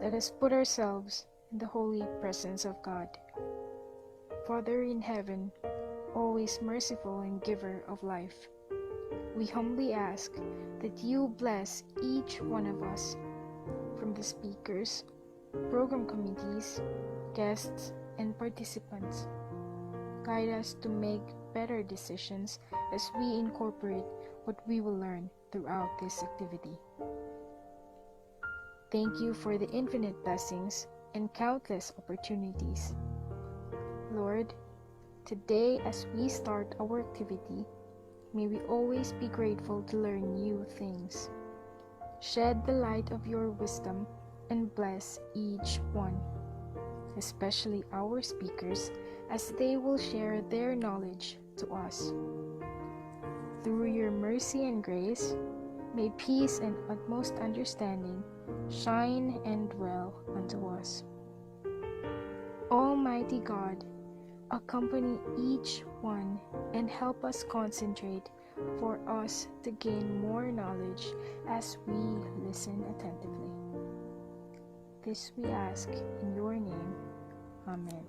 Let us put ourselves in the holy presence of God. Father in heaven, always merciful and giver of life, we humbly ask that you bless each one of us, from the speakers, program committees, guests, and participants. Guide us to make better decisions as we incorporate what we will learn throughout this activity. Thank you for the infinite blessings and countless opportunities. Lord, today as we start our activity, may we always be grateful to learn new things. Shed the light of your wisdom and bless each one, especially our speakers, as they will share their knowledge to us. Through your mercy and grace, may peace and utmost understanding shine and dwell unto us. Almighty God, accompany each one and help us concentrate for us to gain more knowledge as we listen attentively. This we ask in your name. Amen.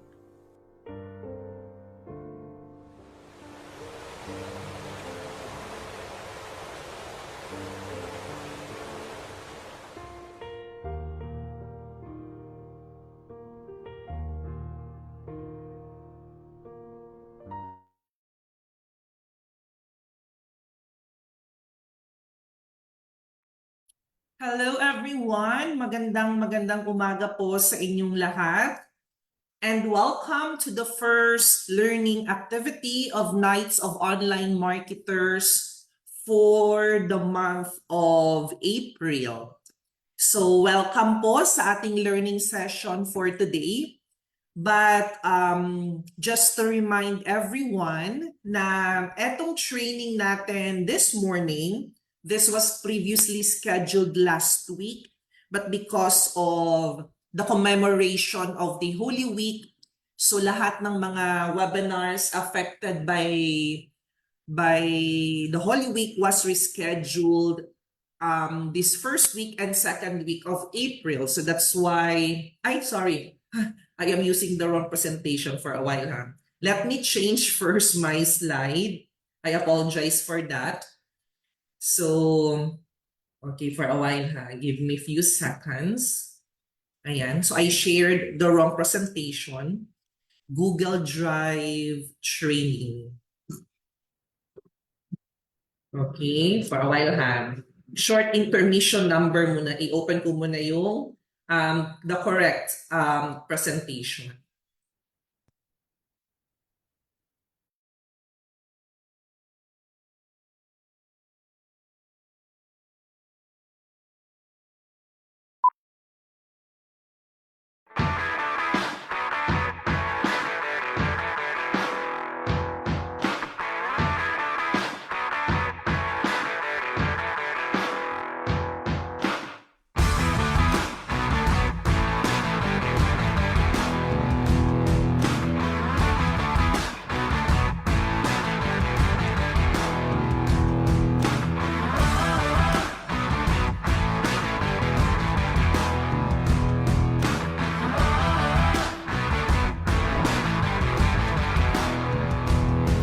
Hello everyone! Magandang umaga po sa inyong lahat. And welcome to the first learning activity of Nights of Online Marketers for the month of April. So welcome po sa ating learning session for today. But just to remind everyone na etong training natin this morning, this was previously scheduled last week, but because of the commemoration of the Holy Week, so lahat ng mga webinars affected by the Holy Week was rescheduled this first week and second week of April. So that's why, I am using the wrong presentation for a while. Let me change first my slide. I apologize for that. So, okay, for a while, give me a few seconds. Ayan. So I shared the wrong presentation. Google Drive training. Okay, for a while, short intermission number muna. I-open ko muna yung the correct presentation.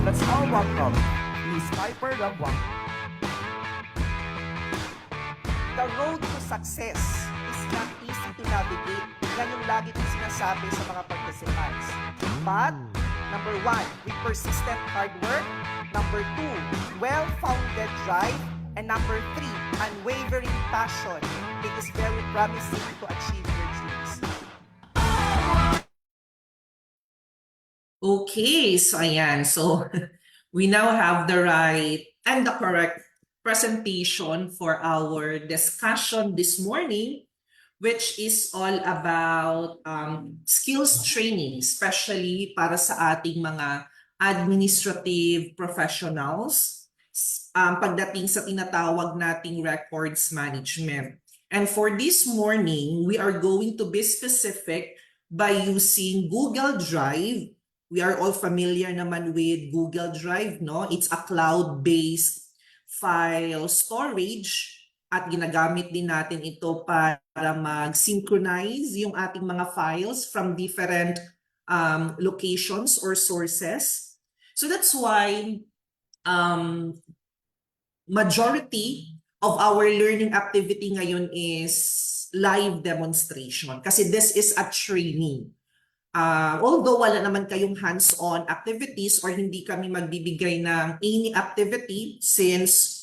Let's all welcome Ms. Piper Rabwang. The road to success is not easy to navigate. Yan yung lagi kong sinasabi sa mga participants. But, number 1, with persistent hard work. Number 2, well-founded drive. And number 3, unwavering passion. it is very promising to achieve your dreams. Okay, so ayan. So we now have the right and the correct presentation for our discussion this morning, which is all about skills training, especially para sa ating mga administrative professionals pagdating sa tinatawag nating records management. And for this morning, we are going to be specific by using Google Drive. We are all familiar naman with Google Drive, no? It's a cloud-based file storage at ginagamit din natin ito para mag-synchronize yung ating mga files from different locations or sources. So that's why majority of our learning activity ngayon is live demonstration kasi this is a training. Although wala naman kayong hands-on activities or hindi kami magbibigay ng any activity since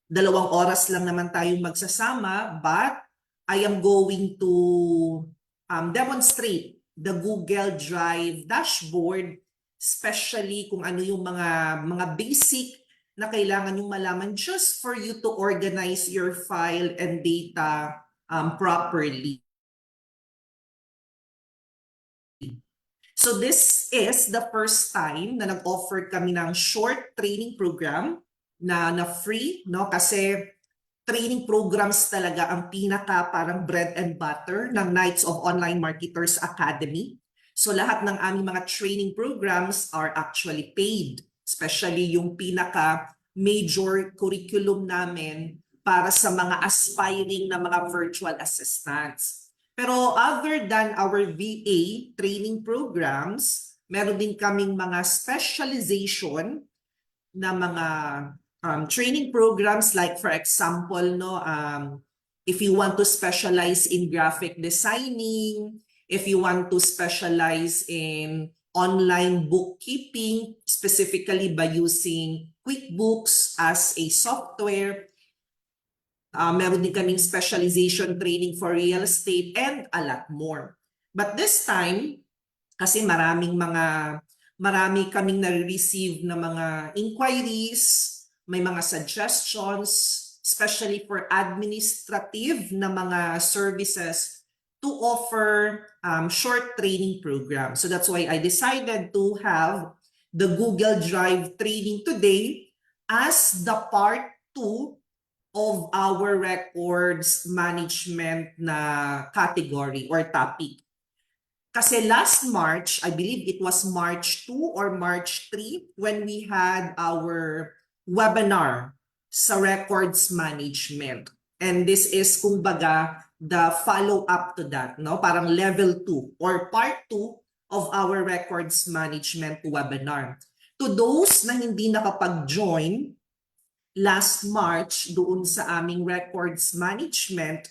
2 oras lang naman tayong magsasama, but I am going to demonstrate the Google Drive dashboard, especially kung ano yung mga basic na kailangan yung malaman just for you to organize your file and data properly. So this is the first time na nag-offer kami ng short training program na free, no? Kasi training programs talaga ang pinaka parang bread and butter ng Knights of Online Marketers Academy. So lahat ng aming mga training programs are actually paid, especially yung pinaka major curriculum namin para sa mga aspiring na mga virtual assistants. Pero other than our VA training programs, meron din kaming mga specialization na mga training programs, like for example, no, if you want to specialize in graphic designing, if you want to specialize in online bookkeeping, specifically by using QuickBooks as a software. Meron din kaming specialization training for real estate and a lot more. But this time, kasi marami kaming na-receive na mga inquiries, may mga suggestions, especially for administrative na mga services to offer short training program. So that's why I decided to have the Google Drive training today as the part 2 of our records management na category or topic. Kasi last March, I believe it was March 2 or March 3 when we had our webinar sa records management. And this is kumbaga the follow-up to that, no? Parang level 2 or part 2 of our records management webinar. To those na hindi nakapag-join last March doon sa aming records management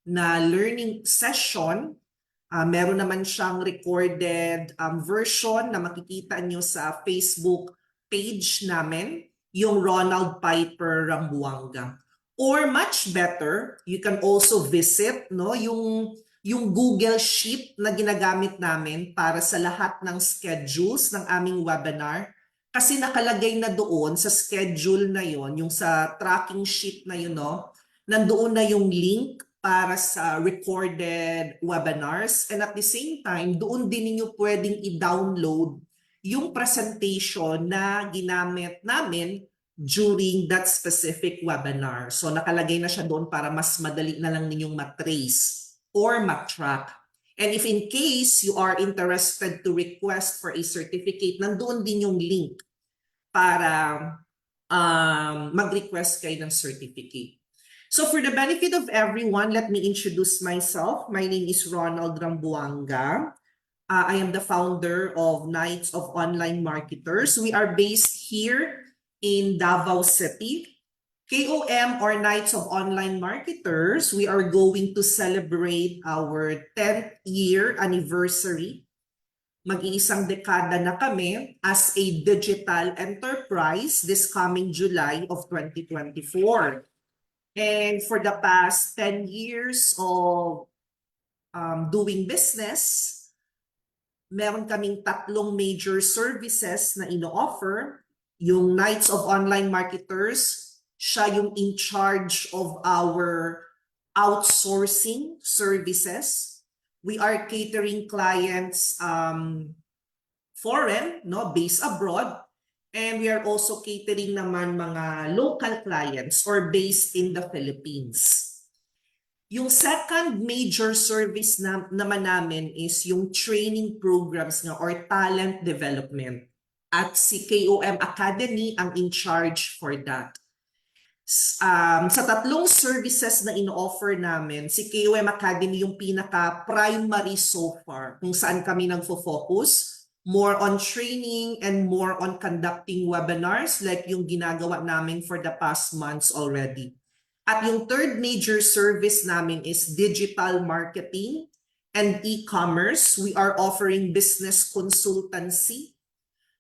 na learning session, meron naman siyang recorded version na makikita nyo sa Facebook page namin, yung Ronald Piper Rambuanga. Or much better, you can also visit no yung Google Sheet na ginagamit namin para sa lahat ng schedules ng aming webinar. Kasi nakalagay na doon sa schedule na yon, yung sa tracking sheet na yun, no, nandoon na yung link para sa recorded webinars. And at the same time, doon din niyo pwedeng i-download yung presentation na ginamit namin during that specific webinar. So nakalagay na siya doon para mas madali na lang ninyong matrace or matrack. And if in case you are interested to request for a certificate, nandoon din yung link para mag-request kayo ng certificate. So for the benefit of everyone, let me introduce myself. My name is Ronald Rambuanga. I am the founder of Knights of Online Marketers. We are based here in Davao City. KOM or Knights of Online Marketers, we are going to celebrate our 10th year anniversary. Mag-iisang dekada na kami as a digital enterprise this coming July of 2024. And for the past 10 years of doing business, meron kaming tatlong major services na ino-offer. Yung Knights of Online Marketers, siya yung in charge of our outsourcing services. We are catering clients foreign, no, based abroad. And we are also catering naman mga local clients or based in the Philippines. Yung second major service naman namin is yung training programs nga or talent development. At si KOM Academy ang in charge for that. Sa tatlong services na ino-offer namin, si KOM Academy yung pinaka-primary so far kung saan kami nagfo-focus. More on training and more on conducting webinars like yung ginagawa namin for the past months already. At yung third major service namin is digital marketing and e-commerce. We are offering business consultancy,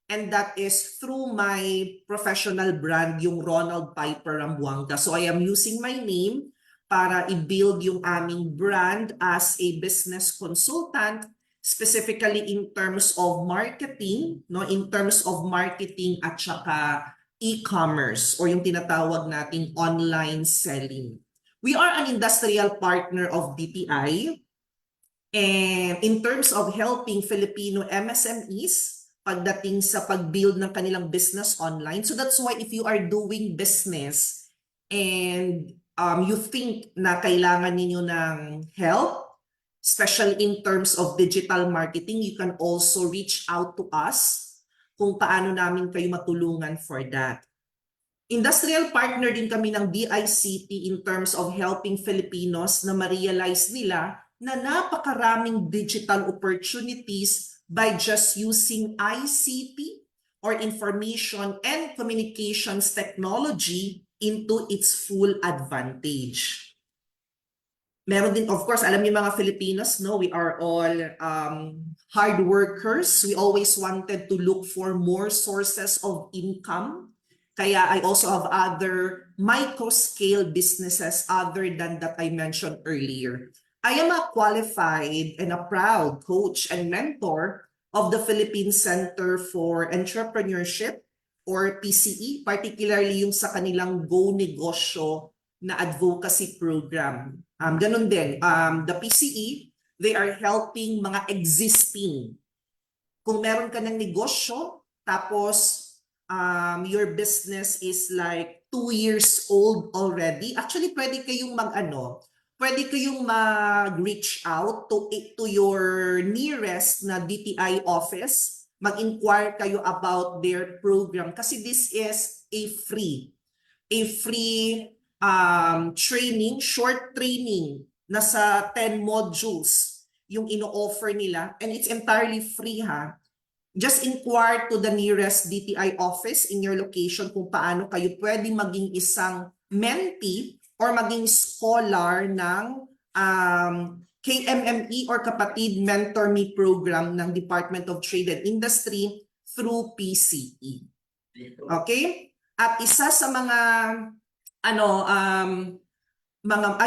and that is through my professional brand, yung Ronald Piper Rambuanga. So I am using my name para i-build yung aming brand as a business consultant, specifically in terms of marketing, no, in terms of marketing at saka e-commerce or yung tinatawag nating online selling. We are an industrial partner of DTI, and in terms of helping Filipino MSMEs pagdating sa pag-build ng kanilang business online. So that's why if you are doing business and you think na kailangan ninyo ng help, especially in terms of digital marketing, you can also reach out to us kung paano namin kayo matulungan for that. Industrial partner din kami ng DICT in terms of helping Filipinos na ma-realize nila na napakaraming digital opportunities by just using ICT or information and communications technology into its full advantage. Meron din, of course, alam niyo mga Filipinos, no, we are all hard workers. We always wanted to look for more sources of income. Kaya I also have other micro-scale businesses other than that I mentioned earlier. I am a qualified and a proud coach and mentor of the Philippine Center for Entrepreneurship or PCE, particularly yung sa kanilang Go Negosyo na advocacy program. Ganun din, the PCE, they are helping mga existing. Kung meron ka ng negosyo, tapos your business is like 2 years old already, actually pwede kayong mag-reach out to your nearest na DTI office, mag-inquire kayo about their program kasi this is a free training, short training, nasa 10 modules yung ino-offer nila, and it's entirely free ha. Just inquire to the nearest DTI office in your location kung paano kayo pwede maging isang mentee or maging scholar ng KMME or Kapatid Mentor Me program ng Department of Trade and Industry through PCE. Okay? At isa sa mga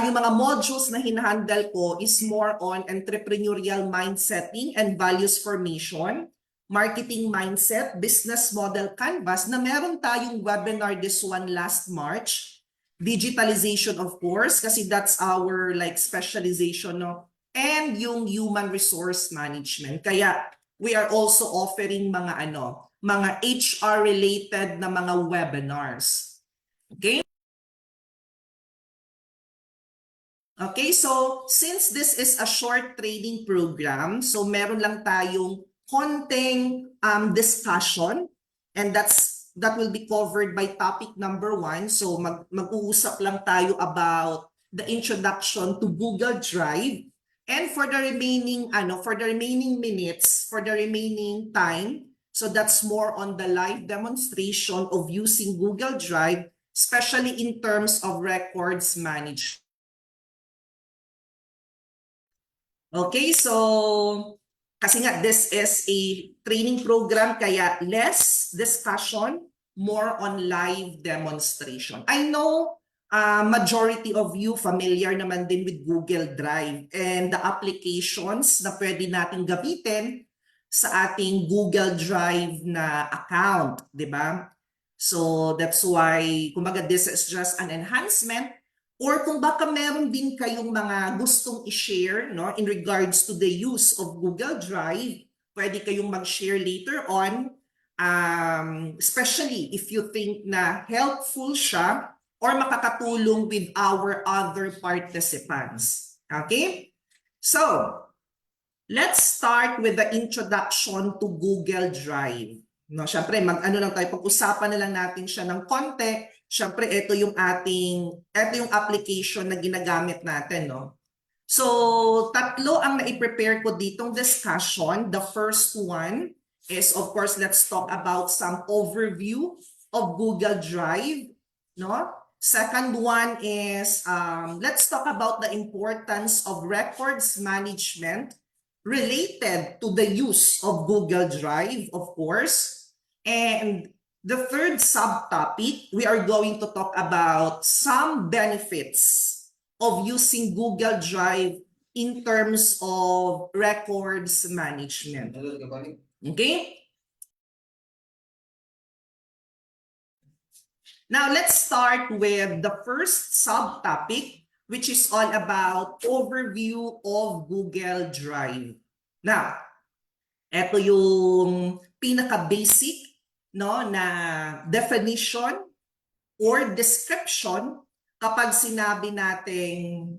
yung mga modules na hinahandle ko is more on entrepreneurial mindsetting and values formation, marketing mindset, business model canvas, na meron tayong webinar this one last March, digitalization of course, kasi that's our like specialization, no? And yung human resource management. Kaya we are also offering mga HR related na mga webinars. Okay? Okay, so since this is a short training program, so meron lang tayong konting discussion, and that will be covered by topic number 1. So mag-uusap lang tayo about the introduction to Google Drive, and for the remaining minutes, for the remaining time, so that's more on the live demonstration of using Google Drive, especially in terms of records management. Okay, so kasi nga this is a training program, kaya less discussion, more on live demonstration. I know majority of you familiar naman din with Google Drive and the applications na pwede nating gamitin sa ating Google Drive na account, di ba? So that's why, kumbaga, this is just an enhancement. Or kung baka meron din kayong mga gustong i-share, no, in regards to the use of Google Drive, pwede kayong mag-share later on, especially if you think na helpful siya or makakatulong with our other participants. Okay? So, let's start with the introduction to Google Drive. No, syempre, lang tayo, pag-usapan na lang natin siya ng konti. Syempre, ito yung application na ginagamit natin, no? So, tatlo ang nai-prepare ko ditong discussion. The first one is, of course, let's talk about some overview of Google Drive, no? Second one is, let's talk about the importance of records management related to the use of Google Drive, of course. And the third subtopic, we are going to talk about some benefits of using Google Drive in terms of records management. Okay? Now, let's start with the first subtopic, which is all about overview of Google Drive. Now, ito yung pinaka-basic, no, na definition or description kapag sinabi nating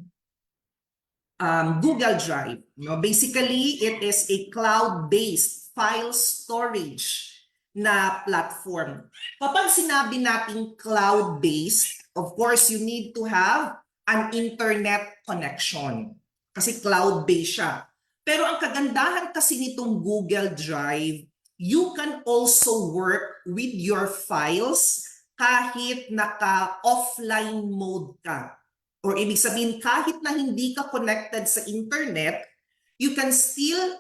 Google Drive. No? Basically, it is a cloud-based file storage na platform. Kapag sinabi nating cloud-based, of course, you need to have an internet connection kasi cloud-based siya. Pero ang kagandahan kasi nitong Google Drive, you can also work with your files kahit naka-offline mode ka. Or ibig sabihin, kahit na hindi ka connected sa internet, you can still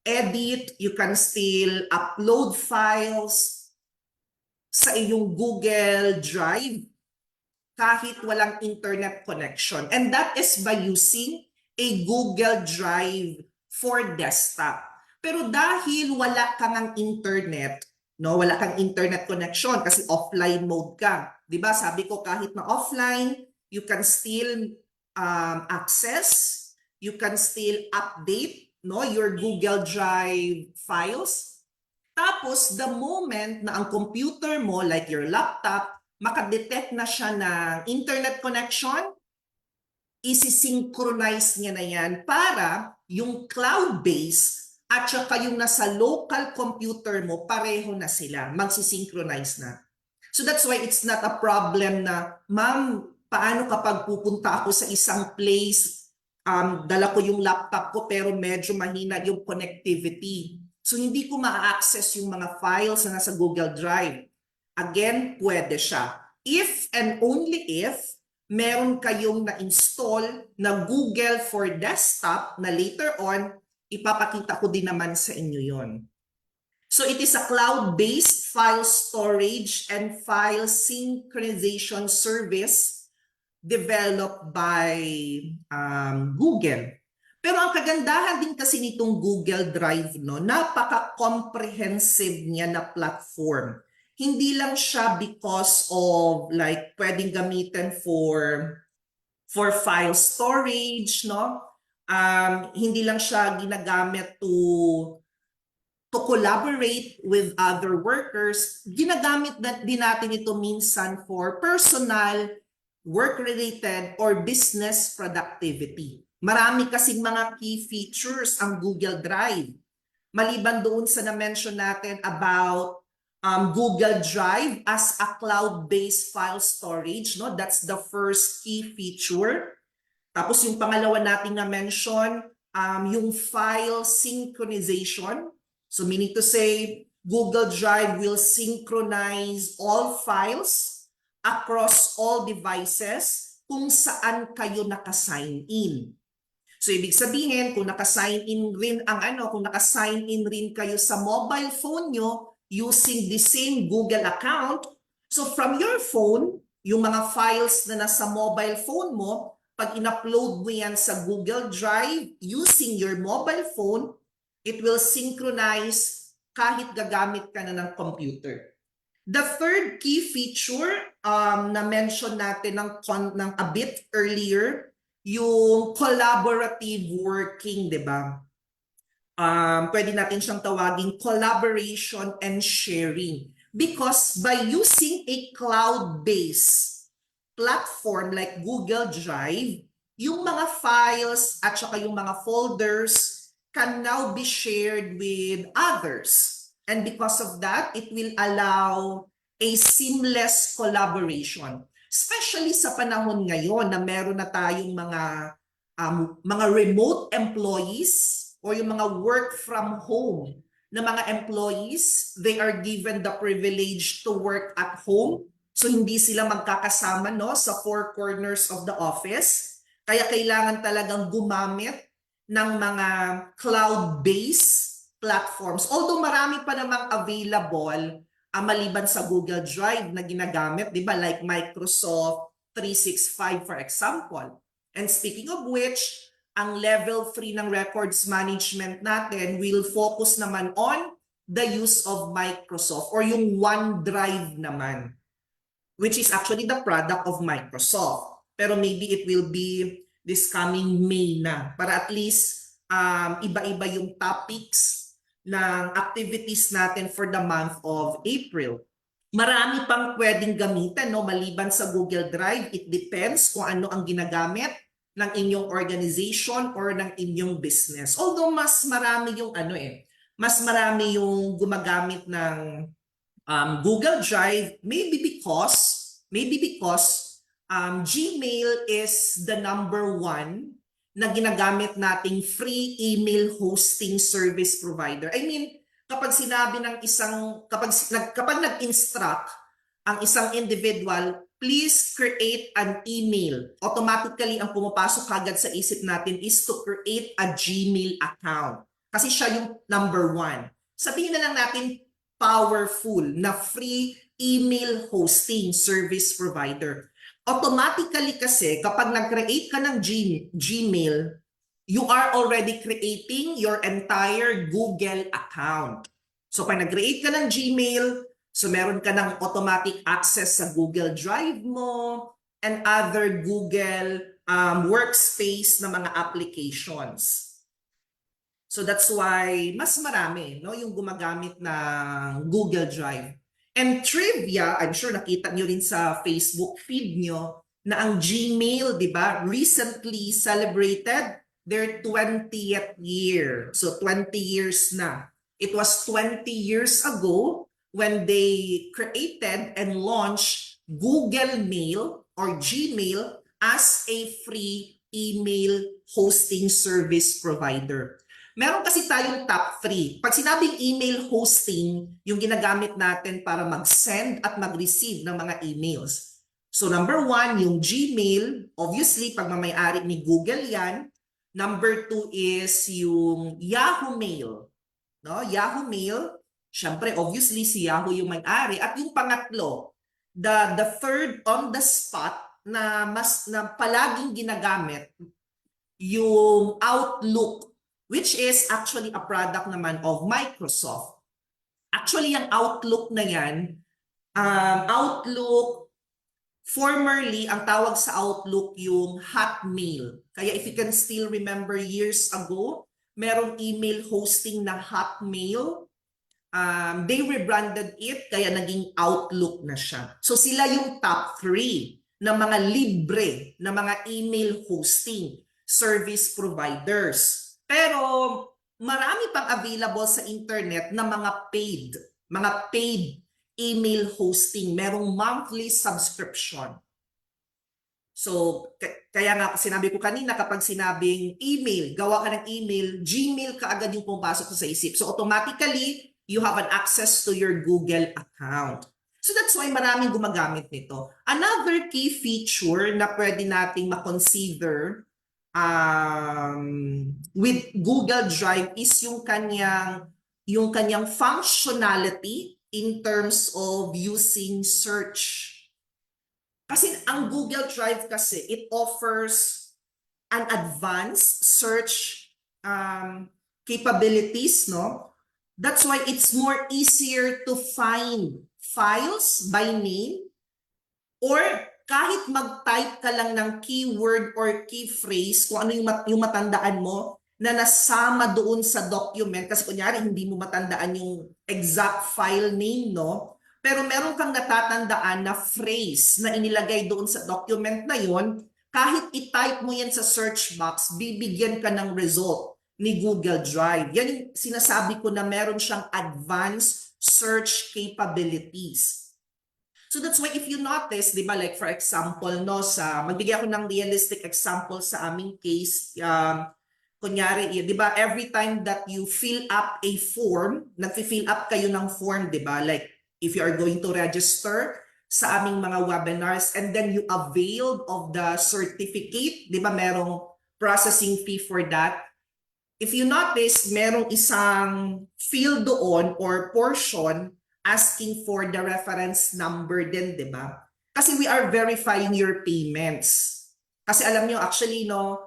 edit, you can still upload files sa iyong Google Drive kahit walang internet connection. And that is by using a Google Drive for desktop. Pero dahil wala kang internet, no, wala kang internet connection kasi offline mode ka. 'Di ba? Sabi ko kahit na offline, you can still access, you can still update, no, your Google Drive files. Tapos the moment na ang computer mo, like your laptop, makadetect na siya ng internet connection, isi-synchronize niya na yan para yung cloud-based at saka yung nasa local computer mo, pareho na sila, magsisynchronize na. So that's why it's not a problem na, ma'am, paano kapag pupunta ako sa isang place, dala ko yung laptop ko pero medyo mahina yung connectivity. So hindi ko ma-access yung mga files na nasa Google Drive. Again, pwede siya. If and only if meron kayong na-install na Google for Desktop na later on, ipapakita ko din naman sa inyo yon. So it is a cloud-based file storage and file synchronization service developed by Google. Pero ang kagandahan din kasi nitong Google Drive, no, napaka-comprehensive niya na platform. Hindi lang siya because of like pwedeng gamitin for file storage, no? Hindi lang siya ginagamit to collaborate with other workers. Ginagamit din natin ito minsan for personal, work-related, or business productivity. Marami kasing mga key features ang Google Drive. Maliban doon sa na-mention natin about Google Drive as a cloud-based file storage, no? That's the first key feature. Tapos yung pangalawa natin na-mention, yung file synchronization. So meaning to say, Google Drive will synchronize all files across all devices kung saan kayo naka-sign in. So ibig sabihin, kung naka-sign in rin kung naka-sign in rin kayo sa mobile phone nyo using the same Google account, so from your phone, Yung mga files na nasa mobile phone mo, pag in-upload mo yan sa Google Drive using your mobile phone, it will synchronize kahit gagamit ka na ng computer. The third key feature na mention natin ng a bit earlier, yung collaborative working, di ba? Pwede natin siyang tawaging collaboration and sharing. Because by using a cloud-based platform like Google Drive, yung mga files at saka yung mga folders can now be shared with others. And because of that, it will allow a seamless collaboration. Especially sa panahon ngayon na meron na tayong mga remote employees or yung mga work from home na mga employees, they are given the privilege to work at home. So hindi sila magkakasama sa four corners of the office. Kaya kailangan talagang gumamit ng mga cloud-based platforms. Although marami pa namang available maliban sa Google Drive na ginagamit, di ba? Like Microsoft 365 for example. And speaking of which, ang level 3 ng records management natin will focus naman on the use of Microsoft or yung OneDrive naman, which is actually the product of Microsoft. Pero maybe it will be this coming May na para at least iba-iba yung topics ng activities natin for the month of April. Marami pang pwedeng gamitin maliban sa Google Drive. It depends kung ano ang ginagamit ng inyong organization or ng inyong business. Although mas marami yung mas marami yung gumagamit ng Google Drive, maybe because Gmail is the number 1 na ginagamit nating free email hosting service provider. I mean, kapag sinabi ng kapag nag-instruct ang isang individual, please create an email. Automatically, ang pumapasok agad sa isip natin is to create a Gmail account. Kasi siya yung number 1. Sabihin na lang natin, powerful na free email hosting service provider. Automatically kasi, kapag nag-create ka ng Gmail, you are already creating your entire Google account. So, pag nag-create ka ng Gmail, so meron ka ng automatic access sa Google Drive mo and other Google workspace na mga applications. So that's why mas marami yung gumagamit ng Google Drive. And trivia, I'm sure nakita nyo rin sa Facebook feed nyo na ang Gmail, di ba, recently celebrated their 20th year. So 20 years na. It was 20 years ago when they created and launched Google Mail or Gmail as a free email hosting service provider. Meron kasi tayong top 3. Pag sinabing email hosting, yung ginagamit natin para mag-send at mag-receive ng mga emails. So number 1, yung Gmail, obviously pagmamayari ni Google yan. Number 2 is yung Yahoo Mail. Yahoo Mail, syempre obviously si Yahoo yung may-ari. At yung pangatlo, the third on the spot na palaging ginagamit, yung Outlook, which is actually a product naman of Microsoft. Actually, yung Outlook na yan, Outlook, formerly, ang tawag sa Outlook yung Hotmail. Kaya if you can still remember years ago, merong email hosting na Hotmail. They rebranded it, kaya naging Outlook na siya. So sila yung top 3 na mga libre na mga email hosting service providers. Pero marami pang available sa internet na mga paid email hosting. Merong monthly subscription. So, kaya nga sinabi ko kanina, kapag sinabing email, gawa ka ng email, Gmail ka agad yung pumapasok sa isip. So, automatically, you have an access to your Google account. So, that's why maraming gumagamit nito. Another key feature na pwede nating makonsider with Google Drive is yung kanyang functionality in terms of using search. Kasi ang Google Drive kasi, it offers an advanced search capabilities, no? That's why it's more easier to find files by name, or kahit mag-type ka lang ng keyword or key phrase, kung ano yung matandaan mo, na nasama doon sa document, kasi kunyari hindi mo matandaan yung exact file name, no? Pero meron kang natatandaan na phrase na inilagay doon sa document na yon, kahit i-type mo yan sa search box, bibigyan ka ng result ni Google Drive. Yan yung sinasabi ko na meron siyang advanced search capabilities. So that's why if you notice, di ba, like for example, no, magbigay ako ng realistic example sa aming case, kunyari, di ba, every time that you fill up a form, nag-fill up kayo ng form, di ba, like if you are going to register sa aming mga webinars and then you availed of the certificate, di ba, merong processing fee for that. If you notice, merong isang field doon or portion asking for the reference number din, di ba? Kasi we are verifying your payments. Kasi alam nyo, actually, no,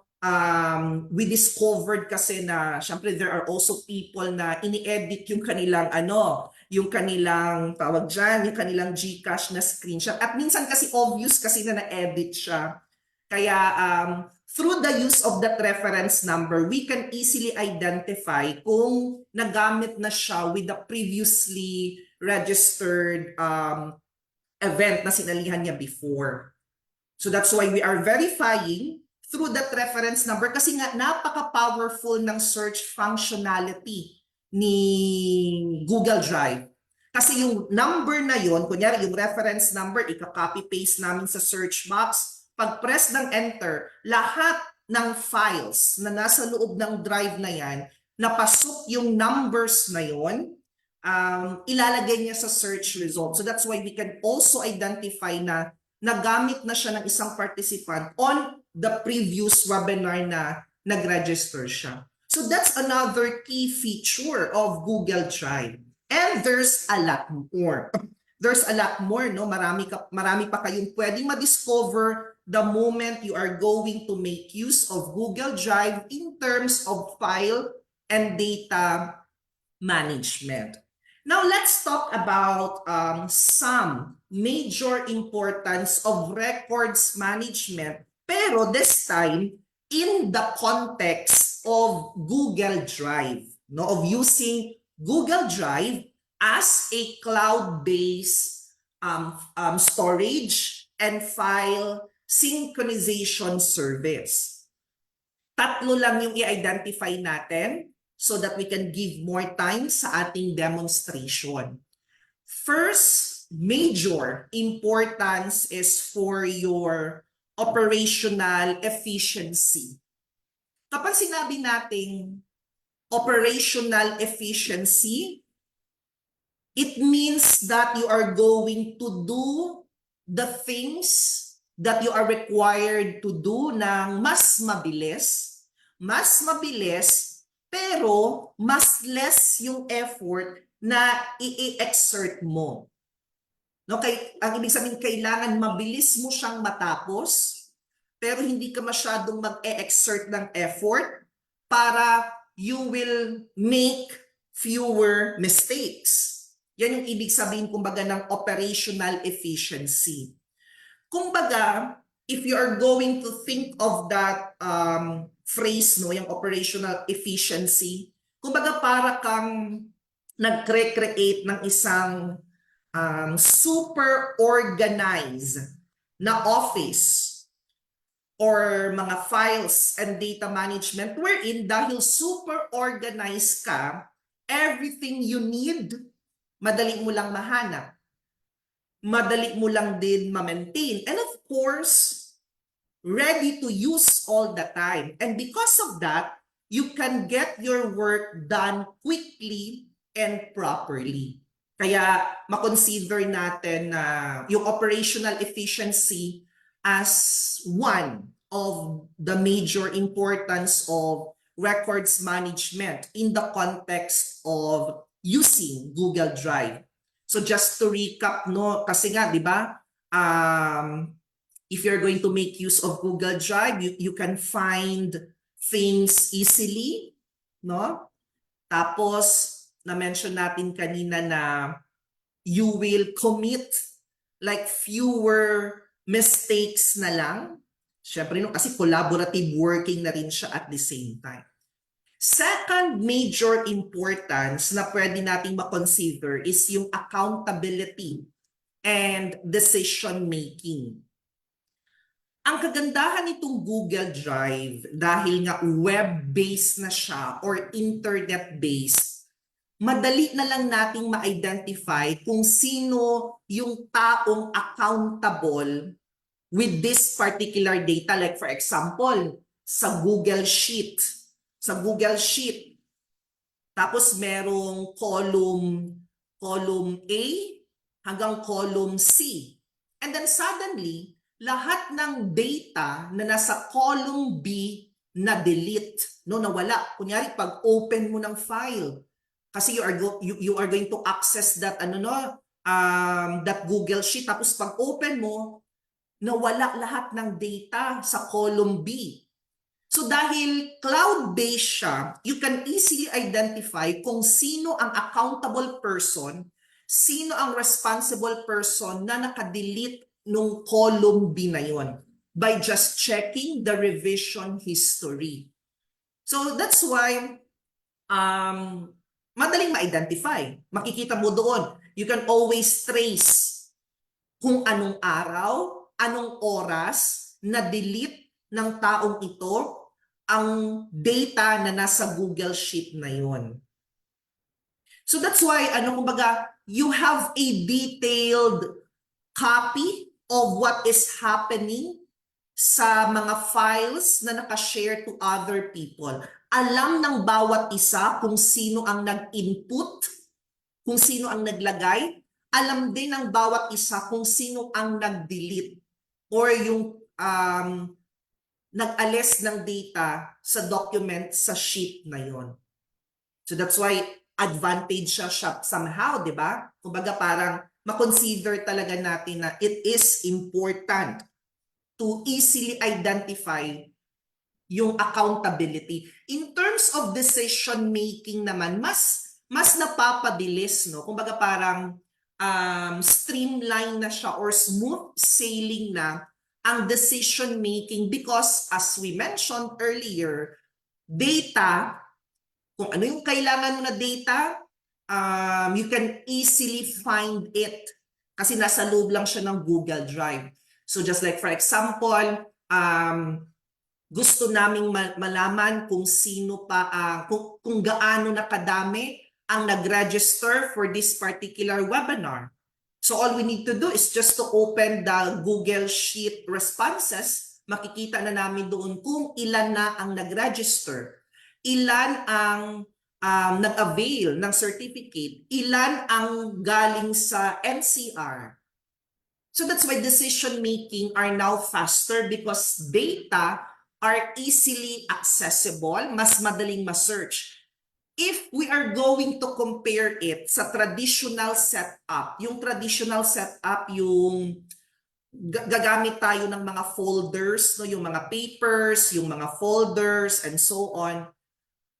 we discovered kasi na, syempre, there are also people na ini-edit yung kanilang, yung kanilang, tawag dyan, yung kanilang GCash na screenshot. At minsan kasi obvious kasi na na-edit siya. Kaya, through the use of that reference number, we can easily identify kung nagamit na siya with the previously registered event na sinalihan niya before. So that's why we are verifying through that reference number, kasi nga napaka-powerful ng search functionality ni Google Drive. Kasi yung number na yon, kunyari yung reference number, ika-copy-paste namin sa search box. Pag-press ng enter, lahat ng files na nasa loob ng drive na yan, napasok yung numbers na yon, ilalagay niya sa search result. So that's why we can also identify na nagamit na siya ng isang participant on the previous webinar na nag-register siya. So that's another key feature of Google Drive. And there's a lot more. There's a lot more, no? Marami pa kayong pwedeng ma-discover the moment you are going to make use of Google Drive in terms of file and data management. Now, let's talk about some major importance of records management, pero this time in the context of Google Drive, no, of using Google Drive as a cloud-based storage and file synchronization service. Tatlo lang yung i-identify natin so that we can give more time sa ating demonstration. First major importance is for your operational efficiency. Kapag sinabi nating operational efficiency, it means that you are going to do the things that you are required to do ng mas mabilis, pero mas less yung effort na i-exert mo. No, ang ibig sabihin, kailangan mabilis mo siyang matapos, pero hindi ka masyadong mag-e-exert ng effort para you will make fewer mistakes. Yan yung ibig sabihin, kumbaga, ng operational efficiency. Kumbaga, if you are going to think of that phrase, no, yung operational efficiency, kumbaga para kang nag-create ng isang super organized na office or mga files and data management wherein dahil super organized ka, everything you need, madali mo lang mahanap. Madali mo lang din ma-maintain. And of course, ready to use all the time. And because of that, you can get your work done quickly and properly. Kaya makonsider natin na yung operational efficiency as one of the major importance of records management in the context of using Google Drive. So just to recap, no, kasi nga, di ba, if you're going to make use of Google Drive, you can find things easily, no? Tapos, na-mention natin kanina na you will commit like fewer mistakes na lang. Siyempre, no, kasi collaborative working na rin siya at the same time. Second major importance na pwede nating makonsider is yung accountability and decision making. Ang kagandahan nitong Google Drive, dahil nga web-based na siya or internet-based, madali na lang nating ma-identify kung sino yung taong accountable with this particular data. Like for example, sa Google Sheet. Sa Google Sheet, tapos merong column A hanggang column C. And then suddenly, lahat ng data na nasa column B na delete, no, nawala. Kunyari pag open mo ng file, kasi you are going to access that that Google Sheet, tapos pag open mo, nawala lahat ng data sa column B. So dahil cloud-based siya, you can easily identify kung sino ang accountable person, sino ang responsible person na nakadelete nung column B na yon by just checking the revision history. So that's why madaling ma-identify. Makikita mo doon. You can always trace kung anong araw, anong oras na-delete ng taong ito ang data na nasa Google Sheet na yon. So that's why, kumbaga, you have a detailed copy of what is happening sa mga files na nakashare to other people. Alam ng bawat isa kung sino ang nag-input, kung sino ang naglagay. Alam din ng bawat isa kung sino ang nag-delete or yung nag-alis ng data sa document sa sheet na yon. So that's why advantage siya somehow, di ba? Kumbaga parang makonsider talaga natin na it is important to easily identify yung accountability. In terms of decision making naman, mas napapabilis, no? Kumbaga parang streamline na siya or smooth sailing na ang decision making because as we mentioned earlier, data, kung ano yung kailangan mo na data, you can easily find it kasi nasa loob lang siya ng Google Drive. So just like for example, gusto naming malaman kung sino pa, kung gaano na kadami ang nag-register for this particular webinar. So all we need to do is just to open the Google Sheet responses. Makikita na namin doon kung ilan na ang nag-register, ilan ang nag-avail ng certificate, ilan ang galing sa NCR. So that's why decision making are now faster because data are easily accessible, mas madaling ma-search. If we are going to compare it sa traditional setup, yung gagamit tayo ng mga folders, no, yung mga papers, yung mga folders, and so on.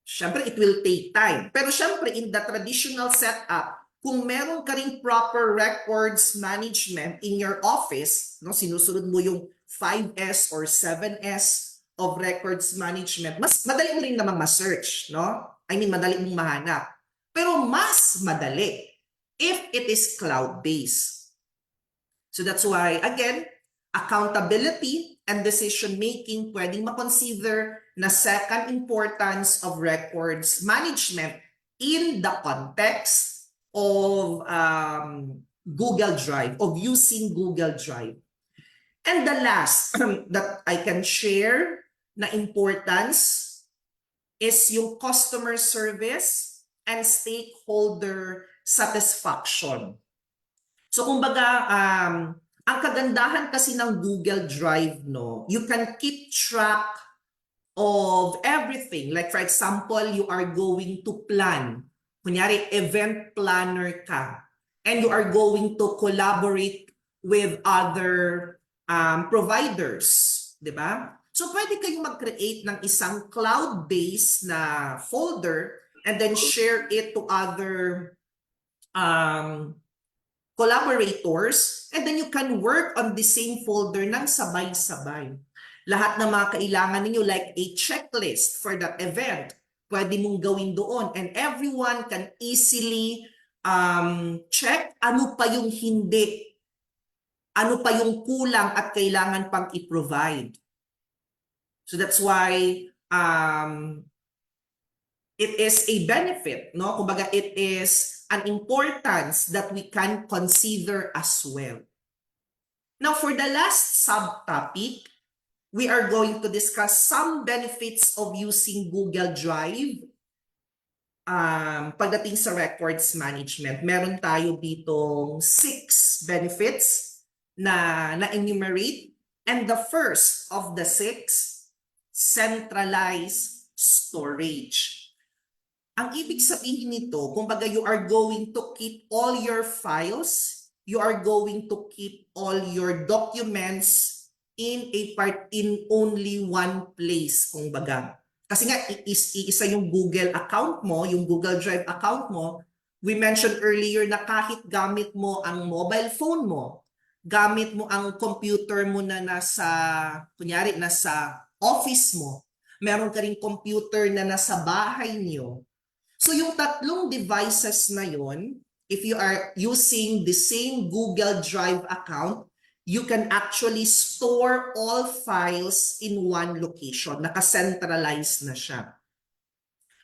Siyempre, it will take time. Pero siyempre, in the traditional setup, kung meron ka ring proper records management in your office, no, sinusunod mo yung 5S or 7S of records management, mas madali mo rin namang ma-search, no? I mean, madali mong mahanap. Pero mas madali if it is cloud-based. So that's why, again, accountability and decision-making pwedeng makonsider na second importance of records management in the context of Google Drive, of using Google Drive. And the last that I can share na importance is yung customer service and stakeholder satisfaction. So kumbaga, ang kagandahan kasi ng Google Drive, no, you can keep track of everything. Like for example, you are going to plan. Kunyari, event planner ka. And you are going to collaborate with other providers, di ba? So pwede kayong mag-create ng isang cloud-based na folder and then share it to other collaborators, and then you can work on the same folder ng sabay-sabay. Lahat ng mga kailangan ninyo, like a checklist for that event, pwede mong gawin doon, and everyone can easily check ano pa yung hindi, ano pa yung kulang at kailangan pang i-provide. So that's why it is a benefit, no? Kumbaga, it is an importance that we can consider as well. Now, for the last subtopic, we are going to discuss some benefits of using Google Drive pagdating sa records management. Meron tayo ditong 6 benefits na enumerate, and the first of the 6, centralized storage. Ang ibig sabihin nito, kumbaga you are going to keep all your files, you are going to keep all your documents in only one place, kumbaga. Kasi nga iisa yung Google account mo, yung Google Drive account mo. We mentioned earlier na kahit gamit mo ang mobile phone mo, gamit mo ang computer mo na kunyari nasa office mo, meron ka ring computer na nasa bahay niyo. So yung tatlong devices na yun, if you are using the same Google Drive account, you can actually store all files in one location. Naka-centralize na siya.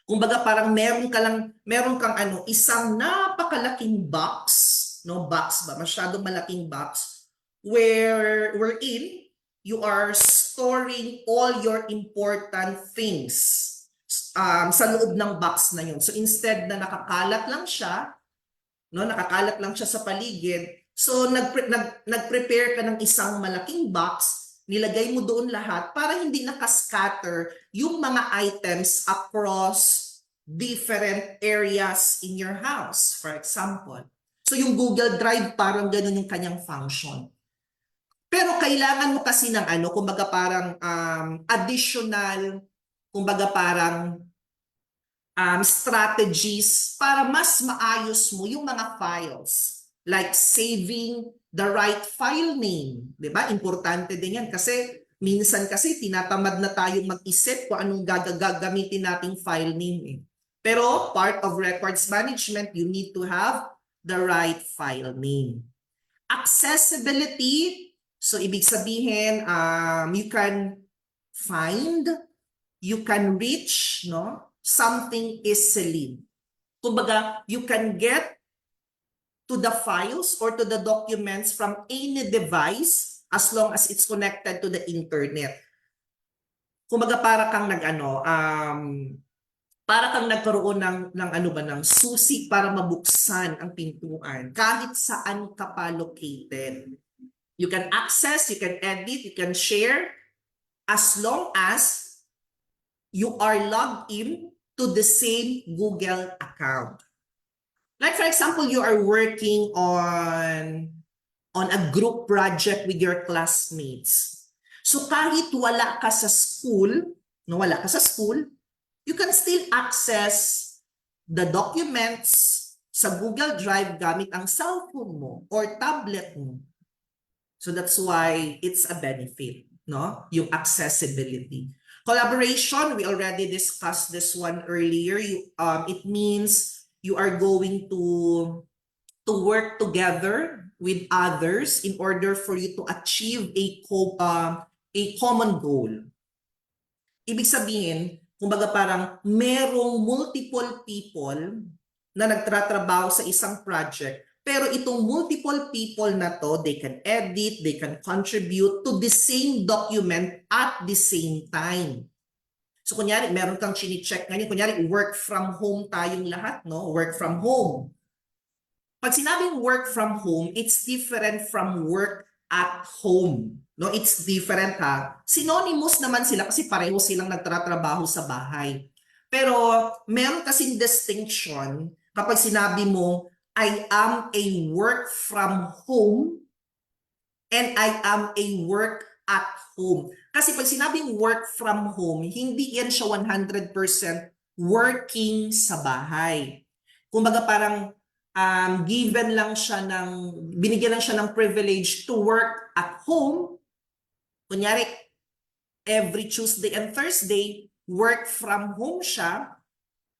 Kumbaga parang meron kang isang napakalaking box, no, box ba? Masyadong malaking box wherein you are storing all your important things sa loob ng box na yun. So instead na nakakalat lang siya sa paligid, so nag-prepare ka ng isang malaking box, nilagay mo doon lahat para hindi nakascatter yung mga items across different areas in your house, for example. So yung Google Drive, parang ganun yung kanyang function. Pero kailangan mo kasi ng kumbaga parang additional, kumbaga parang strategies para mas maayos mo yung mga files. Like saving the right file name. Diba? Importante din yan kasi minsan kasi tinatamad na tayong mag-isip kung anong gagamitin nating file name. Eh. Pero part of records management, you need to have the right file name. Accessibility. So ibig sabihin, you can find, you can reach, no, something easily. Kumbaga, you can get to the files or to the documents from any device as long as it's connected to the internet. Kumbaga, para kang nagkaroon ng susi para mabuksan ang pintuan kahit saan ka pa located. You can access, you can edit, you can share as long as you are logged in to the same Google account. Like for example, you are working on a group project with your classmates. So kahit wala ka sa school, you can still access the documents sa Google Drive gamit ang cellphone mo or tablet mo. So that's why it's a benefit, no? Yung accessibility. Collaboration, we already discussed this one earlier. It means you are going to work together with others in order for you to achieve a common goal. Ibig sabihin, kumbaga parang merong multiple people na nagtatrabaho sa isang project, pero itong multiple people na to, they can edit, they can contribute to the same document at the same time. So kunyari, meron kang chine-check ngayon, kunyari work from home tayong lahat, no? Work from home. Pag sinabing work from home, it's different from work at home. No, it's different ha. Synonymous naman sila kasi pareho silang nagtatrabaho sa bahay. Pero meron kasing distinction kapag sinabi mo, I am a work from home and I am a work at home. Kasi pag sinabing work from home, hindi yan siya 100% working sa bahay. Kumbaga parang given lang siya binigyan lang siya ng privilege to work at home. Kunyari, every Tuesday and Thursday, work from home siya.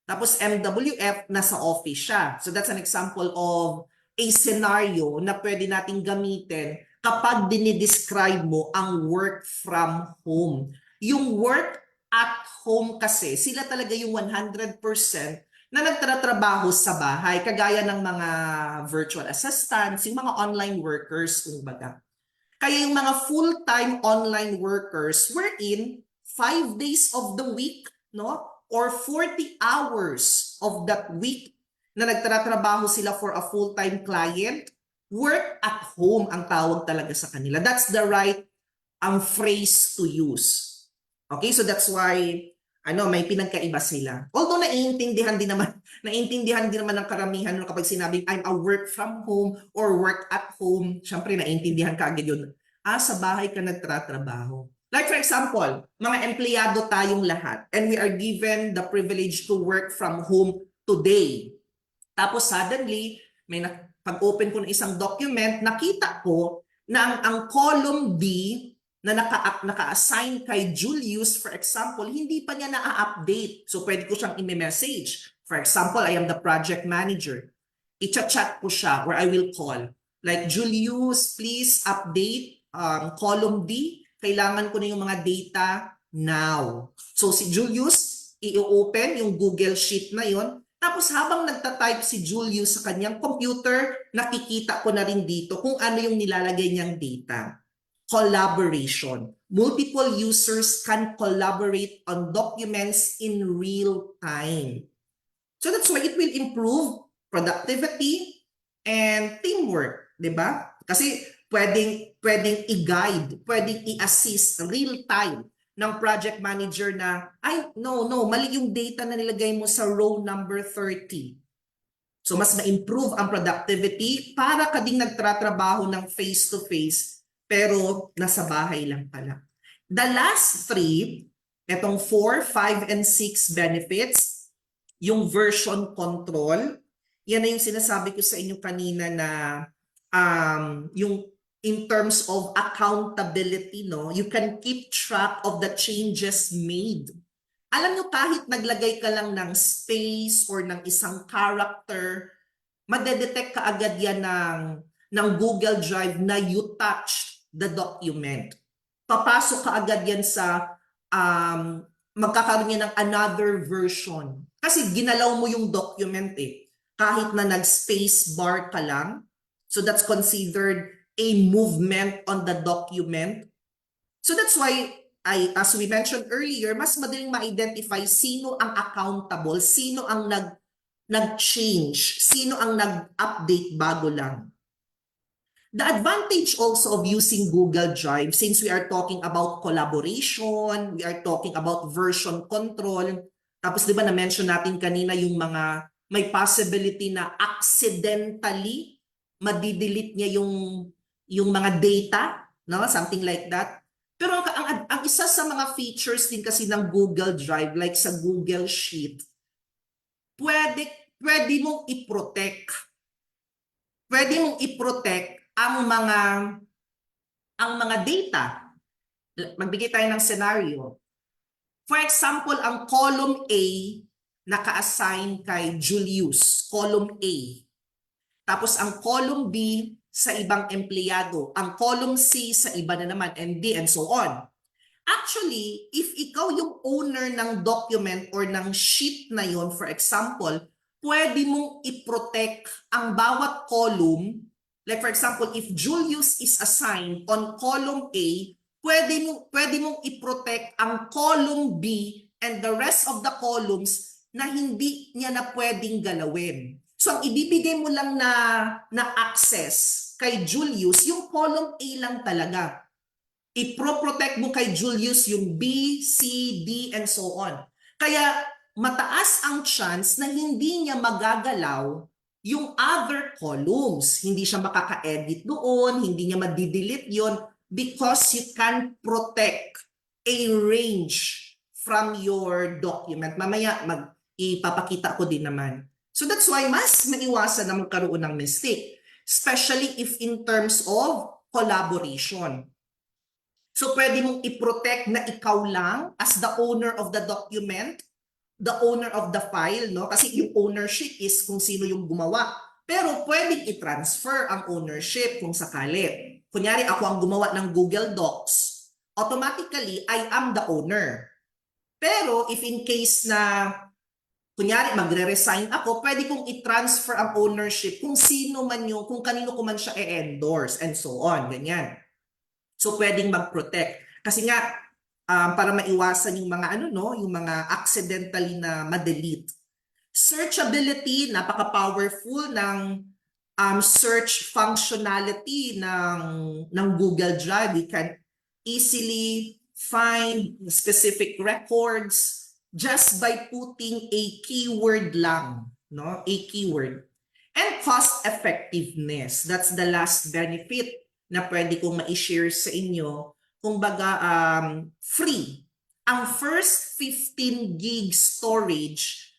Tapos MWF, nasa office siya. So that's an example of a scenario na pwede nating gamitin kapag dinidescribe mo ang work from home. Yung work at home kasi, sila talaga yung 100% na nagtatrabaho sa bahay, kagaya ng mga virtual assistants, yung mga online workers, kumbaga. Kaya yung mga full-time online workers wherein 5 days of the week, no? Or 40 hours of that week na nagtatrabaho sila for a full-time client, work at home ang tawag talaga sa kanila. That's the right phrase to use. Okay, so that's why may pinagkaiba sila. Although naiintindihan din naman ng karamihan kapag sinabing I'm a work from home or work at home, syempre naiintindihan ka agad yun. Sa bahay ka nagtatrabaho. Like for example, mga empleyado tayong lahat and we are given the privilege to work from home today. Tapos suddenly, pag-open ko ng isang document, nakita ko na ang column D na naka-assign kay Julius, for example, hindi pa niya na-update. So pwede ko siyang i-message. For example, I am the project manager. I-chat ko siya or I will call. Like, Julius, please update column D. Kailangan ko na yung mga data now. So si Julius, i-open yung Google Sheet na yon. Tapos habang nagta-type si Julius sa kanyang computer, nakikita ko na rin dito kung ano yung nilalagay niyang data. Collaboration. Multiple users can collaborate on documents in real time. So that's why it will improve productivity and teamwork, di ba? Kasi pwedeng i-guide, pwedeng i-assist real time ng project manager na, mali yung data na nilagay mo sa row number 30. So mas ma-improve ang productivity para ka ding nagtratrabaho ng face-to-face pero nasa bahay lang pala. The last 3, etong 4, 5, and 6 benefits, yung version control, yan na yung sinasabi ko sa inyo kanina na yung in terms of accountability, no, you can keep track of the changes made. Alam nyo, kahit naglagay ka lang ng space or ng isang character, madedetect ka agad yan ng Google Drive na you touched the document. Papasok ka agad yan sa magkakaroon yan ng another version. Kasi ginalaw mo yung document kahit na nag-space bar ka lang. So that's considered a movement on the document. So that's why, as we mentioned earlier, mas madaling ma-identify sino ang accountable, sino ang nag-change, sino ang nag-update bago lang. The advantage also of using Google Drive, since we are talking about collaboration, we are talking about version control, tapos di ba na-mention natin kanina yung mga may possibility na accidentally madidelete niya yung mga data, no? Something like that. Pero ang isa sa mga features din kasi ng Google Drive, like sa Google Sheet, pwede mong i-protect. Pwede mong i-protect ang mga data. Magbigay tayo ng scenario. For example, ang column A naka-assign kay Julius, column A. Tapos ang column B sa ibang empleyado, ang column C sa iba na naman, and D, and so on. Actually, if ikaw yung owner ng document or ng sheet na yon, for example, pwede mong i-protect ang bawat column. Like for example, if Julius is assigned on column A, pwede mong i-protect ang column B and the rest of the columns na hindi niya na pwedeng galawin. So ang ibibigay mo lang na access kay Julius, yung column A lang talaga. I-protect mo kay Julius yung B, C, D, and so on. Kaya mataas ang chance na hindi niya magagalaw yung other columns. Hindi siya makaka-edit doon, hindi niya madidelete yon because you can protect a range from your document. Mamaya ipapakita ko din naman. So that's why mas maiwasan na magkaroon ng mistake, especially if in terms of collaboration. So pwede mong i-protect na ikaw lang as the owner of the document, the owner of the file, no? Kasi yung ownership is kung sino yung gumawa. Pero pwedeng i-transfer ang ownership kung sakali. Kunyari ako ang gumawa ng Google Docs, automatically I am the owner. Pero if in case na kunyari magre-resign ako, pwede kong i-transfer ang ownership kung sino man yung, kung kanino ko man siya i-endorse and so on, ganyan. So pwedeng mag-protect. Kasi nga para maiwasan yung mga yung mga accidentally na ma-delete. Searchability, napaka-powerful ng search functionality ng Google Drive. We can easily find specific records just by putting a keyword lang, no? A keyword. And cost effectiveness. That's the last benefit na pwede kong ma-share sa inyo. Kung baga, free. Ang first 15 gig storage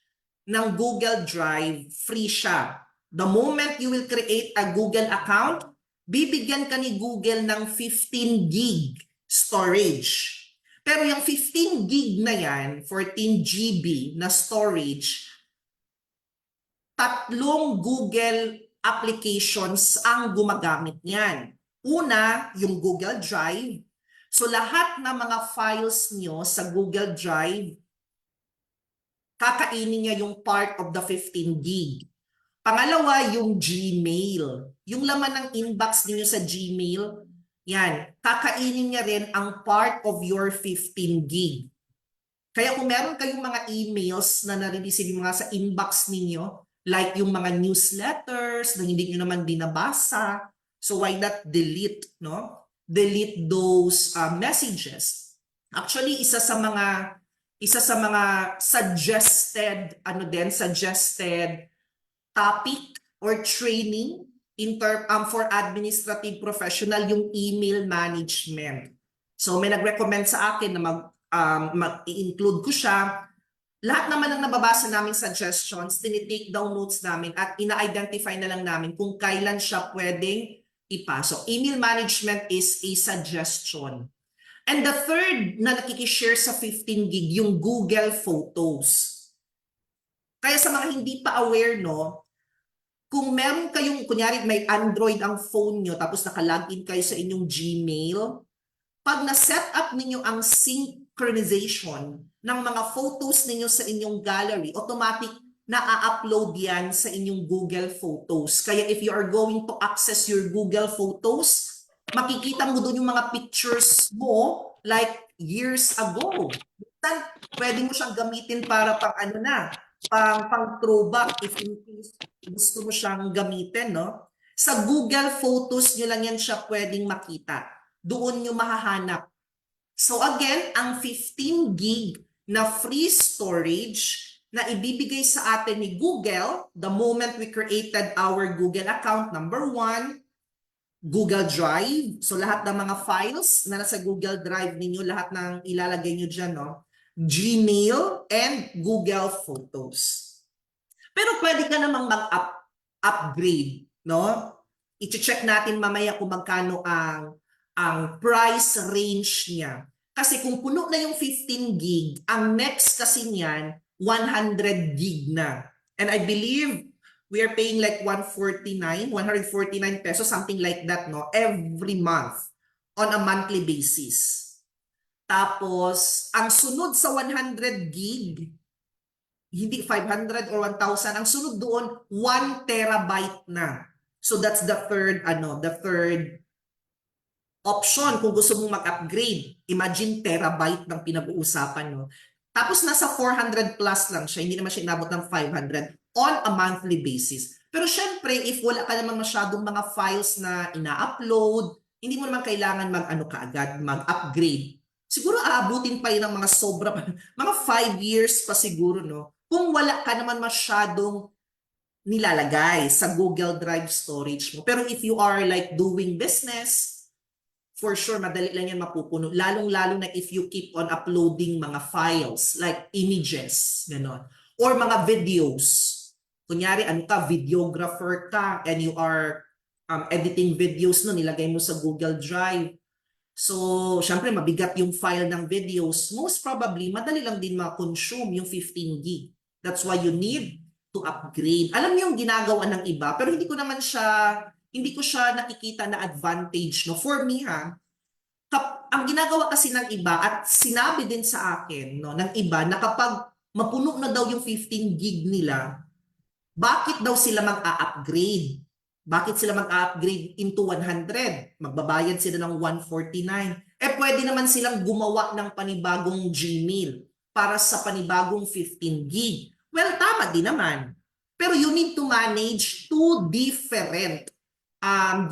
ng Google Drive, free siya. The moment you will create a Google account, bibigyan ka ni Google ng 15 gig storage. Pero yung 15 gig na yan, 14 GB na storage, 3 Google applications ang gumagamit niyan. Una, yung Google Drive. So lahat ng mga files nyo sa Google Drive, kakainin niya yung part of the 15 gig. Pangalawa, yung Gmail. Yung laman ng inbox niyo sa Gmail, yan, kakainin niya rin ang part of your 15 gig. Kaya kung meron kayong mga emails na nare-receive mga sa inbox ninyo, like yung mga newsletters na hindi nyo naman binabasa, so why not delete, no? Delete those messages. Actually, isa sa mga suggested suggested topic or training for administrative professional yung email management. So may nag-recommend sa akin na mag-i-include ko siya. Lahat naman ng nababasa namin suggestions, tinitake down notes namin at ina-identify na lang namin kung kailan siya pwedeng ipasok. Email management is a suggestion. And the third na nakikishare sa 15 gig, yung Google Photos. Kaya sa mga hindi pa aware, no, kung meron kayong, kunyari may Android ang phone nyo, tapos naka-login kayo sa inyong Gmail, pag na-set up ninyo ang synchronization ng mga photos ninyo sa inyong gallery, automatic na-upload yan sa inyong Google Photos. Kaya if you are going to access your Google Photos, makikita mo doon yung mga pictures mo like years ago. Pwede mo siyang gamitin para pang throwback if in case gusto mo siyang gamitin, no? Sa Google Photos nyo lang yan siya pwedeng makita. Doon nyo mahahanap. So again, ang 15 gig na free storage na ibibigay sa atin ni Google the moment we created our Google account, number 1, Google Drive. So lahat ng mga files na nasa Google Drive ninyo, lahat ng ilalagay nyo dyan, no? Gmail and Google Photos. Pero pwede ka namang mag-upgrade, no? I-check natin mamaya kung magkano ang price range niya. Kasi kung puno na yung 15 gig, ang next kasi niyan, 100 gig na. And I believe we are paying like 149 pesos, something like that, no? Every month on a monthly basis. Tapos, ang sunod sa 100 gig, hindi 500 or 1,000, ang sunod doon, 1 terabyte na. So that's the third option kung gusto mong mag-upgrade. Imagine terabyte ng pinag-uusapan, no? Tapos nasa 400 plus lang siya, hindi naman siya inabot ng 500 on a monthly basis. Pero syempre, if wala ka naman masyadong mga files na ina-upload, hindi mo naman kailangan kaagad, mag-upgrade. Siguro aabutin pa yun ng mga sobra, mga 5 years pa siguro, no? Kung wala ka naman masyadong nilalagay sa Google Drive storage mo. Pero if you are like doing business, for sure, madali lang yan mapupuno. Lalong-lalo na if you keep on uploading mga files, like images, gano'n. Or mga videos. Kunyari, ano ka, videographer ka, and you are editing videos no, nilagay mo sa Google Drive. So, syempre, mabigat yung file ng videos. Most probably, madali lang din ma-consume yung 15 gig. That's why you need to upgrade. Alam niyo yung ginagawa ng iba, pero hindi ko siya nakikita na advantage. No? For me, ang ginagawa kasi ng iba, at sinabi din sa akin no, ng iba, na kapag mapuno na daw yung 15 gig nila, bakit daw sila mag-a-upgrade? Bakit sila mag-upgrade into 100? Magbabayad sila ng 149. Pwede naman silang gumawa ng panibagong Gmail para sa panibagong 15 gig. Well, tama din naman. Pero you need to manage two different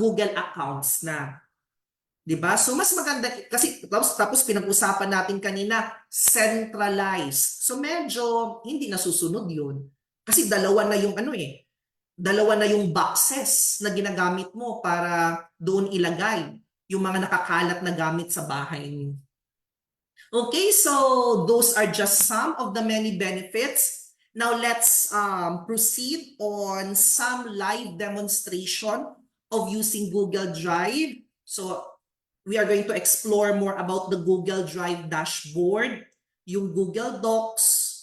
Google accounts na. 'Di ba? So mas maganda kasi tapos pinag-usapan natin kanina centralized. So medyo hindi nasusunod 'yun. Kasi dalawa na yung dalawa na yung boxes na ginagamit mo para doon ilagay yung mga nakakalat na gamit sa bahay niyo. Okay, so those are just some of the many benefits. Now let's proceed on some live demonstration of using Google Drive. So we are going to explore more about the Google Drive dashboard, yung Google Docs,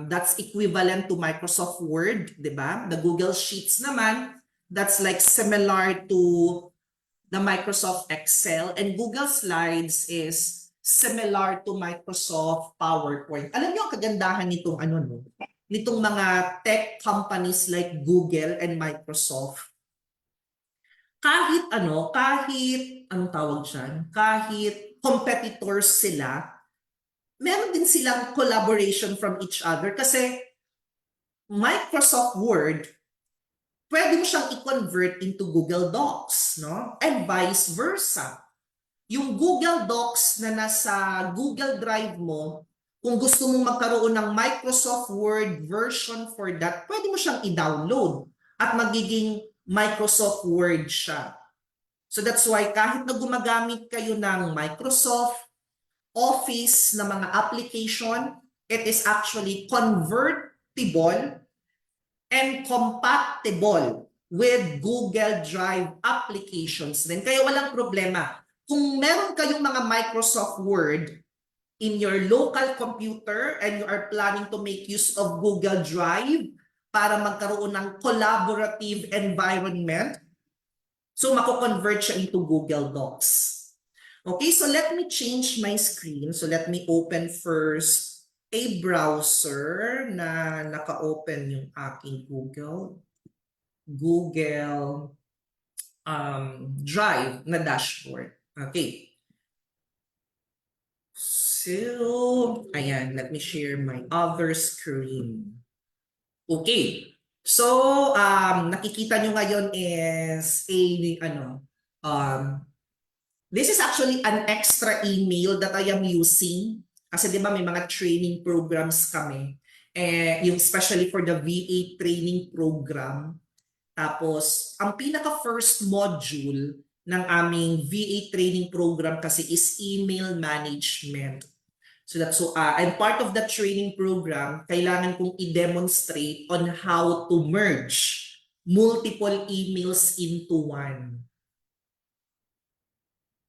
that's equivalent to Microsoft Word, di ba? The Google Sheets naman, that's like similar to the Microsoft Excel, and Google Slides is similar to Microsoft PowerPoint. Alam niyo ang kagandahan nitong nitong mga tech companies like Google and Microsoft. Kahit anong tawag diyan, kahit competitors sila, meron din silang collaboration from each other kasi Microsoft Word, pwede mo siyang i-convert into Google Docs, no? And vice versa. Yung Google Docs na nasa Google Drive mo, kung gusto mong magkaroon ng Microsoft Word version for that, pwede mo siyang i-download at magiging Microsoft Word siya. So that's why kahit na gumagamit kayo ng Microsoft Office na mga application, it is actually convertible and compatible with Google Drive applications din. Kaya walang problema. Kung meron kayong mga Microsoft Word in your local computer and you are planning to make use of Google Drive para magkaroon ng collaborative environment, so mako-convert siya into Google Docs. Okay, so let me change my screen. So let me open first a browser na naka-open yung aking Google Drive na dashboard. Okay. So, ayan, let me share my other screen. Okay. So, nakikita nyo ngayon is this is actually an extra email that I am using. Kasi di ba may mga training programs kami. Yung especially for the VA training program. Tapos, ang pinaka-first module ng aming VA training program kasi is email management. So that's and part of the training program, kailangan kong i-demonstrate on how to merge multiple emails into one.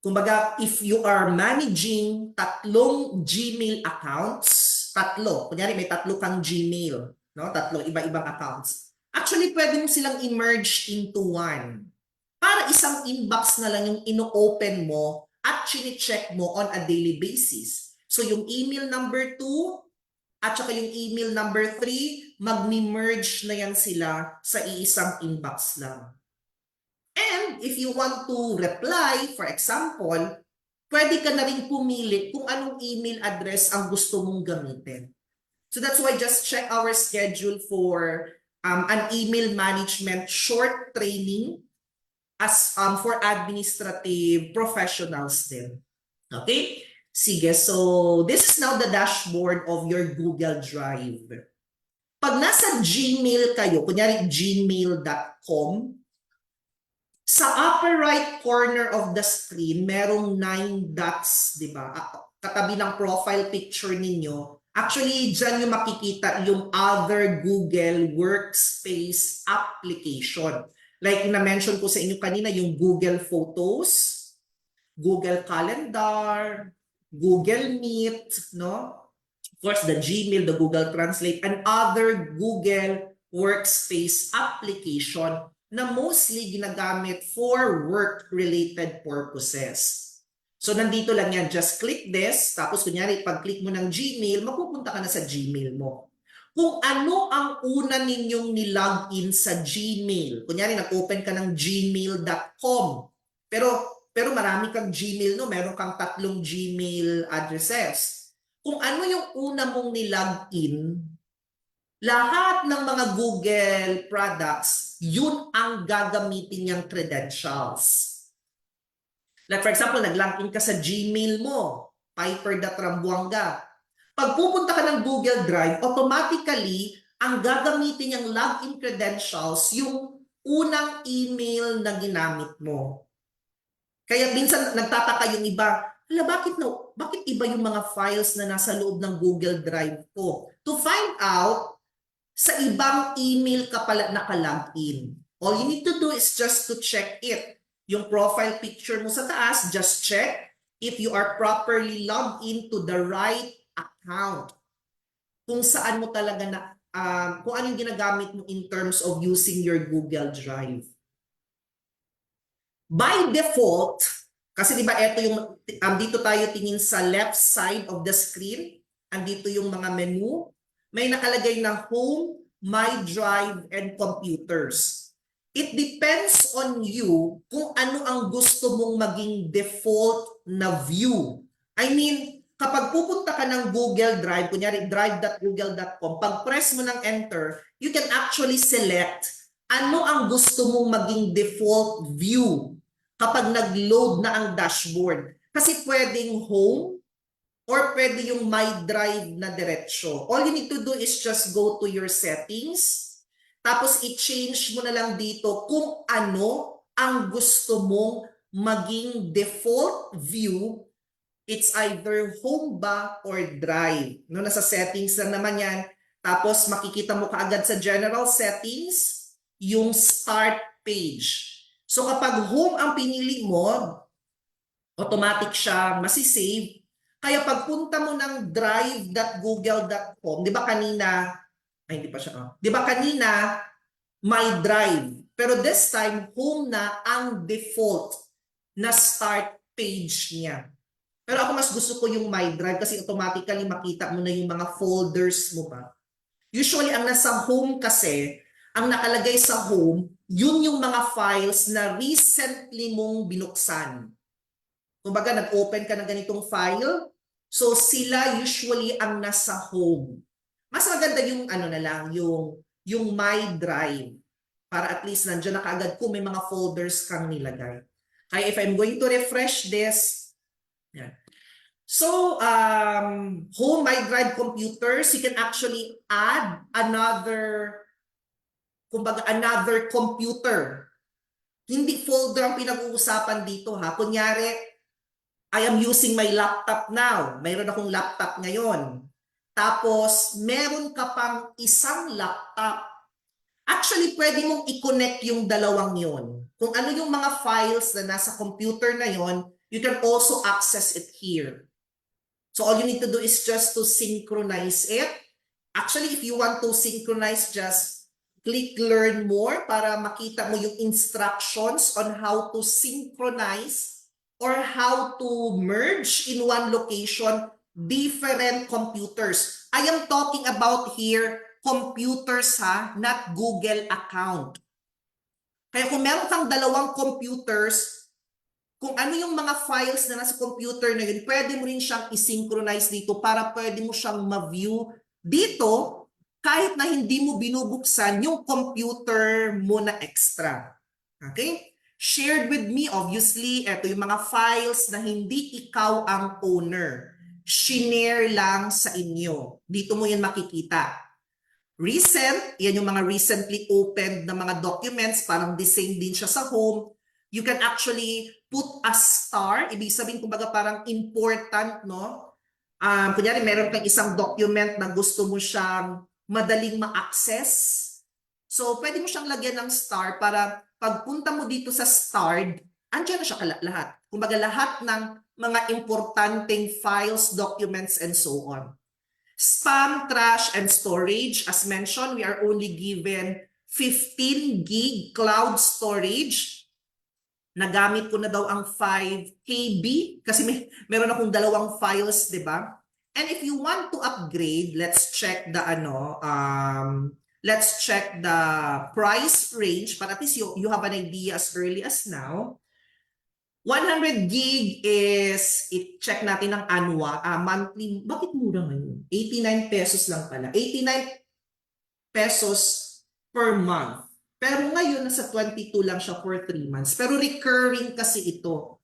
Kumbaga, if you are managing tatlong Gmail accounts, kunyari may tatlo kang Gmail, no? Tatlong iba-ibang accounts. Actually, pwede mo silang i-merge into one. Para isang inbox na lang yung ino-open mo at chine-check mo on a daily basis. So yung email number 2 at saka yung email number 3, magmi-merge na yan sila sa iisang inbox lang. And if you want to reply, for example, pwede ka na rin pumili kung anong email address ang gusto mong gamitin. So that's why just check our schedule for an email management short training as for administrative professionals din. Okay? Sige, so this is now the dashboard of your Google Drive. Pag nasa Gmail kayo, kunyari gmail.com, sa upper right corner of the screen, merong 9 dots, di ba? Katabi ng profile picture ninyo. Actually, dyan yung makikita yung other Google Workspace application. Like na-mention ko sa inyo kanina, yung Google Photos, Google Calendar, Google Meet, no? Of course, the Gmail, the Google Translate, and other Google Workspace application na mostly ginagamit for work-related purposes. So, nandito lang yan. Just click this. Tapos, kunyari, pag-click mo ng Gmail, mapupunta ka na sa Gmail mo. Kung ano ang una ninyong nilogin sa Gmail, kunyari, nag-open ka ng gmail.com, pero marami kang Gmail, no? Meron kang 3 Gmail addresses. Kung ano yung una mong nilogin, lahat ng mga Google products, yun ang gagamitin niyang credentials. Like for example, nag-login ka sa Gmail mo, Piper.Rambuanga. Pag pupunta ka ng Google Drive, automatically, ang gagamitin niyang login credentials, yung unang email na ginamit mo. Kaya minsan nagtataka yung iba, bakit iba yung mga files na nasa loob ng Google Drive ko? To find out, sa ibang email ka pala naka-login. All you need to do is just to check it. Yung profile picture mo sa taas, just check if you are properly logged into the right account. Kung saan mo talaga na, kung anong ginagamit mo in terms of using your Google Drive. By default, kasi di ba ito yung, dito tayo tingin sa left side of the screen, andito yung mga menu, may nakalagay na Home, My Drive, and Computers. It depends on you kung ano ang gusto mong maging default na view. I mean, kapag pupunta ka ng Google Drive, kunyari drive.google.com, pag press mo ng enter, you can actually select ano ang gusto mong maging default view kapag nag-load na ang dashboard. Kasi pwedeng home or pwede yung My Drive na diretsyo. All you need to do is just go to your settings, tapos i-change mo na lang dito kung ano ang gusto mong maging default view. It's either home ba or drive. No, nasa settings lang naman yan. Tapos makikita mo kaagad sa general settings yung start page. So kapag home ang pinili mo, automatic siya masisave. Kaya pagpunta mo ng drive.google.com, di ba kanina, ay hindi pa siya, di ba kanina, My Drive. Pero this time, home na ang default na start page niya. Pero ako mas gusto ko yung My Drive kasi automatically makita mo na yung mga folders mo ba. Usually, ang nasa home kasi, ang nakalagay sa home, yun yung mga files na recently mong binuksan. Kumbaga, nag-open ka ng ganitong file, so sila usually ang nasa home. Mas maganda yung ano na lang, yung My Drive. Para at least nandiyan na kaagad kung may mga folders kang nilagay. Kaya if I'm going to refresh this, yan. So, home, My Drive, computers, you can actually add another computer. Hindi folder ang pinag-uusapan dito ha. Kunyari, I am using my laptop now. Mayroon akong laptop ngayon. Tapos, meron ka pang isang laptop. Actually, pwede mong i-connect yung dalawang yon. Kung ano yung mga files na nasa computer na yon, you can also access it here. So all you need to do is just to synchronize it. Actually, if you want to synchronize, just click Learn More para makita mo yung instructions on how to synchronize or how to merge in one location different computers. I am talking about here computers ha, not Google account. Kaya kung meron kang dalawang computers, kung ano yung mga files na nasa computer na yun, pwede mo rin siyang i-synchronize dito para pwede mo siyang ma-view dito kahit na hindi mo binubuksan yung computer mo na extra. Okay? Shared with me, obviously, ito yung mga files na hindi ikaw ang owner. Shinare lang sa inyo. Dito mo yan makikita. recent, yan yung mga recently opened na mga documents, parang the same din siya sa home. You can actually put a star, ibig sabihin kumbaga parang important, no? Kunyari meron kang isang document na gusto mo siyang madaling ma-access. So, pwede mo siyang lagyan ng star para pagpunta mo dito sa starred, andyan na siya lahat. Kumbaga lahat ng mga importanteng files, documents, and so on. Spam, trash, and storage. As mentioned, we are only given 15 gig cloud storage. Nagamit ko na daw ang 5 KB kasi meron akong dalawang files, di ba? And if you want to upgrade, let's check the price range, but at least you have an idea as early as now. 100 gig is, i-check natin ang monthly, bakit mura ngayon? 89 pesos lang pala. 89 pesos per month. Pero ngayon, nasa 22 lang siya for 3 months. Pero recurring kasi ito.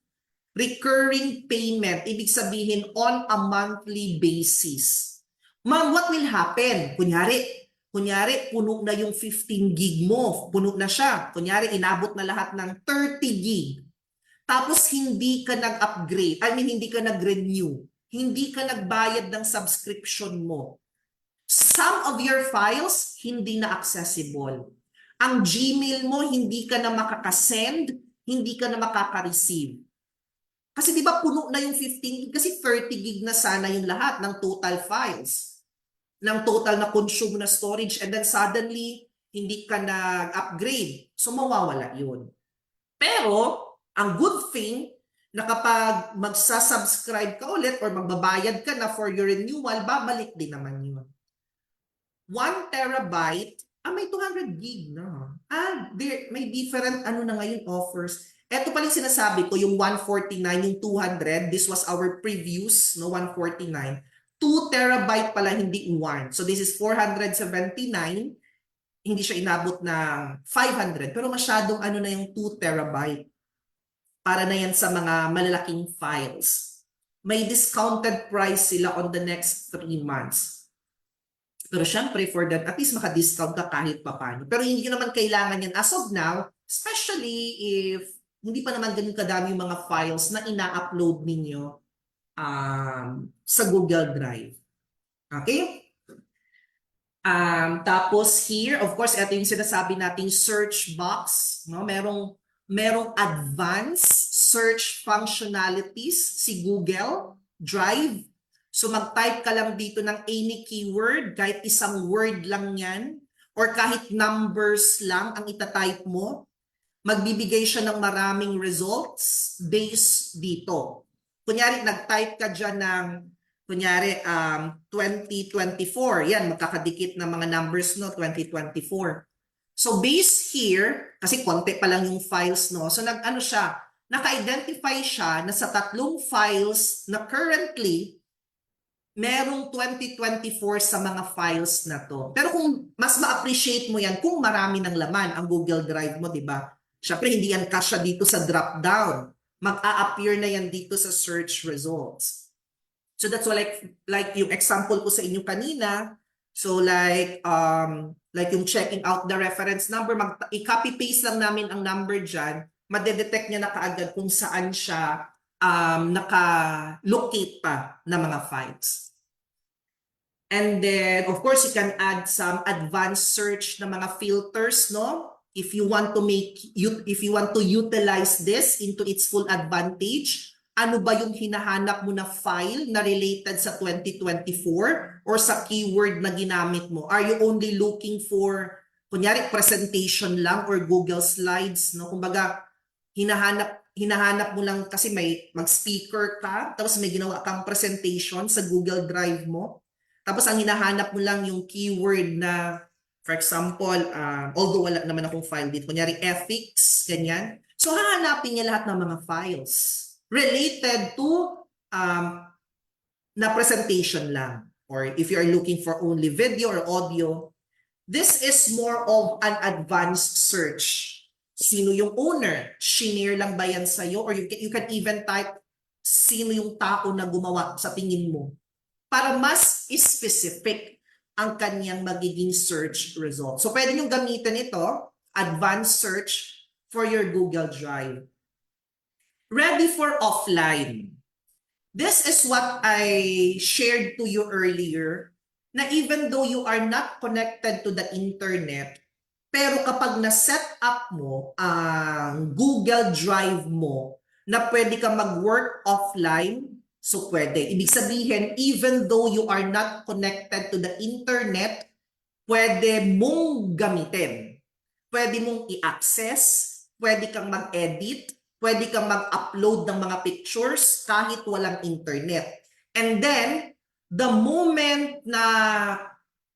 Recurring payment, ibig sabihin on a monthly basis. Ma'am, what will happen? Kunyari, puno na yung 15 gig mo. Puno na siya. Kunyari, inabot na lahat ng 30 gig. Tapos hindi ka nag-upgrade, hindi ka nag-renew, hindi ka nagbayad ng subscription mo. Some of your files hindi na accessible. Ang Gmail mo hindi ka na makakasend, hindi ka na makaka-receive. Kasi di ba puno na yung 15 gig, kasi 30 gig na sana yung lahat ng total files, ng total na consume na storage, and then suddenly hindi ka nag-upgrade. So mawawala yun. Pero ang good thing na kapag magsasubscribe ka ulit or magbabayad ka na for your renewal, babalik din naman yun. 1 terabyte, may 200 gig na. May different na ngayon offers. Ito pala yung sinasabi ko, yung 149, yung 200, this was our previous, 149. 2 terabyte pala, hindi 1. So this is 479. Hindi siya inabot ng 500, pero masyadong na yung 2 terabyte. Para na yan sa mga malalaking files. May discounted price sila on the next 3 months. Pero syempre, for that, at least maka-discount ka kahit papaano. Pero hindi naman kailangan yan as of now, especially if hindi pa naman ganun kadami yung mga files na ina-upload ninyo sa Google Drive. Okay? Tapos here, of course, ito yung sinasabi nating search box. No? Merong advanced search functionalities si Google Drive. So mag-type ka lang dito ng any keyword, kahit isang word lang yan, or kahit numbers lang ang itatype mo. Magbibigay siya ng maraming results based dito. Kunyari, nag-type ka dyan ng, 2024. Yan, magkakadikit na mga numbers, 2024. So based here, kasi konti pa lang yung files, so naka-identify siya na sa 3 files na currently merong 2024 sa mga files na to. Pero kung mas ma-appreciate mo yan, kung marami ng laman ang Google Drive mo, di ba? Syempre, hindi yan kasya dito sa drop-down. Mag-a-appear na yan dito sa search results. So that's why like yung example ko sa inyo kanina, so like yung checking out the reference number, i-copy-paste lang namin ang number dyan, madedetect niya na kaagad kung saan siya naka-locate pa na mga files. And then, of course, you can add some advanced search na mga filters, if you want to utilize this into its full advantage. Ano ba yung hinahanap mo na file na related sa 2024 or sa keyword na ginamit mo? Are you only looking for, kunyari, presentation lang or Google Slides? Kumbaga, hinahanap mo lang kasi may mag-speaker ka, tapos may ginawa kang presentation sa Google Drive mo. Tapos ang hinahanap mo lang yung keyword na, for example, although wala naman akong file dito, kunyari ethics, ganyan. So, hahanapin niya lahat ng mga files related to na presentation lang. Or if you are looking for only video or audio, this is more of an advanced search. Sino yung owner? Shinare lang ba yan sa'yo? Or you can even type sino yung tao na gumawa sa tingin mo. Para mas specific. ang kanyang magiging search result. So pwede nyo gamitin ito, advanced search for your Google Drive. Ready for offline. This is what I shared to you earlier, na even though you are not connected to the internet, pero kapag na-set up mo ang Google Drive mo na pwede ka mag-work offline, so pwede. Ibig sabihin, even though you are not connected to the internet, pwede mong gamitin. Pwede mong i-access, pwede kang mag-edit, pwede kang mag-upload ng mga pictures kahit walang internet. And then, the moment na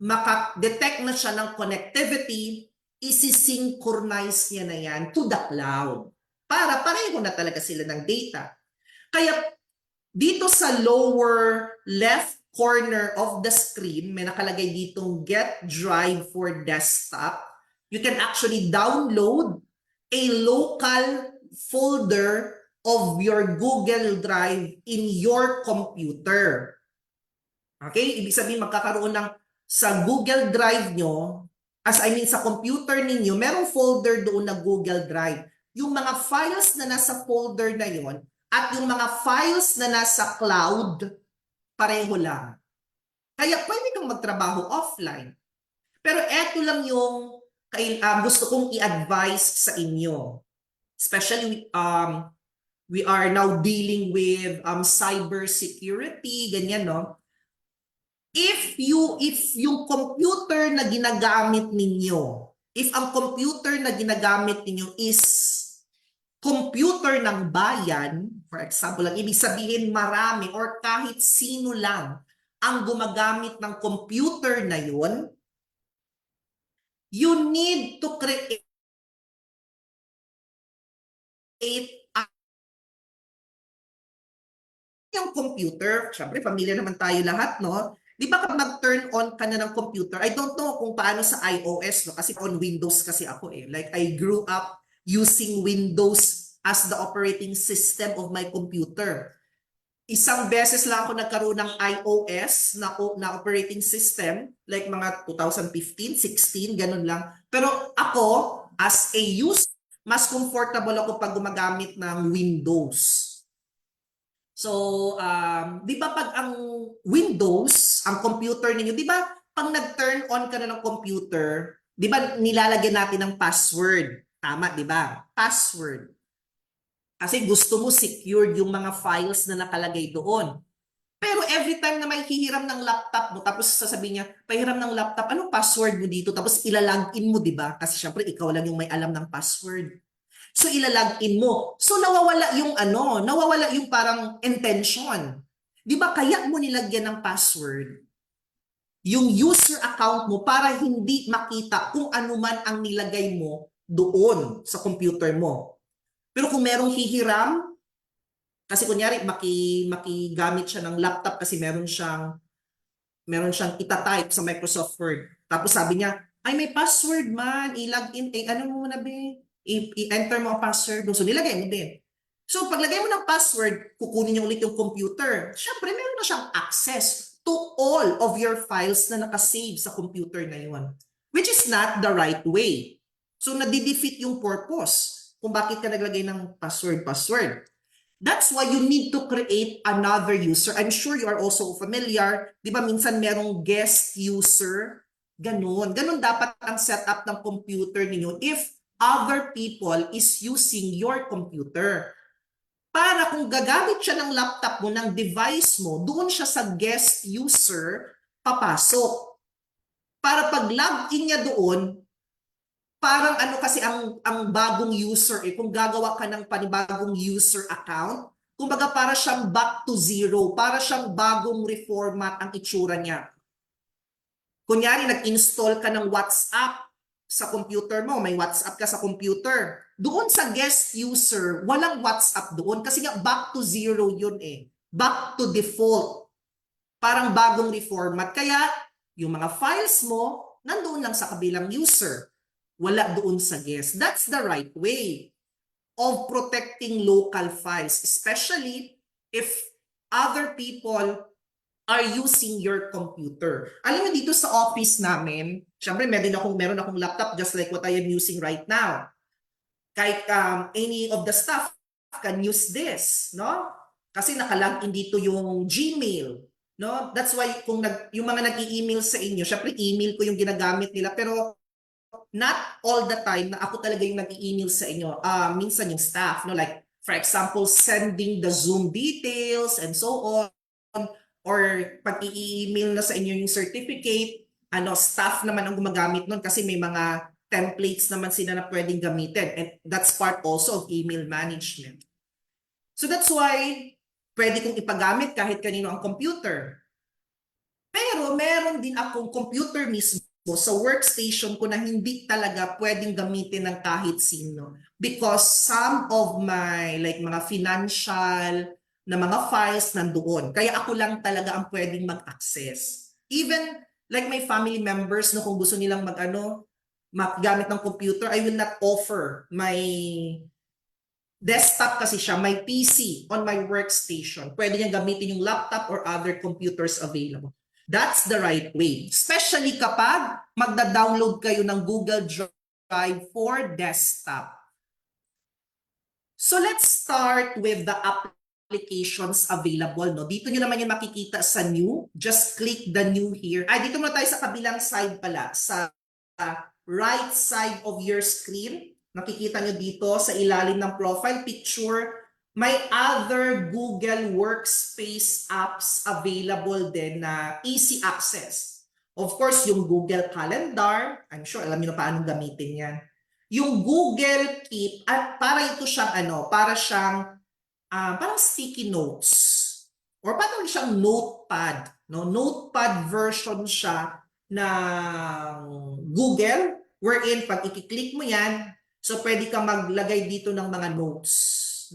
maka-detect na siya ng connectivity, isi-synchronize niya na yan to the cloud. Para pareho na talaga sila ng data. Kaya dito sa lower left corner of the screen, may nakalagay ditong Get Drive for Desktop. You can actually download a local folder of your Google Drive in your computer. Okay? Ibig sabihin magkakaroon ng sa Google Drive nyo, sa computer ninyo, merong folder doon na Google Drive. Yung mga files na nasa folder na yon at yung mga files na nasa cloud, pareho lang. Kaya pwede kang magtrabaho offline. Pero eto lang yung gusto kong i-advise sa inyo. Especially, we are now dealing with cyber security, ganyan, no? If yung computer na ginagamit ninyo, if ang computer na ginagamit ninyo is computer ng bayan, for example, ang ibig sabihin marami or kahit sino lang ang gumagamit ng computer na yun, you need to create yung computer. Siyempre, pamilya naman tayo lahat, no? Di ba kapag mag-turn on ka na ng computer, I don't know kung paano sa iOS, no? Kasi on Windows kasi ako eh. Like, I grew up using Windows as the operating system of my computer. Isang beses lang ako nagkaroon ng iOS na operating system, like mga 2015, 16, ganun lang. Pero ako, as a user, mas comfortable ako pag gumagamit ng Windows. So, di ba pag ang Windows, ang computer ninyo, di ba pag nag-turn on ka na ng computer, di ba nilalagyan natin ng password? Tama, di ba? Password. Kasi gusto mo secured yung mga files na nakalagay doon. Pero every time na may hihiram ng laptop mo, tapos sasabihin niya, pahiram ng laptop, anong password mo dito? Tapos ilalagin mo, di ba? Kasi syempre ikaw lang yung may alam ng password. So ilalagin mo. So nawawala yung parang intention. 'Di ba kaya mo nilagyan ng password yung user account mo para hindi makita kung ano man ang nilagay mo doon sa computer mo. Pero kung merong hihiram, kasi kunyari makigamit siya ng laptop kasi meron siyang itatype sa Microsoft Word. Tapos sabi niya, ay may password man, i-login, ano mo na ba? I-enter mo ang password. So nilagay mo din. So paglagay mo ng password, kukunin niya ulit yung computer. Siyempre, meron na siyang access to all of your files na nakasave sa computer na yun. Which is not the right way. So nadidefeat yung purpose kung bakit ka naglagay ng password. That's why you need to create another user. I'm sure you are also familiar. Di ba minsan merong guest user? Ganun dapat ang setup ng computer ninyo if other people is using your computer. Para kung gagamit siya ng laptop mo, ng device mo, doon siya sa guest user, papasok. Para pag login niya doon, parang kasi ang bagong user, kung gagawa ka ng panibagong user account, kumbaga para siyang back to zero, para siyang bagong reformat ang itsura niya. Kunyari, nag-install ka ng WhatsApp, sa computer mo, may WhatsApp ka sa computer. Doon sa guest user, walang WhatsApp doon kasi nga back to zero yun eh. Back to default. Parang bagong reformat. Kaya yung mga files mo, nandoon lang sa kabilang user. Wala doon sa guest. That's the right way of protecting local files, especially if other people are using your computer. Alam mo dito sa office namin, syempre meron akong laptop just like what I am using right now. Kahit any of the staff can use this, no? Kasi nakalagin dito yung Gmail, no? That's why kung yung mga nag-i-email sa inyo, syempre email ko yung ginagamit nila, pero not all the time na ako talaga yung nag-i-email sa inyo. Minsan yung staff, no? Like, for example, sending the Zoom details and so on, or pag i-email na sa inyo yung certificate, staff naman ang gumagamit nun kasi may mga templates naman sila na pwedeng gamitin. And that's part also of email management. So that's why pwede kong ipagamit kahit kanino ang computer. Pero meron din akong computer mismo sa workstation ko na hindi talaga pwedeng gamitin ng kahit sino. Because some of my mga financial na mga files nandoon. Kaya ako lang talaga ang pwedeng mag-access. Even like my family members, no, kung gusto nilang magamit ng computer, I will not offer my desktop kasi siya, my PC on my workstation. Pwede niyang gamitin yung laptop or other computers available. That's the right way. Especially kapag magda-download kayo ng Google Drive for desktop. So let's start with the applications available. No? Dito nyo naman yung makikita sa new. Just click the new here. Dito muna tayo sa kabilang side pala. Sa right side of your screen. Nakikita nyo dito sa ilalim ng profile picture, may other Google Workspace apps available din na easy access. Of course, yung Google Calendar, I'm sure alam niyo na paano gamitin yan. Yung Google Keep, at para ito siyang parang sticky notes. Or parang siyang notepad. No? Notepad version siya ng Google, wherein pag i-click mo yan, so pwede ka maglagay dito ng mga notes,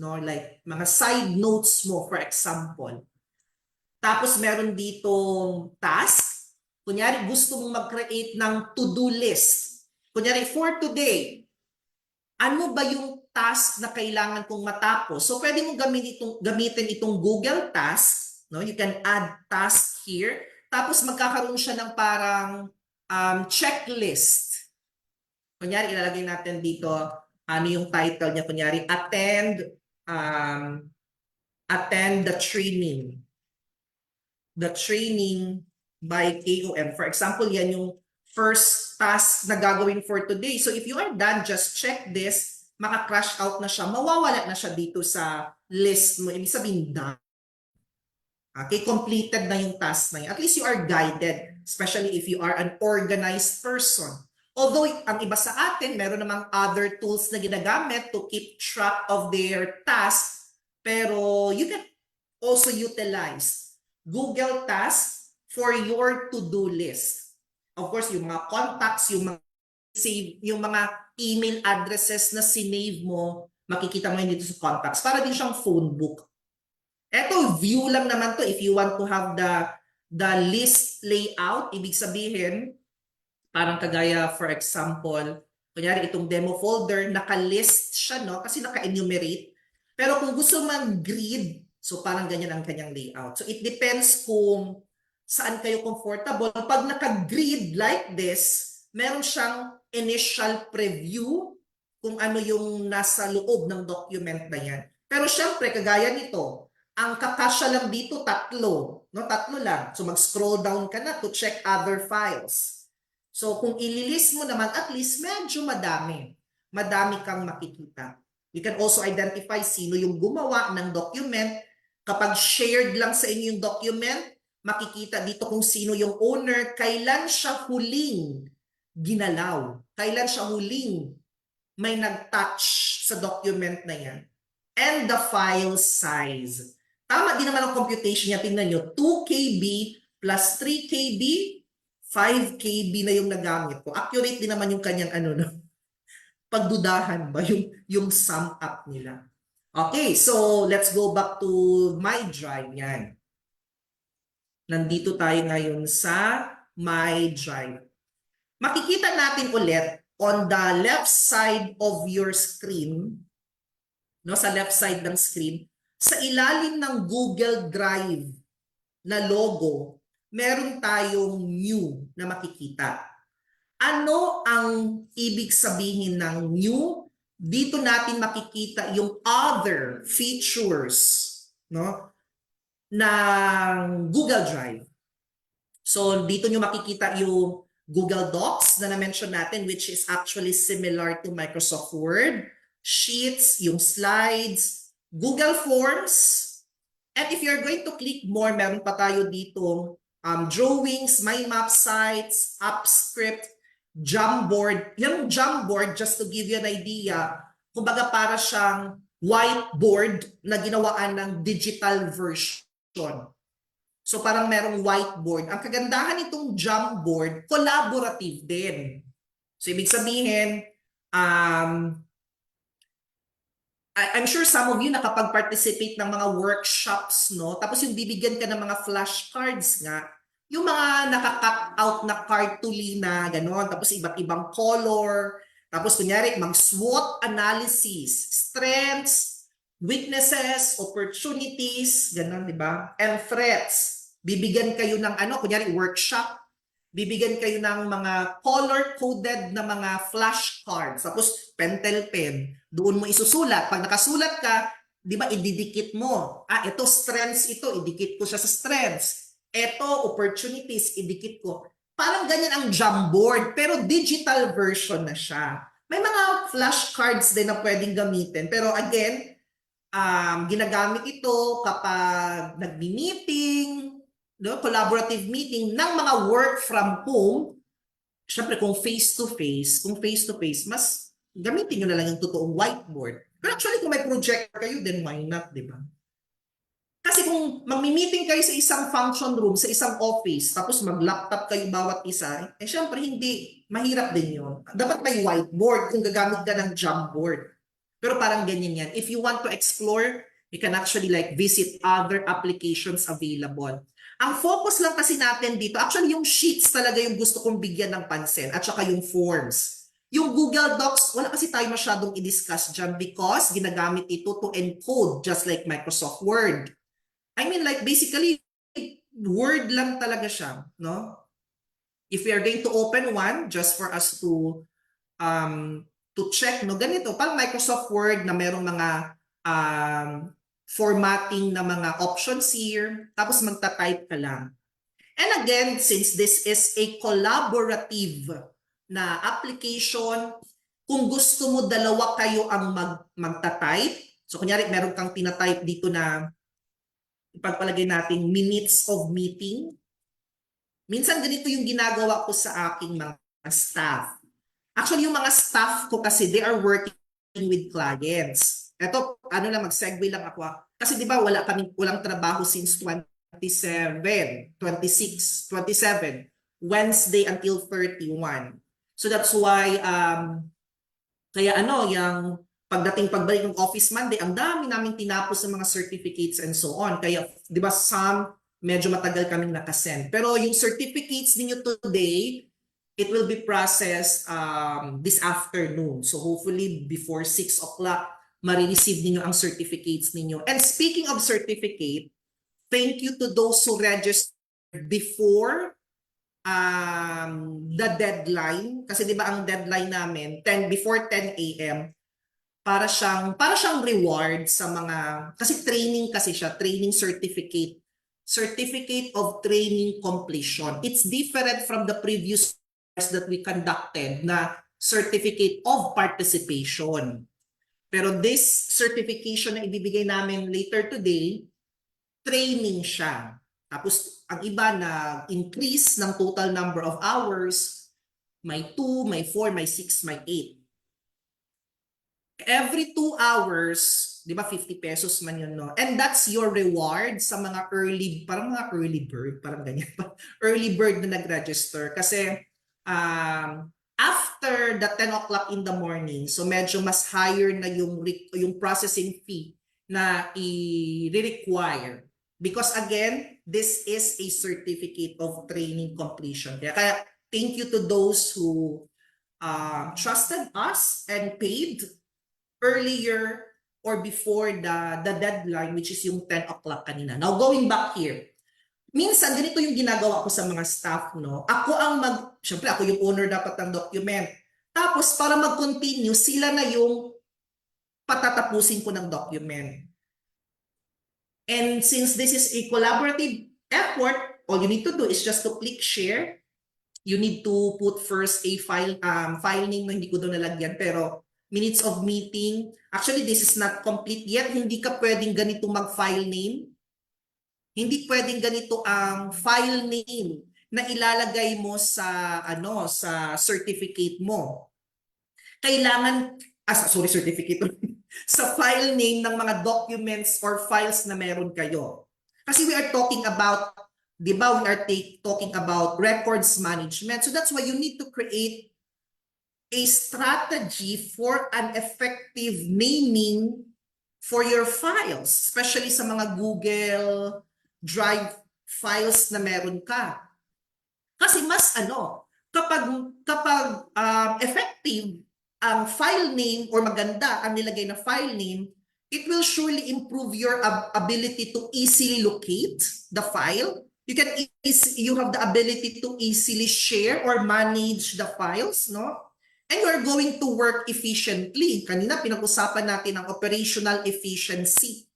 no? Like mga side notes mo, for example. Tapos meron ditong task. Kunyari gusto mong mag-create ng to-do list. Kunyari for today, ano ba yung task na kailangan kong matapos? So pwede mong gamitin itong Google Task, no? You can add task here. Tapos magkakaroon siya ng parang checklist. Kunyari, ilalagay natin dito, ano yung title niya. Kunyari, attend the training. The training by KOM. For example, yan yung first task na gagawin for today. So if you are done, just check this. Maka-crash out na siya. Mawawala na siya dito sa list mo. Ibig sabihin, done. Okay, completed na yung task na yan. At least you are guided, especially if you are an organized person. Although ang iba sa atin, meron namang other tools na ginagamit to keep track of their tasks, pero you can also utilize Google Tasks for your to-do list. Of course, yung mga contacts, yung mga email addresses na sinave mo, makikita mo yun dito sa contacts. Para din siyang phone book. Eto, view lang naman to if you want to have the list layout. Ibig sabihin, parang kagaya, for example, kunyari itong demo folder, naka-list siya, no? Kasi naka-enumerate. Pero kung gusto mag-grid, so parang ganyan ang kanyang layout. So it depends kung saan kayo comfortable. Pag naka-grid like this, meron siyang initial preview kung ano yung nasa loob ng document na yan. Pero syempre, kagaya nito, ang kakasya lang dito, tatlo. No? Tatlo lang. So mag-scroll down ka na to check other files. So kung ililist mo naman, at least medyo madami. Madami kang makikita. You can also identify sino yung gumawa ng document. Kapag shared lang sa inyo yung document, makikita dito kung sino yung owner, kailan siya huling ginalaw, kailan siya huling may nag-touch sa document na yan. And the file size. Tama din naman ang computation niya. Tingnan nyo, 2 KB plus 3 KB, 5 KB na yung nagamit ko. Accurate din naman yung kanyang pagdudahan ba, yung sum up nila. Okay, so let's go back to my drive. Yan. Nandito tayo ngayon sa my drive. Makikita natin ulit on the left side of your screen, no, sa left side ng screen, sa ilalim ng Google Drive, na logo, meron tayong new na makikita. Ano ang ibig sabihin ng new? Dito natin makikita yung other features, no, ng Google Drive. So dito nyo makikita yung Google Docs na na-mention natin, which is actually similar to Microsoft Word, Sheets, yung slides, Google Forms, and if you're going to click more, meron pa tayo dito drawings, My Map sites, AppScript, Jamboard. Yung Jamboard, just to give you an idea, kumbaga para siyang whiteboard na ginawaan ng digital version. So parang merong whiteboard. Ang kagandahan nitong Jamboard, collaborative din. So ibig sabihin, I'm sure some of you nakapag-participate ng mga workshops, no? Tapos yung bibigyan ka ng mga flashcards nga, yung mga naka-cut out na cartolina, gano'n, tapos iba't ibang color, tapos kunyari mag-SWOT analysis, strengths, weaknesses, opportunities, gano'n, di ba? And threats. Bibigyan kayo ng kunyari workshop, bibigyan kayo ng mga color-coded na mga flashcards, tapos pentel pen, doon mo isusulat. Pag nakasulat ka, di ba, ididikit mo. Ito strengths ito, idikit ko siya sa strengths. Ito, opportunities, idikit ko. Parang ganyan ang Jamboard, pero digital version na siya. May mga flashcards din na pwedeng gamitin. Pero again, ginagamit ito kapag nagmi-meeting, no, collaborative meeting ng mga work from home. Siyempre, kung face-to-face, mas gamitin nyo na lang yung totoong whiteboard. Pero actually, kung may projector kayo, then why not, di ba? Kasi kung magmi-meeting kayo sa isang function room, sa isang office, tapos mag-laptop kayo bawat isa, syempre hindi, mahirap din yun. Dapat may whiteboard kung gagamit ka ng Jamboard. Pero parang ganyan yan. If you want to explore, you can actually visit other applications available. Ang focus lang kasi natin dito, actually yung sheets talaga yung gusto kong bigyan ng pansin, at saka yung forms. Yung Google Docs, wala kasi tayo masyadong i-discuss dyan because ginagamit ito to encode just like Microsoft Word. I mean, basically, Word lang talaga siya, no? If we are going to open one, just for us to check, no, ganito, parang Microsoft Word na merong mga formatting na mga options here, tapos magta-type ka lang. And again, since this is a collaborative na application, kung gusto mo dalawa kayo ang magta-type, so kunyari meron kang tina-type dito na ipagpalagay natin minutes of meeting. Minsan ganito yung ginagawa ko sa aking mga staff. Actually, yung mga staff ko kasi they are working with clients. Ito, mag-segue lang ako. Kasi di ba walang trabaho since 27, Wednesday until 31. So that's why, yung pagbalik ng office Monday, ang dami namin tinapos ng mga certificates and so on. Kaya, di ba, medyo matagal kaming nakasend. Pero yung certificates ninyo today, it will be processed this afternoon. So hopefully before 6 o'clock, ma-receive ninyo ang certificates ninyo. And speaking of certificate, thank you to those who registered before the deadline. Kasi di ba ang deadline namin, before 10 a.m., para siyang reward sa mga, kasi training kasi siya, training certificate of training completion. It's different from the previous that we conducted na certificate of participation. Pero this certification na ibibigay namin later today, training siya. Tapos ang iba na increase ng total number of hours, may 2, may 4, may 6, may 8. Every 2 hours, di ba 50 pesos man yun, no? And that's your reward sa mga parang mga early bird, parang ganyan pa. Early bird na nag-register. Kasi after the 10 o'clock in the morning, so medyo mas higher na yung processing fee na i-require. Because again, this is a certificate of training completion. Kaya thank you to those who trusted us and paid earlier or before the deadline, which is yung 10 o'clock kanina. Now, going back here, minsan ganito yung ginagawa ko sa mga staff, no? Syempre ako yung owner dapat ng document. Tapos para mag-continue, sila na yung patatapusin ko ng document. And since this is a collaborative effort, all you need to do is just to click share. You need to put first a file name, no, hindi ko doon nalagyan, pero minutes of meeting. Actually, this is not complete yet. Hindi ka pwedeng ganito mag-file name. Hindi pwedeng ganito ang file name na ilalagay mo sa sa certificate mo. Kailangan certificate sa file name ng mga documents or files na meron kayo. Kasi we are talking about, di ba, we are talking about records management. So that's why you need to create a strategy for an effective naming for your files, especially sa mga Google Drive files na meron ka. Kasi mas kapag effective ang file name or maganda ang nilagay na file name, it will surely improve your ability to easily locate the file. You have the ability to easily share or manage the files, no? And you're going to work efficiently. Kanina pinag-usapan natin ang operational efficiency.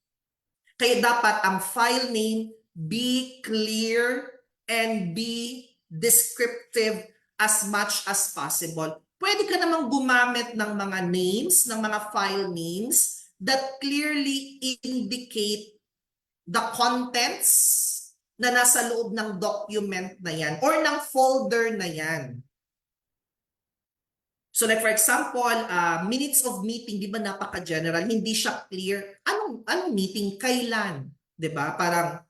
Kaya dapat ang file name be clear and be descriptive as much as possible. Pwede ka namang gumamit ng mga names, ng mga file names that clearly indicate the contents na nasa loob ng document na yan or ng folder na yan. So like for example, minutes of meeting, di ba napaka-general, hindi siya clear. Anong meeting? Kailan? Di ba? Parang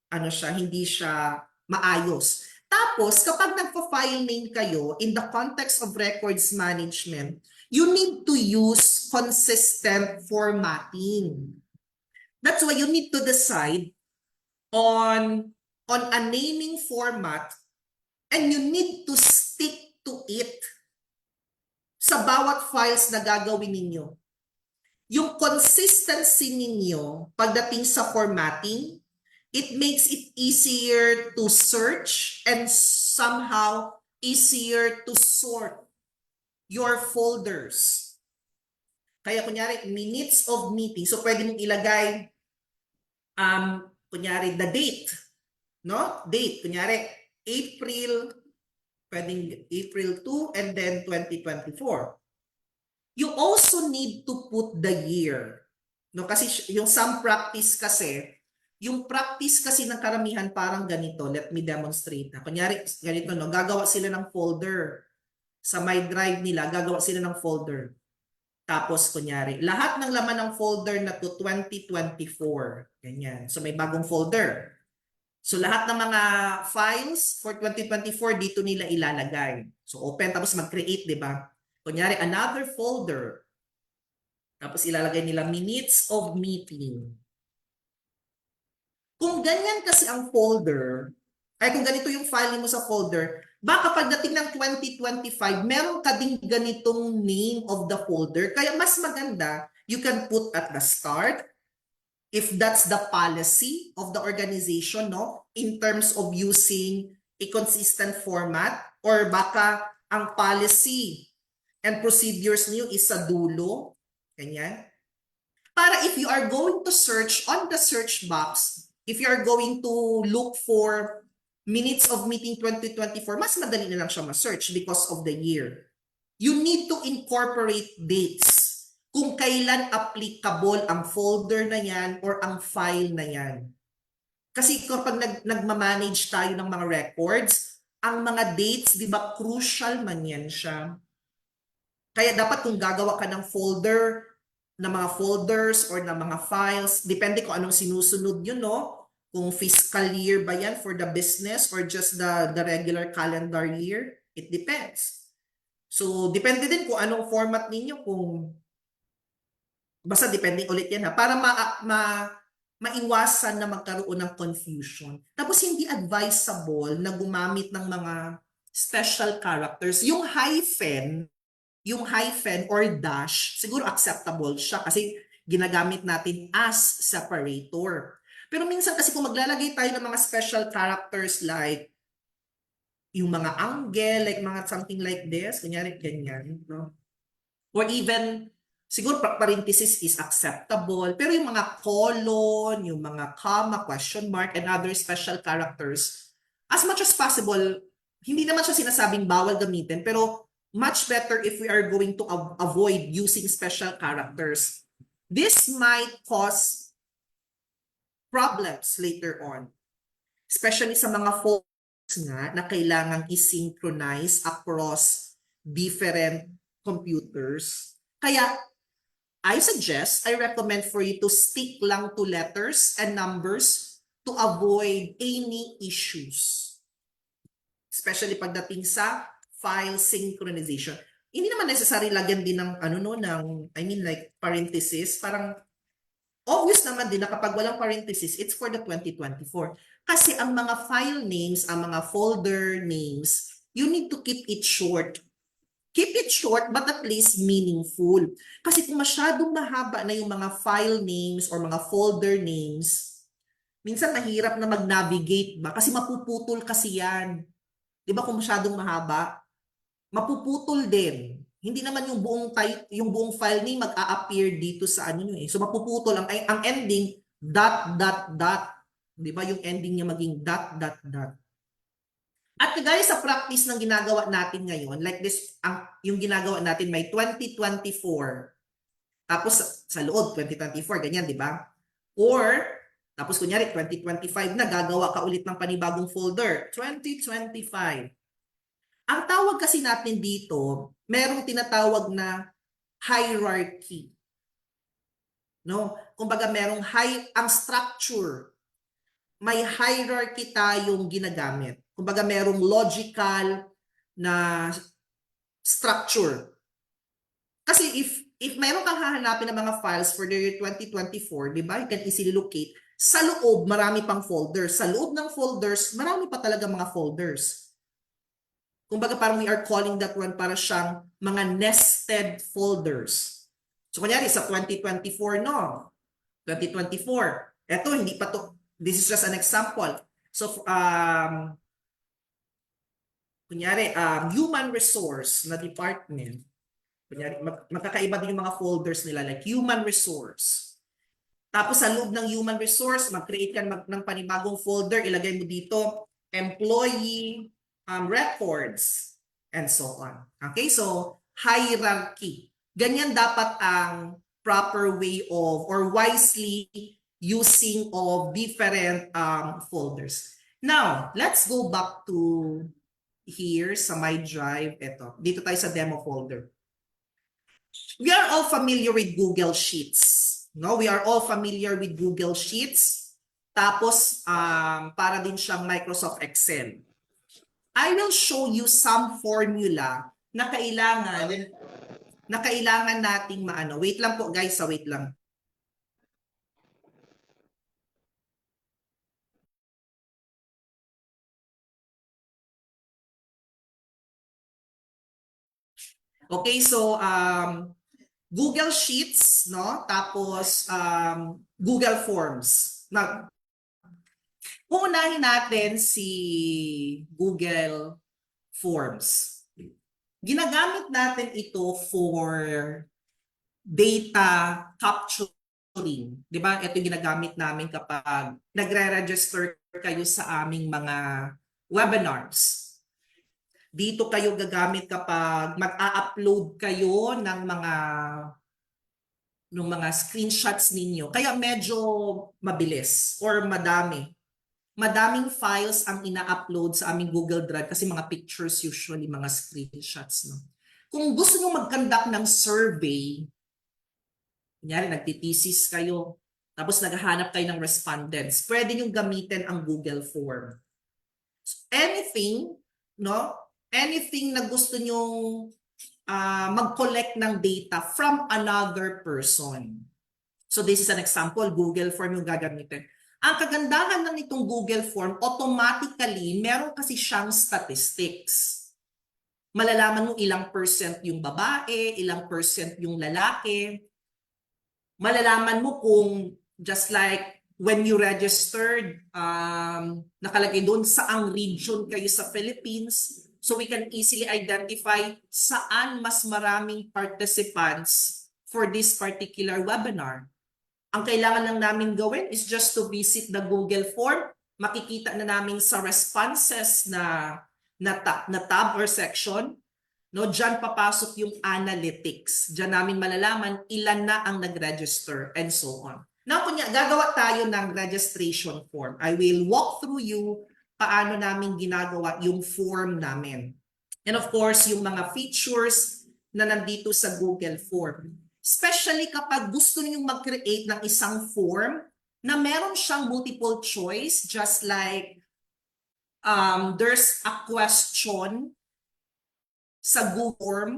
hindi siya maayos. Tapos, kapag nagpa-file name kayo in the context of records management, you need to use consistent formatting. That's why you need to decide on a naming format and you need to stick to it sa bawat files na gagawin ninyo. Yung consistency ninyo pagdating sa formatting, it makes it easier to search and somehow easier to sort your folders. Kaya kunyari, minutes of meeting. So pwede mong ilagay, kunyari, the date. No? Date. Kunyari, pwedeng April 2 and then 2024. You also need to put the year. No? Kasi yung some practice kasi, yung practice kasi ng karamihan parang ganito. Let me demonstrate. Kunyari, ganito, no? Gagawa sila ng folder. Sa My Drive nila, gagawa sila ng folder. Tapos, kunyari, lahat ng laman ng folder na to 2024. Ganyan. So, may bagong folder. So, lahat ng mga files for 2024, dito nila ilalagay. So, open, tapos mag-create, di ba? Kunyari, another folder. Tapos, ilalagay nila minutes of meeting. Kung ganyan kasi ang folder, ay kung ganito yung file mo sa folder, baka pagdating ng 2025, meron ka ding ganitong name of the folder. Kaya mas maganda, you can put at the start, if that's the policy of the organization, no, in terms of using a consistent format, or baka ang policy and procedures niyo is sa dulo, ganyan. Para if you are going to search on the search box, if you are going to look for minutes of meeting 2024, mas madali na lang siya ma-search because of the year. You need to incorporate dates kung kailan applicable ang folder na yan or ang file na yan. Kasi kapag nagmamanage tayo ng mga records, ang mga dates, di ba, crucial man yan siya. Kaya dapat kung gagawa ka ng folder, ng mga folders or ng mga files, depende kung anong sinusunod yun, no? Kung fiscal year ba yan for the business or just the regular calendar year, it depends. So, depende din kung anong format ninyo, basta depende ulit yan para maiwasan na magkaroon ng confusion. Tapos hindi advisable na gumamit ng mga special characters. Yung hyphen or dash, siguro acceptable siya kasi ginagamit natin as separator. Pero minsan kasi kung maglalagay tayo ng mga special characters like yung mga angle, like mga something like this, kunyari ganyan, no? Or even, siguro parenthesis is acceptable, pero yung mga colon, yung mga comma, question mark, and other special characters, as much as possible, hindi naman siya sinasabing bawal gamitin, pero much better if we are going to avoid using special characters. This might cause problems later on, especially sa mga folks nga na kailangang i-synchronize across different computers. Kaya, I recommend for you to stick lang to letters and numbers to avoid any issues. Especially pagdating sa file synchronization. Hindi naman necessary lagyan din ng like parenthesis, parang obvious naman din na kapag walang parenthesis, it's for the 2024. Kasi ang mga file names, ang mga folder names, you need to keep it short. Keep it short but at least meaningful. Kasi kung masyadong mahaba na yung mga file names or mga folder names, minsan mahirap na mag-navigate ba? Kasi mapuputol kasi yan. Di ba kung masyadong mahaba? Mapuputol din. Hindi naman yung buong file name mag-a-appear dito sa ano nyo eh. So mapuputol ang ending dot. 'Di ba yung ending niya maging dot. At guys, sa practice ng ginagawa natin ngayon, like this, yung ginagawa natin may 2024. Tapos sa loob 2024 ganyan, 'di ba? Or tapos kunyari 2025 na gagawa ka ulit ng panibagong folder, 2025. Ang tawag kasi natin dito, merong tinatawag na hierarchy. No? Kumbaga merong ang structure. May hierarchy tayong ginagamit. Kumbaga merong logical na structure. Kasi if mayroon kang hahanapin ng mga files for the year 2024, di ba? You can easily locate. Sa loob, marami pang folders. Sa loob ng folders, marami pa talaga mga folders. Kumbaga parang we are calling that one para siyang mga nested folders. So kunyari sa 2024 no, 2024. Eto hindi pa to, this is just an example. So kunyari human resource na department. Kunyari magkakaiba din yung mga folders nila like human resource. Tapos sa loob ng human resource, mag-create ka ng panibagong folder, ilagay mo dito employee records, and so on. Okay, so hierarchy. Ganyan dapat ang proper way of or wisely using of different folders. Now, let's go back to here sa My Drive. Ito, dito tayo sa demo folder. We are all familiar with Google Sheets. No, we are all familiar with Google Sheets. Tapos, para din siyang Microsoft Excel. I will show you some formula na kailangan nating maano. Wait lang po guys, wait lang. Okay, so Google Sheets, no? Tapos Google Forms. Uunahin natin si Google Forms. Ginagamit natin ito for data capturing. Di ba? Ito ginagamit namin kapag nagre-register kayo sa aming mga webinars. Dito kayo gagamit kapag mag-a-upload kayo ng mga screenshots ninyo. Kaya medyo mabilis or madaming files ang ina-upload sa aming Google Drive kasi mga pictures usually, mga screenshots. No? Kung gusto nyo mag-conduct ng survey, kunyari nagtitesis kayo, tapos naghahanap kayo ng respondents, pwede nyo gamitin ang Google Form. So, anything na gusto nyo mag-collect ng data from another person. So this is an example, Google Form yung gagamitin. Ang kagandahan ng itong Google Form, automatically, meron kasi siyang statistics. Malalaman mo ilang percent yung babae, ilang percent yung lalaki. Malalaman mo kung, just like when you registered, nakalagay doon saang region kayo sa Philippines. So we can easily identify saan mas maraming participants for this particular webinar. Ang kailangan lang namin gawin is just to visit the Google form. Makikita na namin sa responses na tab or section. No, diyan papasok yung analytics. Diyan namin malalaman ilan na ang nag-register and so on. Now, kunya, gagawa tayo ng registration form. I will walk through you paano namin ginagawa yung form namin. And of course, yung mga features na nandito sa Google form. Especially kapag gusto niyo mag-create ng isang form na meron siyang multiple choice, just like there's a question sa Google form,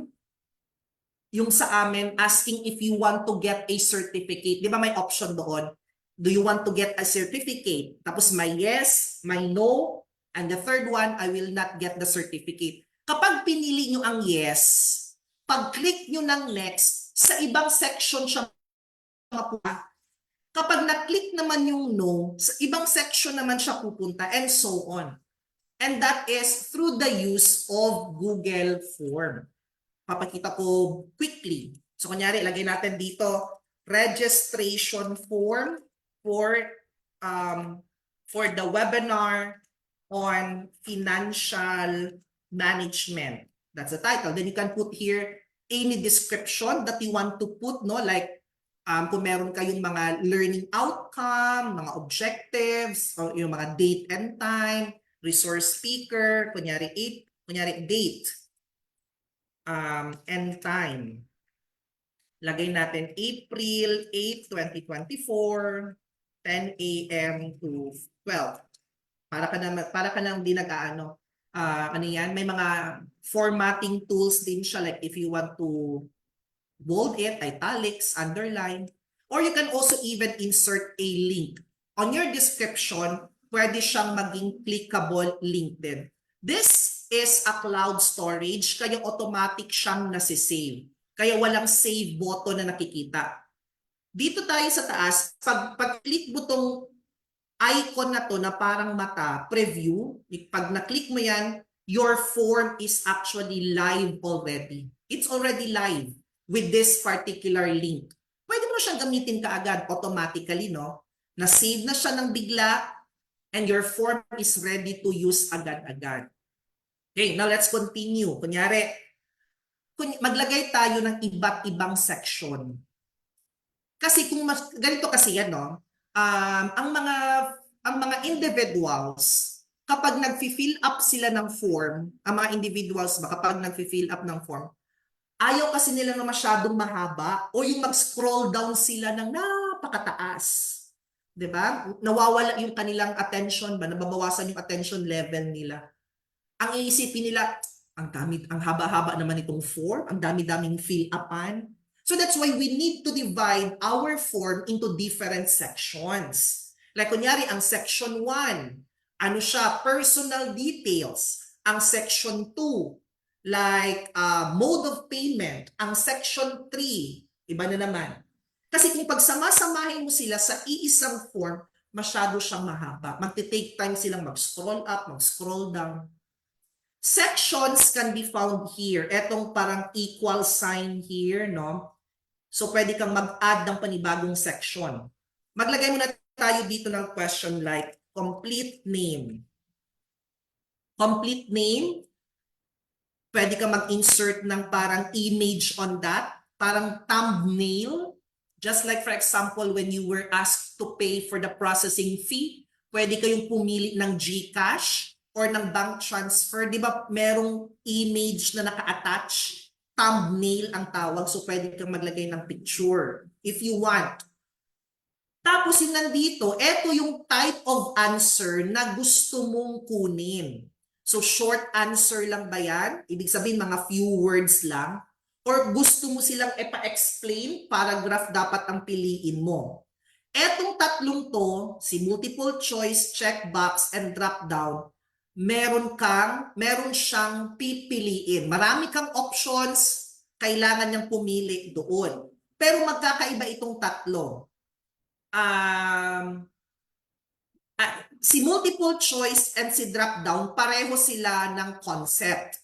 yung sa amin, asking if you want to get a certificate. Di ba may option doon? Do you want to get a certificate? Tapos may yes, may no, and the third one, I will not get the certificate. Kapag pinili nyo ang yes, pag-click nyo ng next, sa ibang section siya mapunta. Kapag na-click naman yung no, sa ibang section naman siya pupunta, and so on. And that is through the use of Google Form. Papakita ko quickly. So kunyari, lagay natin dito, registration form for the webinar on financial management. That's the title. Then you can put here any description that you want to put, no? Like kung meron kayong mga learning outcome, mga objectives, o yung mga date and time, resource speaker, kunyari date, and time. Lagay natin April 8, 2024, 10 a.m. to 12. Para ka nang di nag-aano. Ano yan? May mga formatting tools din siya, like if you want to bold it, italics, underline, or you can also even insert a link. On your description, pwede siyang maging clickable link din. This is a cloud storage, kaya automatic siyang nasisave. Kaya walang save button na nakikita. Dito tayo sa taas, pag-click mo tong icon na to na parang mata, preview, pag na-click mo yan, your form is actually live already. It's already live with this particular link. Pwede mo siyang gamitin kaagad automatically, no? Na-save na siya ng bigla and your form is ready to use agad-agad. Okay, now let's continue. Kunyari, maglagay tayo ng iba't ibang section. Kasi kung ganito kasi yan, no? Ang mga individuals, kapag nag-fill up sila ng form, ang mga individuals ba, kapag nag-fill up ng form, ayaw kasi nila na masyadong mahaba o yung mag-scroll down sila ng napakataas. Diba? Nawawala yung kanilang attention ba, nababawasan yung attention level nila. Ang iisipin nila, ang haba-haba naman itong form, ang dami-daming fill-upan. So that's why we need to divide our form into different sections. Like kunyari, ang section 1, ano siya? Personal details. Ang section 2, like mode of payment. Ang section 3, iba na naman. Kasi kung pagsama-samahin mo sila sa iisang form, masyado siyang mahaba. Magti-take time silang mag-scroll up, mag-scroll down. Sections can be found here. Etong parang equal sign here, no? So pwede kang mag-add ng panibagong section. Maglagay muna tayo dito ng question like complete name. Complete name, pwede kang mag-insert ng parang image on that, parang thumbnail. Just like for example, when you were asked to pay for the processing fee, pwede kayong pumili ng GCash or ng bank transfer. Di ba merong image na naka-attach? Thumbnail ang tawag. So pwede kang maglagay ng picture if you want. Tapos yung nandito, eto yung type of answer na gusto mong kunin. So short answer lang ba yan? Ibig sabihin mga few words lang. Or gusto mo silang ipa-explain, paragraph dapat ang piliin mo. Etong tatlong to, si multiple choice, checkbox, and drop down, meron siyang pipiliin. Marami kang options, kailangan niyang pumili doon. Pero magkakaiba itong tatlo. Si multiple choice and si drop down, pareho sila ng concept.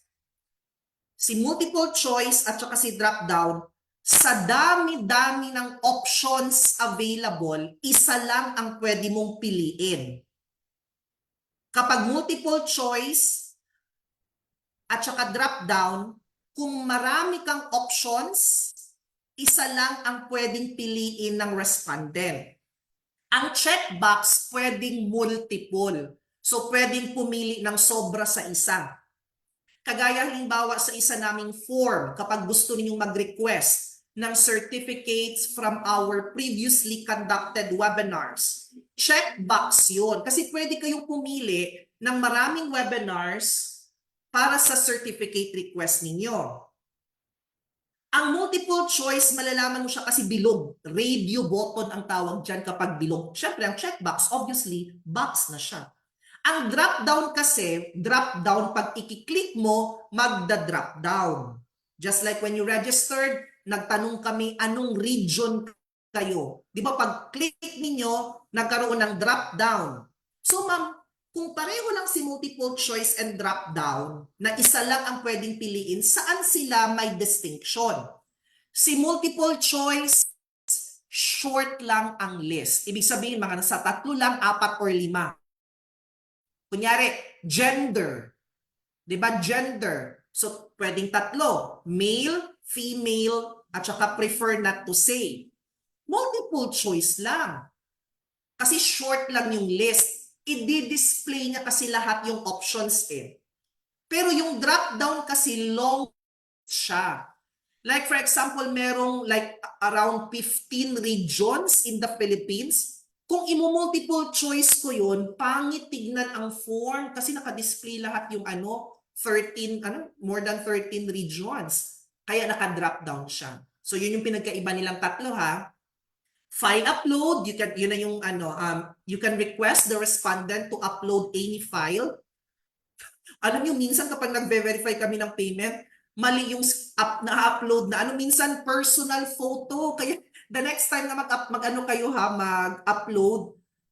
Si multiple choice at saka si drop down, sa dami-dami ng options available, isa lang ang pwede mong piliin. Kapag multiple choice at saka drop down, kung marami kang options, isa lang ang pwedeng piliin ng respondent. Ang checkbox pwedeng multiple. So pwedeng pumili ng sobra sa isa. Kagaya halimbawa sa isa naming form, kapag gusto ninyong mag-request ng certificates from our previously conducted webinars, checkbox yun. Kasi pwede kayong pumili ng maraming webinars para sa certificate request ninyo. Ang multiple choice, malalaman mo siya kasi bilog. Radio button ang tawag dyan kapag bilog. Siyempre, ang checkbox, obviously, box na siya. Ang drop down kasi, drop down, pag i-click mo, magda-drop down. Just like when you registered, nagtanong kami anong region kayo. Di ba pag click ninyo, nagkaroon ng drop down. So ma'am, kung pareho lang si multiple choice and drop down, na isa lang ang pwedeng piliin, saan sila may distinction? Si multiple choice, short lang ang list. Ibig sabihin, mga nasa 3 lang, 4 or 5. Kunyari, gender. Diba? Gender. So, pwedeng 3. Male, female, at saka prefer not to say. Multiple choice lang. Kasi short lang yung list. I-display niya kasi lahat yung options eh. Pero yung drop down kasi long siya. Like for example, merong like around 15 regions in the Philippines. Kung imo-multiple choice ko yun, pangit tignan ang form kasi naka-display lahat yung 13, more than 13 regions. Kaya naka-drop down siya. So yun yung pinagkaiba nilang tatlo ha. File upload, yun na yung you can request the respondent to upload any file. Alam niyo, minsan kapag nag-verify kami ng payment, mali yung na-upload na minsan personal photo. Kaya the next time na mag-upload,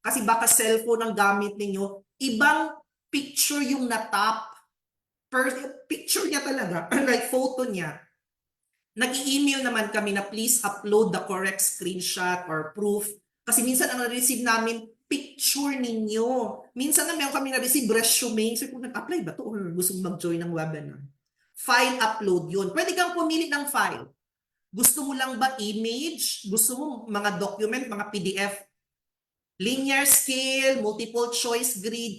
kasi baka cellphone ang gamit ninyo, ibang picture yung na-tap. Picture niya talaga, like photo niya. Nag-i-email naman kami na please upload the correct screenshot or proof. Kasi minsan ang na-receive namin, picture ninyo. Minsan na meron kami na-receive resume. So kung nag-apply ba to or gusto mag-join ng webinar? File upload yun. Pwede kang pumili ng file. Gusto mo lang ba image? Gusto mo mga document, mga PDF? Linear scale, multiple choice grid,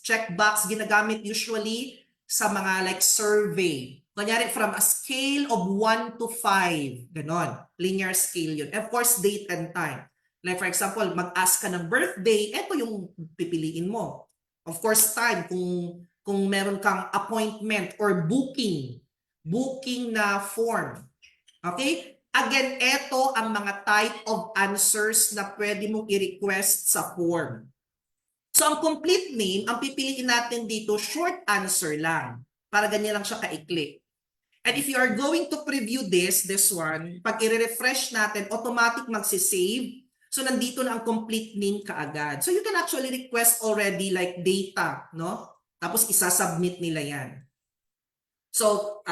checkbox, ginagamit usually sa mga like survey. Kunyari from a scale of 1 to 5. Ganon. Linear scale yun. Of course, date and time. Like for example, mag-ask ka ng birthday, eto yung pipiliin mo. Of course, time. Kung meron kang appointment or booking na form. Okay? Again, eto ang mga type of answers na pwede mong i-request sa form. So, ang complete name, ang pipiliin natin dito, short answer lang. Para ganyan lang siya ka-click. And if you are going to preview this one, pag i-refresh natin, automatic magsisave. So, nandito na ang complete name kaagad. So, you can actually request already like data, no? Tapos, isasubmit nila yan. So,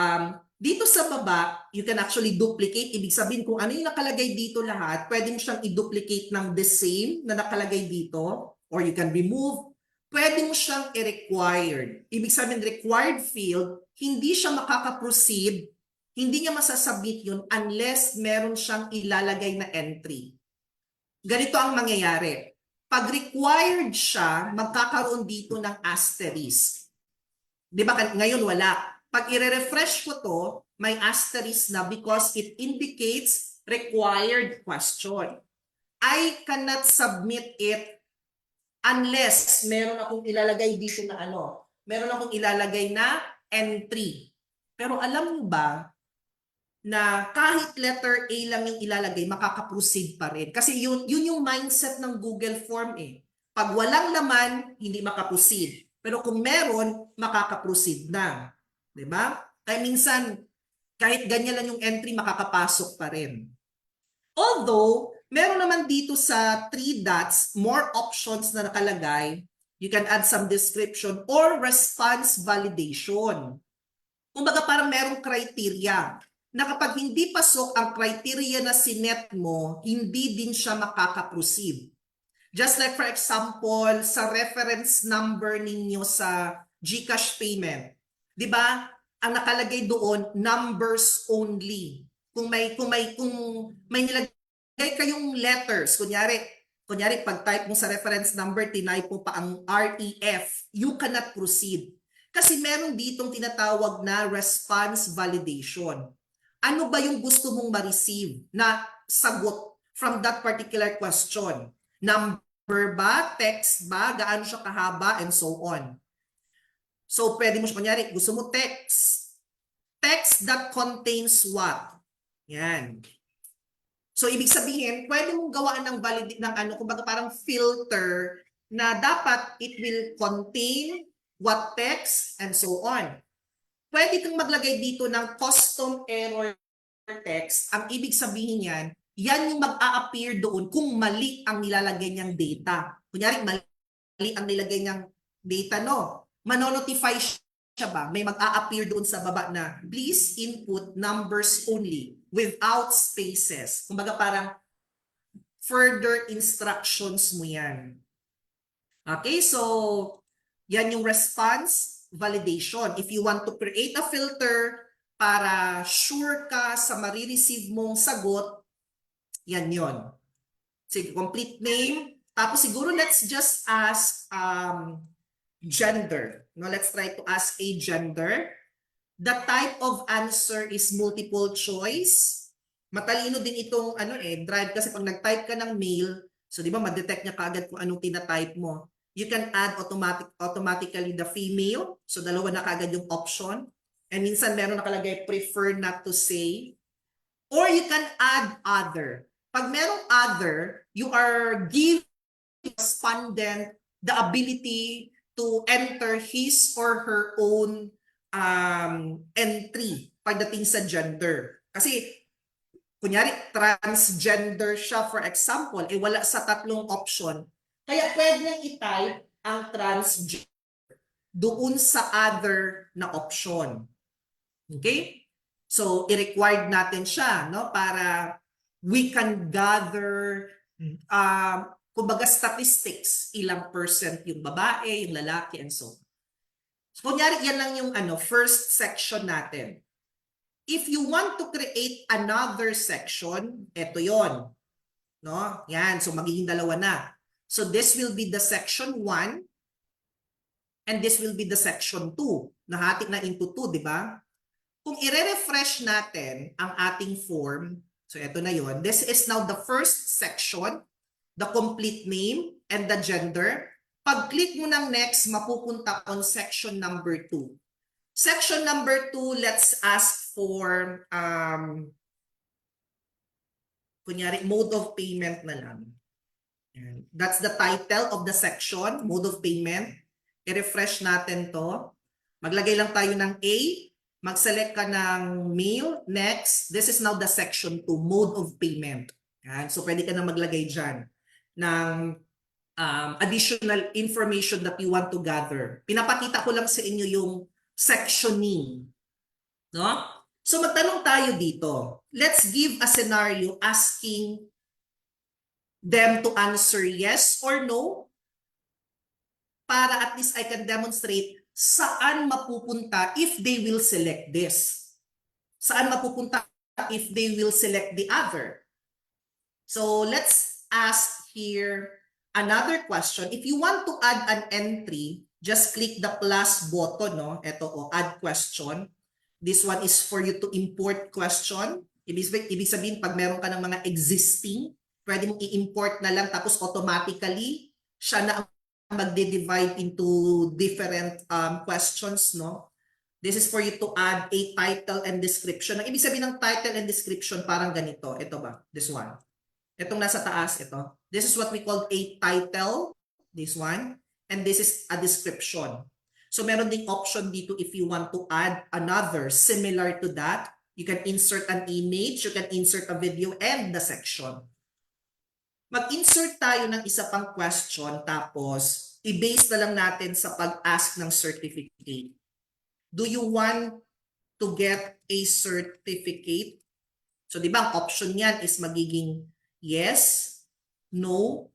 dito sa baba, you can actually duplicate. Ibig sabihin, kung ano yung nakalagay dito lahat, pwede mo siyang i-duplicate ng the same na nakalagay dito. Or you can remove. Pwede mo siyang i-required. Ibig sabihin, required field, hindi siya makaka-proceed, hindi niya masasubmit yun unless meron siyang ilalagay na entry. Ganito ang mangyayari. Pag required siya, magkakaroon dito ng asterisk. Di ba? Ngayon wala. Pag i-refresh ko to, may asterisk na because it indicates required question. I cannot submit it unless meron akong ilalagay dito na meron akong ilalagay na entry. Pero alam mo ba na kahit letter A lang yung ilalagay, makaka-proceed pa rin. Kasi yun yung mindset ng Google Form eh. Pag walang laman, hindi makaproceed. Pero kung meron, makaka-proceed na. Diba? Kaya minsan, kahit ganyan lang yung entry, makakapasok pa rin. Although, Meron naman dito sa 3 dots, more options na nakalagay. You can add some description or response validation. Kumbaga parang merong criteria na kapag hindi pasok ang criteria na sinet mo, hindi din siya makaka-proceed. Just like for example, sa reference number ninyo sa GCash payment. 'Di ba? Ang nakalagay doon, numbers only. Kung may nilagay kayong letters, kunyari pag-type mo sa reference number, tinype mo pa ang REF, you cannot proceed. Kasi meron ditong tinatawag na response validation. Ano ba yung gusto mong ma-receive na sagot from that particular question? Number ba? Text ba? Gaano siya kahaba? And so on. So, pwede mo siya, kunyari, gusto mo text. Text that contains what? Yan. So, ibig sabihin, pwede mong gawaan ng kumbaga parang filter na dapat it will contain what text and so on. Pwede kang maglagay dito ng custom error text. Ang ibig sabihin yan yung mag-a-appear doon kung mali ang nilalagay niyang data. Kunyari, mali ang nilagay niyang data, no? Manonotify siya ba? May mag-a-appear doon sa baba na, please input numbers only without spaces. Kumbaga parang further instructions mo yan. Okay, so yan yung response validation. If you want to create a filter para sure ka sa marireceive mong sagot, yan yon. Sige, complete name. Tapos siguro let's just ask gender. No, let's try to ask a gender. The type of answer is multiple choice. Matalino din itong drive kasi pag nag-type ka ng male, so di ba ma-detect niya kaagad kung anong tina-type mo. You can add automatically the female. So dalawa na kaagad yung option. And minsan meron nakalagay prefer not to say. Or you can add other. Pag merong other, you are giving the respondent the ability to enter his or her own entry pagdating sa gender. Kasi, kunyari, transgender siya, for example, wala sa 3 option. Kaya pwede niyang i-type ang transgender doon sa other na option. Okay? So, i-required natin siya, no? Para we can gather kumbaga statistics, ilang percent yung babae, yung lalaki, and so on. So, kunyari, yan lang yung first section natin. If you want to create another section, eto yon, no? Yan, so magiging dalawa na. So, this will be the section 1 and this will be the section 2. Nahati na into 2, di ba? Kung i-refresh natin ang ating form, so eto na yon. This is now the first section, the complete name and the gender. Pag-click mo ng next, mapupunta on section number 2. Section number 2, let's ask for, kunyari, mode of payment na lang. That's the title of the section, mode of payment. I-refresh natin to. Maglagay lang tayo ng A. Mag-select ka ng male. Next, this is now the section 2, mode of payment. Yan. So, pwede ka na maglagay dyan ng additional information that you want to gather. Pinapakita ko lang sa inyo yung sectioning. No? So, magtanong tayo dito. Let's give a scenario asking them to answer yes or no para at least I can demonstrate saan mapupunta if they will select this. Saan mapupunta if they will select the other. So let's ask here another question. If you want to add an entry, just click the plus button. No? Ito, add question. This one is for you to import question. Ibig sabihin, pag meron ka ng mga existing, pwede mong i-import na lang tapos automatically siya na ang magde-divide into different questions, no? This is for you to add a title and description. Ang ibig sabihin ng title and description parang ganito. Ito ba? This one. Itong nasa taas, ito. This is what we call a title, this one. And this is a description. So meron ding option dito if you want to add another similar to that. You can insert an image, you can insert a video and the section. mag-insert tayo ng isa pang question tapos i-base na lang natin sa pag-ask ng certificate. Do you want to get a certificate? So, di ba, ang option niyan is magiging yes, no,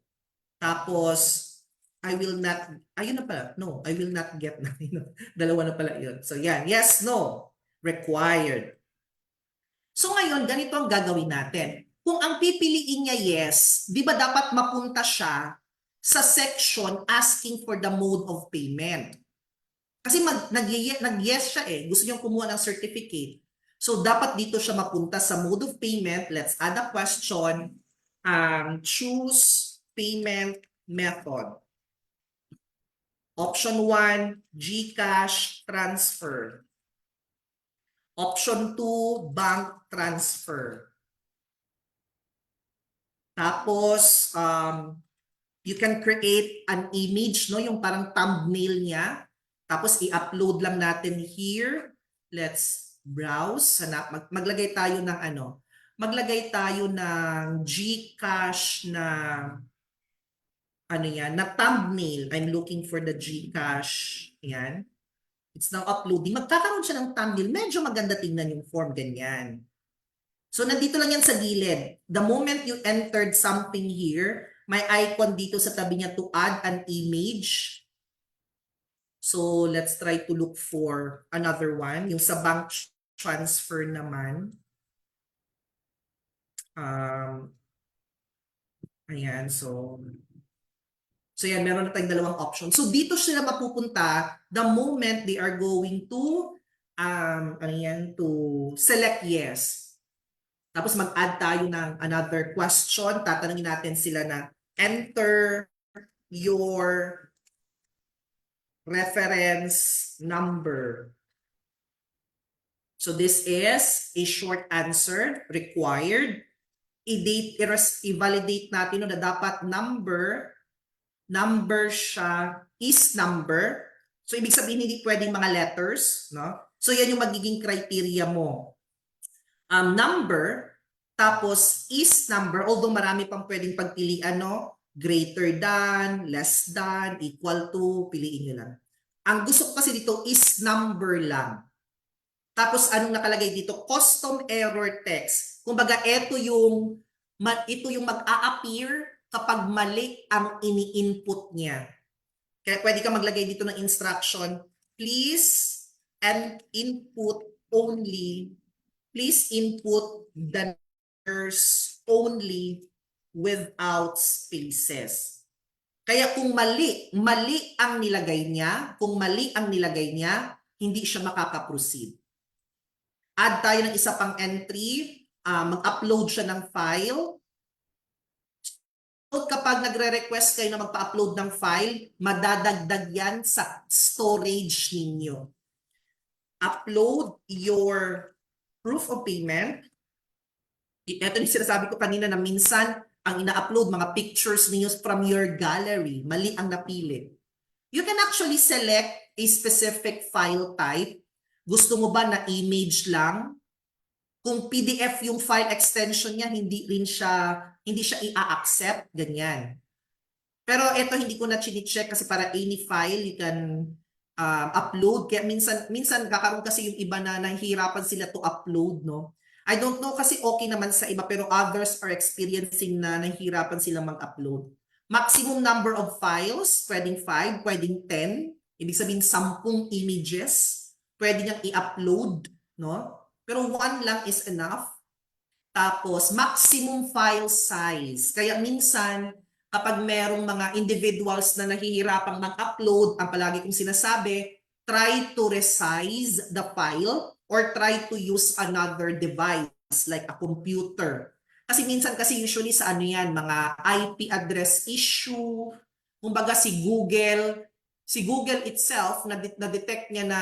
tapos I will not, ayun na pala, no, I will not get na. Dalawa na pala yun. So, yan, yes, no, required. So, ngayon, ganito ang gagawin natin. Kung ang pipiliin niya yes, di ba dapat mapunta siya sa section asking for the mode of payment? Kasi nag-yes siya eh. Gusto niyang kumuha ng certificate. So, dapat dito siya mapunta sa mode of payment. Let's add a question. Choose payment method. Option 1, GCash transfer. Option 2, bank transfer. Tapos, you can create an image, no? Yung parang thumbnail niya. Tapos, i-upload lang natin here. Let's browse. Maglagay tayo ng ano? Maglagay tayo ng GCash na ano yan, na thumbnail. I'm looking for the GCash. Yan. It's now uploading. Magkakaroon siya ng thumbnail. Medyo maganda tingnan yung form, ganyan. So, nandito lang yan sa gilid. The moment you entered something here, may icon dito sa tabi niya to add an image. So, let's try to look for another one. Yung sa bank transfer naman. Ayan, so yan, meron na tayong dalawang option. So, dito sila mapupunta the moment they are going to, to select yes. Tapos mag-add tayo ng another question. Tatanungin natin sila na enter your reference number. So this is a short answer required. I-validate natin na dapat number siya is number. So ibig sabihin hindi pwedeng mga letters, no? So yan yung magiging criteria mo. Number, tapos is number, although marami pang pwedeng pagpilian, no? Greater than, less than, equal to, piliin nyo lang. Ang gusto ko kasi dito is number lang. Tapos anong nakalagay dito? Custom error text. Kumbaga, ito yung mag-a-appear kapag mali ang ini-input niya. Kaya pwede ka maglagay dito ng instruction, please input the numbers only without spaces. Kaya kung mali ang nilagay niya, hindi siya makaka-proceed. Add tayo ng isa pang entry, mag-upload siya ng file. Kapag nagre-request kayo na magpa-upload ng file, madadagdag yan sa storage ninyo. Upload your proof of payment. Ito yung sinasabi ko kanina na minsan ang ina-upload mga pictures ninyo from your gallery. Mali ang napili. You can actually select a specific file type. Gusto mo ba na image lang? Kung PDF yung file extension niya, hindi siya i-accept, ganyan. Pero ito hindi ko na chine-check kasi para any file you can upload. Kaya minsan kakaroon kasi yung iba na nahihirapan sila to upload, no? I don't know kasi okay naman sa iba pero others are experiencing na nahihirapan silang mag-upload. Maximum number of files, pwedeng 5, pwedeng 10. Ibig sabihin 10 images, pwede niyang i-upload, no? Pero 1 lang is enough. Tapos, maximum file size. Kaya minsan, kapag merong mga individuals na nahihirapang mag-upload, ang palagi kong sinasabi, try to resize the file or try to use another device like a computer. Kasi minsan usually sa ano yan, mga IP address issue, kumbaga si Google itself, na-detect niya na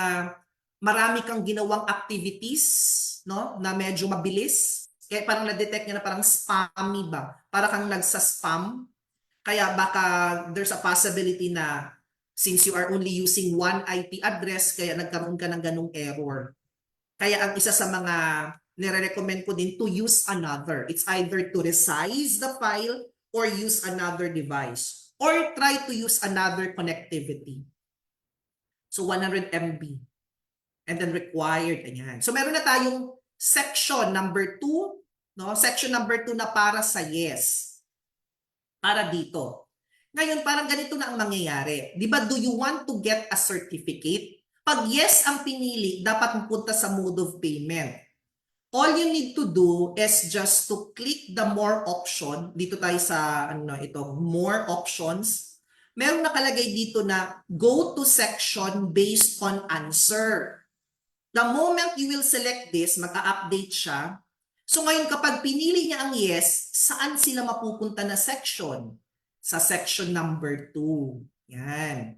marami kang ginawang activities, no, na medyo mabilis. Kaya parang na-detect niya na parang spammy ba? Para kang nagsa-spam. Kaya baka there's a possibility na since you are only using one IP address, kaya nagkaroon ka ng ganung error. Kaya ang isa sa mga nire-recommend ko din to use another. It's either to resize the file or use another device or try to use another connectivity. So 100 MB and then required, ganyan. So meron na tayong section number 2, no? Section number 2 na para sa yes. Para dito. Ngayon, parang ganito na ang mangyayari. Di ba, do you want to get a certificate? Pag yes ang pinili, dapat mapunta sa mode of payment. All you need to do is just to click the more option. Dito tayo sa more options. Meron nakalagay dito na go to section based on answer. The moment you will select this, mag-a-update siya. So ngayon kapag pinili niya ang yes, saan sila mapupunta na section? Sa section number 2. Yan.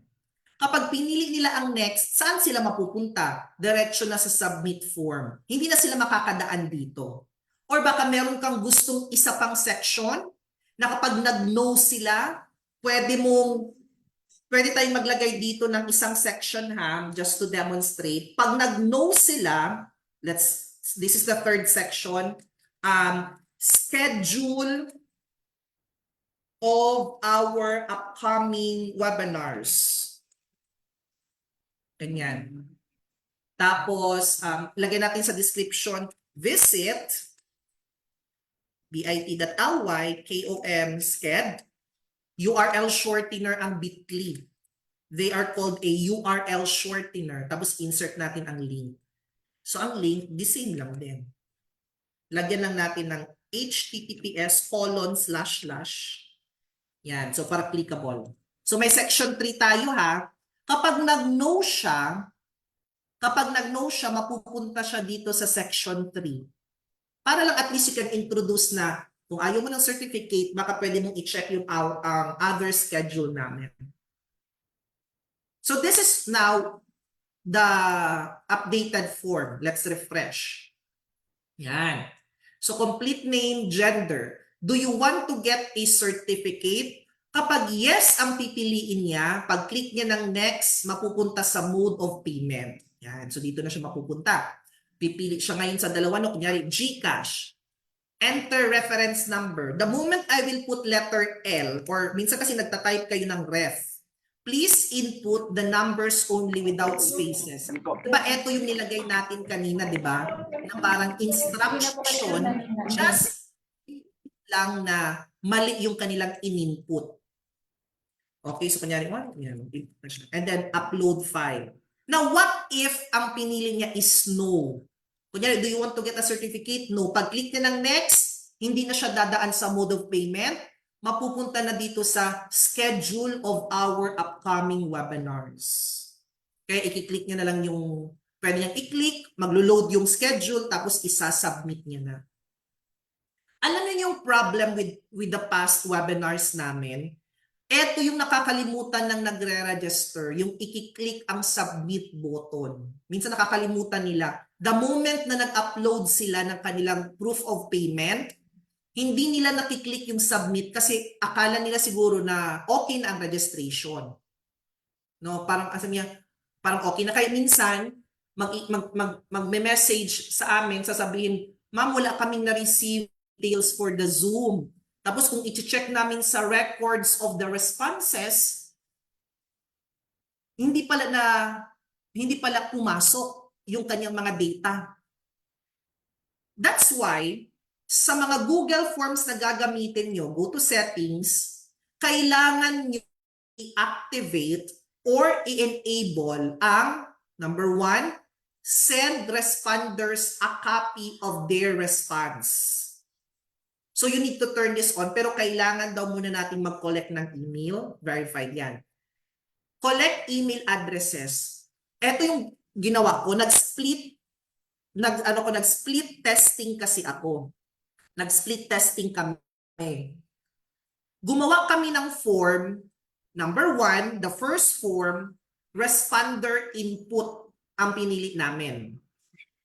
Kapag pinili nila ang next, saan sila mapupunta? Diretso na sa submit form. Hindi na sila makakadaan dito. Or baka meron kang gustong isa pang section na kapag nag-no sila, pwede tayong maglagay dito ng isang section just to demonstrate. Pag nag-no sila, this is the third section, schedule of our upcoming webinars. Ganyan. Tapos, lagay natin sa description, visit bit.ly KOM-SCHED, URL shortener ang bit.ly. They are called a URL shortener. Tapos insert natin ang link. So ang link, the same lang din. Lagyan lang natin ng https:// yan. So para clickable. So may section 3 tayo Kapag nag-no siya, mapupunta siya dito sa section 3. Para lang at least you can introduce na kung ayaw mo ng certificate, baka pwede mong i-check yung other schedule namin. So this is now the updated form. Let's refresh. Yan. So complete name, gender. Do you want to get a certificate? Kapag yes ang pipiliin niya, pag click niya ng next, mapupunta sa mode of payment. Yan. So dito na siya mapupunta. Pipili siya ngayon sa dalawa, kunyari GCash. Enter reference number. The moment I will put letter L, or minsan kasi nagtatype kayo ng ref, please input the numbers only without spaces. Diba, ito yung nilagay natin kanina, diba? Na parang instruction, just lang na mali yung kanilang in-input. Okay, so kunyari, and then upload file. Now, what if ang pinili niya is no? Kunyari, do you want to get a certificate? No. Pag-click niya ng next, hindi na siya dadaan sa mode of payment. Mapupunta na dito sa schedule of our upcoming webinars. Kaya i-click niya na lang yung, pwede niyang i-click, maglo-load yung schedule, tapos isa-submit niya na. Alam niyo yung problem with the past webinars namin? Ito yung nakakalimutan ng nagre-register, yung i-click ang submit button. Minsan nakakalimutan nila. The moment na nag-upload sila ng kanilang proof of payment, hindi nila nakiklik yung submit kasi akala nila siguro na okay na ang registration. No, parang parang okay na. Kaya minsan magme-message sa amin, sasabihin, "Ma'am, wala kaming na-receive details for the Zoom." Tapos kung i-check namin sa records of the responses, hindi pala pumasok yung kanyang mga data. That's why sa mga Google Forms na gagamitin nyo, go to settings, kailangan nyo i-activate or i-enable ang number 1, send responders a copy of their response. So you need to turn this on, pero kailangan daw muna natin mag-collect ng email, verified yan. Collect email addresses. Ito yung ginawa ko, nag-split testing kasi ako. Nag-split testing kami. Gumawa kami ng form, number 1, the first form, responder input ang pinili namin.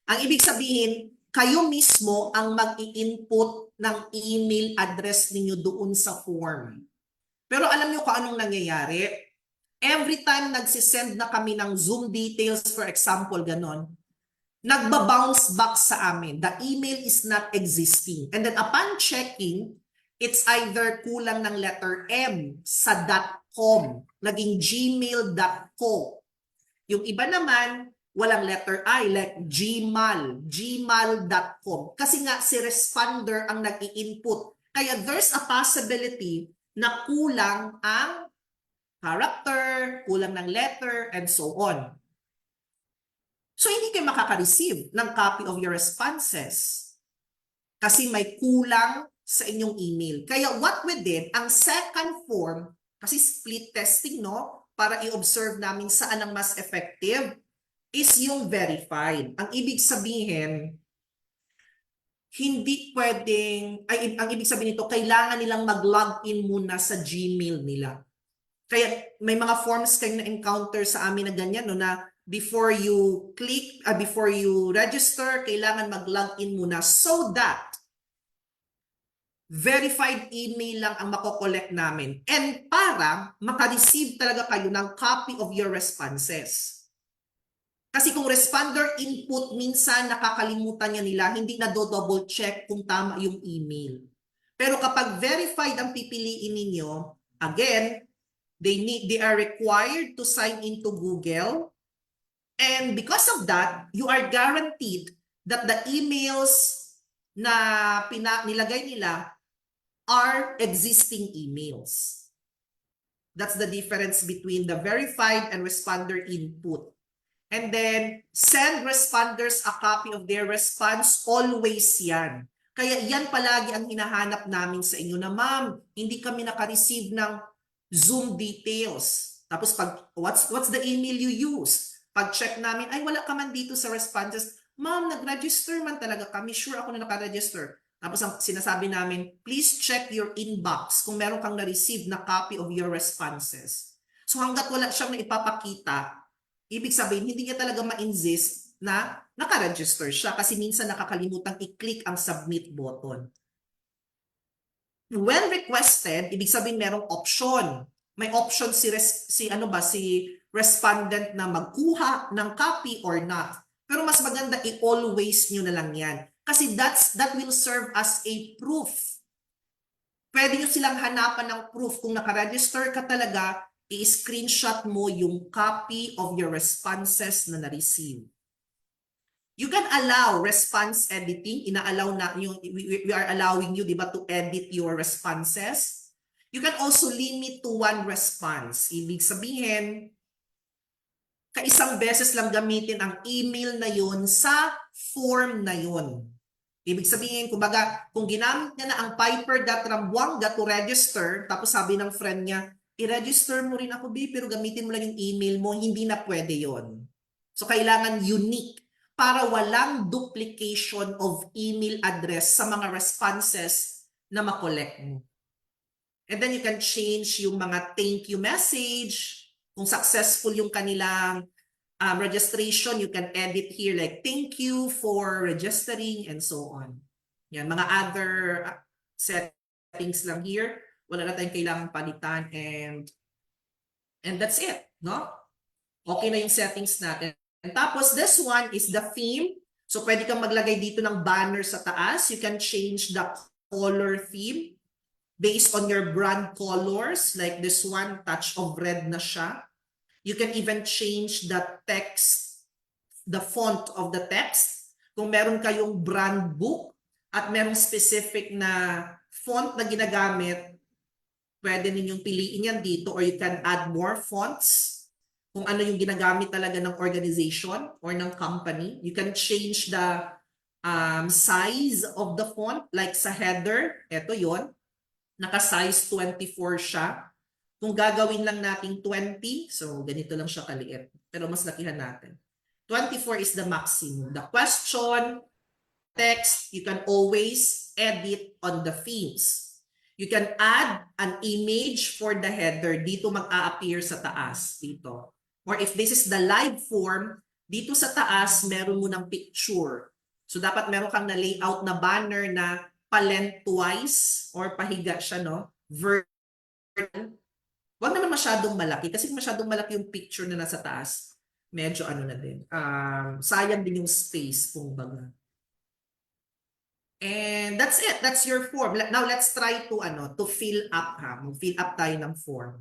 Ang ibig sabihin, kayo mismo ang mag-i-input ng email address ninyo doon sa form. Pero alam nyo kung anong nangyayari? Every time nagsisend na kami ng Zoom details, for example, ganon, nagba-bounce back sa amin. The email is not existing. And then upon checking, It's either kulang ng letter M sa .com, naging gmail.co. Yung iba naman, walang letter I, like gmail.com. Kasi nga si responder ang nag-i-input. Kaya there's a possibility na kulang ang character, kulang ng letter, and so on. So hindi kayo makaka-receive ng copy of your responses kasi may kulang sa inyong email. Kaya what we did, ang second form, kasi split testing, no? Para i-observe namin saan ang mas effective, is yung verified. Ang ibig sabihin, hindi pwedeng, ang ibig sabihin nito, kailangan nilang mag-login muna sa Gmail nila. Kaya may mga forms kayo na-encounter sa amin na ganyan, no, na before you click, before you register, kailangan mag-login muna so that verified email lang ang makokollect namin. And para makareceive talaga kayo ng copy of your responses. Kasi kung responder input, minsan nakakalimutan niya nila, hindi na double check kung tama yung email. Pero kapag verified ang pipiliin ninyo, again, they are required to sign into Google. And because of that, you are guaranteed that the emails na nilagay nila are existing emails. That's the difference between the verified and responder input. And then, send responders a copy of their response, always yan. Kaya yan palagi ang hinahanap namin sa inyo na, ma'am, hindi kami naka-receive ng Zoom details. Tapos, what's the email you use? Pag-check namin, ay wala ka man dito sa responses. Ma'am, nag-register man talaga kami. Sure ako na naka-register. Tapos ang sinasabi namin, please check your inbox kung meron kang na-receive na copy of your responses. So hanggat wala siyang naipapakita, ibig sabihin, hindi niya talaga ma-insist na naka-register siya kasi minsan nakakalimutan i-click ang submit button. When requested, ibig sabihin merong option. May option si respondent na magkuha ng copy or not. Pero mas maganda i-always nyo na lang yan. Kasi that will serve as a proof. Pwede nyo silang hanapan ng proof. Kung nakaregister ka talaga, i-screenshot mo yung copy of your responses na na-receive. You can allow response editing. We are allowing you, di ba, to edit your responses. You can also limit to one response. Ibig sabihin, kaisang beses lang gamitin ang email na yun sa form na yun. Ibig sabihin, kumbaga, kung ginamit niya na ang piper.rambuanga to register, tapos sabi ng friend niya, i-register mo rin ako, B, pero gamitin mo lang yung email mo, hindi na pwede yon. So, kailangan unique para walang duplication of email address sa mga responses na makollect mo. And then you can change yung mga thank you message. Kung successful yung kanilang registration, you can edit here like thank you for registering and so on. Yan, mga other settings lang here. Wala na tayong kailangan palitan and that's it, no? Okay na yung settings natin. And tapos this one is the theme. So pwede kang maglagay dito ng banner sa taas. You can change the color theme based on your brand colors. Like this one, touch of red na siya. You can even change the text, the font of the text. Kung meron kayong brand book at merong specific na font na ginagamit, pwede ninyong piliin yan dito or you can add more fonts. Kung ano yung ginagamit talaga ng organization or ng company. You can change the size of the font. Like sa header, eto yon, naka-size 24 siya. Kung gagawin lang natin 20, so ganito lang siya kaliit. Pero mas lakihan natin. 24 is the maximum. The question, text, you can always edit on the themes. You can add an image for the header. Dito mag-a-appear sa taas. Dito. Or if this is the live form, dito sa taas, meron mo ng picture. So dapat meron kang na-layout na banner na pa-lengthwise or pahiga siya, no? Vertical. Huwag naman masyadong malaki kasi kung masyadong malaki yung picture na nasa taas, medyo ano na din. Sayang din yung space, kumbaga. And that's it. That's your form. Now let's try to fill up ha. Fill up tayo ng form.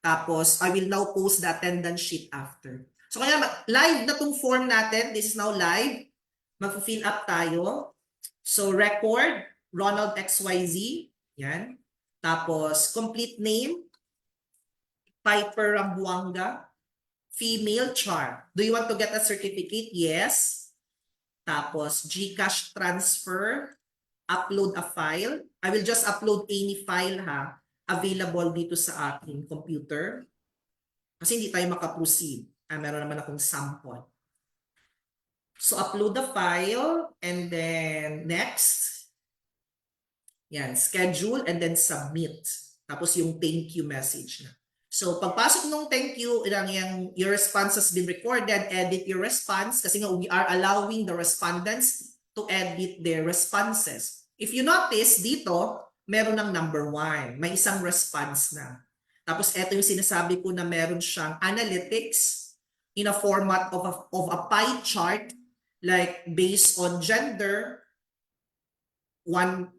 Tapos I will now post the attendance sheet after. So kaya live na tong form natin. This is now live. Mag-fill up tayo. So record Ronald XYZ. Yan. Tapos complete name Piper Rambuanga. Female Char. Do you want to get a certificate? Yes. Tapos GCash transfer, upload a file. I will just upload any file ha, available dito sa aking computer. Kasi hindi tayo makaproceed. Meron naman akong sample. So upload the file and then next. Yan, schedule and then submit. Tapos yung thank you message na. So, pagpasok nung thank you, your response has been recorded, edit your response kasi nga we are allowing the respondents to edit their responses. If you notice, dito, meron ng number 1. May isang response na. Tapos, ito yung sinasabi ko na meron siyang analytics in a format of a pie chart like based on gender,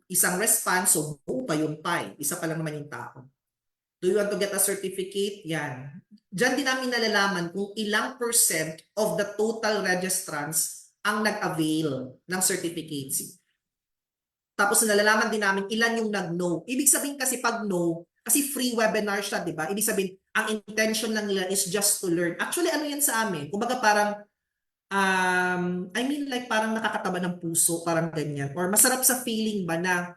isang response, so buo pa yung pie. Isa pa lang naman yung tao. Do you want to get a certificate? Yan. Diyan din namin nalalaman kung ilang percent of the total registrants ang nag-avail ng certificates. Tapos nalalaman din namin ilan yung nag-no. Ibig sabihin kasi pag no, kasi free webinar siya, di ba? Ibig sabihin, ang intention lang nila is just to learn. Actually, ano yan sa amin? Kumbaga parang, parang nakakataba ng puso, parang ganyan. Or masarap sa feeling ba na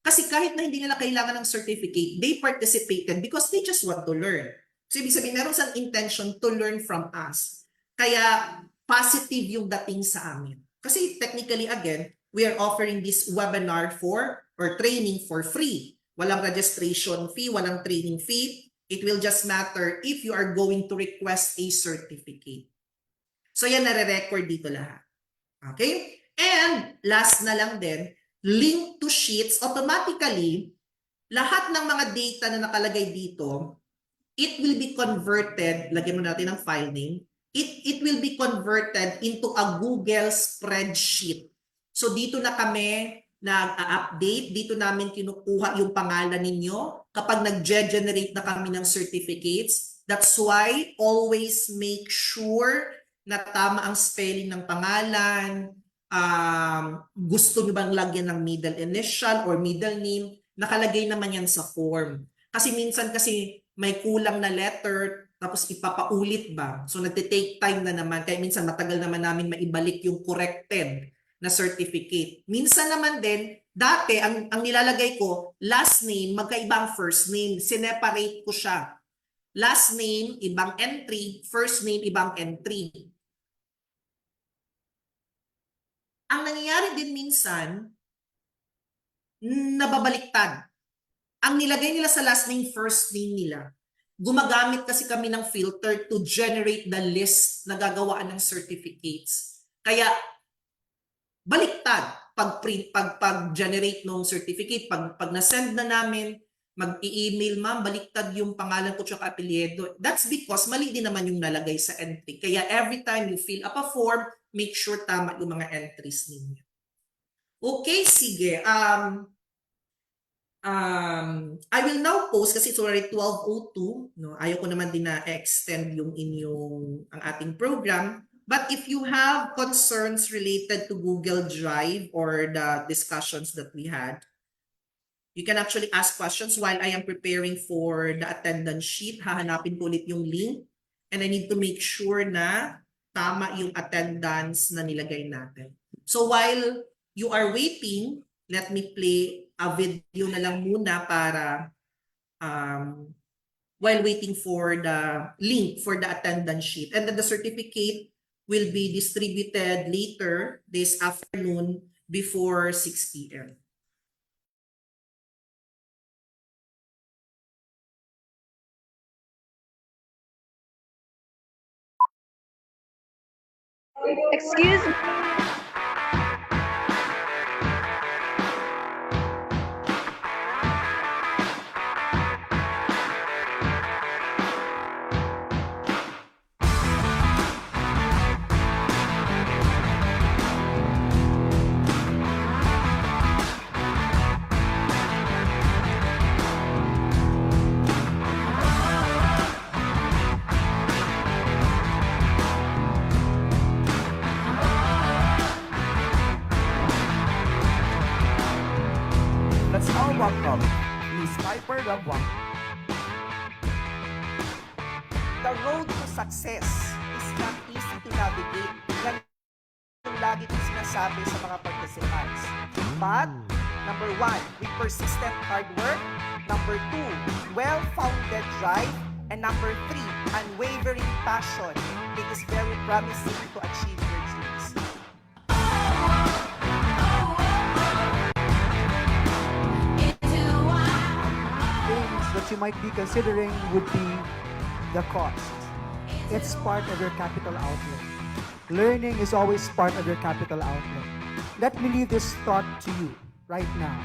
kasi kahit na hindi nila kailangan ng certificate, they participated because they just want to learn. So, ibig sabihin, meron siyang intention to learn from us. Kaya, positive yung dating sa amin. Kasi technically, again, we are offering this webinar or training for free. Walang registration fee, walang training fee. It will just matter if you are going to request a certificate. So, yan nare-record dito lahat. Okay? And, last na lang din, link to sheets, automatically, lahat ng mga data na nakalagay dito, it will be converted, lagyan mo natin ng file name, it will be converted into a Google spreadsheet. So dito na kami nag-update, dito namin kinukuha yung pangalan ninyo kapag nag-generate na kami ng certificates. That's why always make sure na tama ang spelling ng pangalan, gusto nyo bang lagyan ng middle initial or middle name, nakalagay naman yan sa form. Kasi minsan kasi may kulang na letter, tapos ipapaulit ba? So nagte-take time na naman, kaya minsan matagal naman namin maibalik yung corrected na certificate. Minsan naman din, dati ang nilalagay ko, last name, magkaibang first name, sineparate ko siya. Last name, ibang entry, first name, ibang entry. Ang nangyayari din minsan, nababaliktad. Ang nilagay nila sa last name, first name nila. Gumagamit kasi kami ng filter to generate the list na gagawaan ng certificates. Kaya, baliktad. Pag-generate ng certificate, pag na-send na namin, mag-i-email, ma'am, baliktad yung pangalan ko tsaka apelyido. That's because mali din naman yung nalagay sa entry. Kaya every time you fill up a form, make sure tama yung mga entries ninyo. Okay, sige. I will now post kasi it's already 12:02. No? Ayaw ko naman din na extend yung ang ating program. But if you have concerns related to Google Drive or the discussions that we had, you can actually ask questions while I am preparing for the attendance sheet. Hahanapin ko ulit yung link. And I need to make sure na tama yung attendance na nilagay natin. So while you are waiting, let me play a video na lang muna para while waiting for the link for the attendance sheet. And then the certificate will be distributed later this afternoon before 6 p.m. Excuse me. welcome Miss Piper Rambuang. The road to success is not easy to navigate. Yan yung lagi kong sinasabi sa mga participants. But, number 1, with persistent hard work. Number 2, well-founded drive. And number 3, unwavering passion. It is very promising to achieve your dreams. Things that you might be considering would be the cost. It's part of your capital outlay. Learning is always part of your capital outlay. Let me leave this thought to you right now.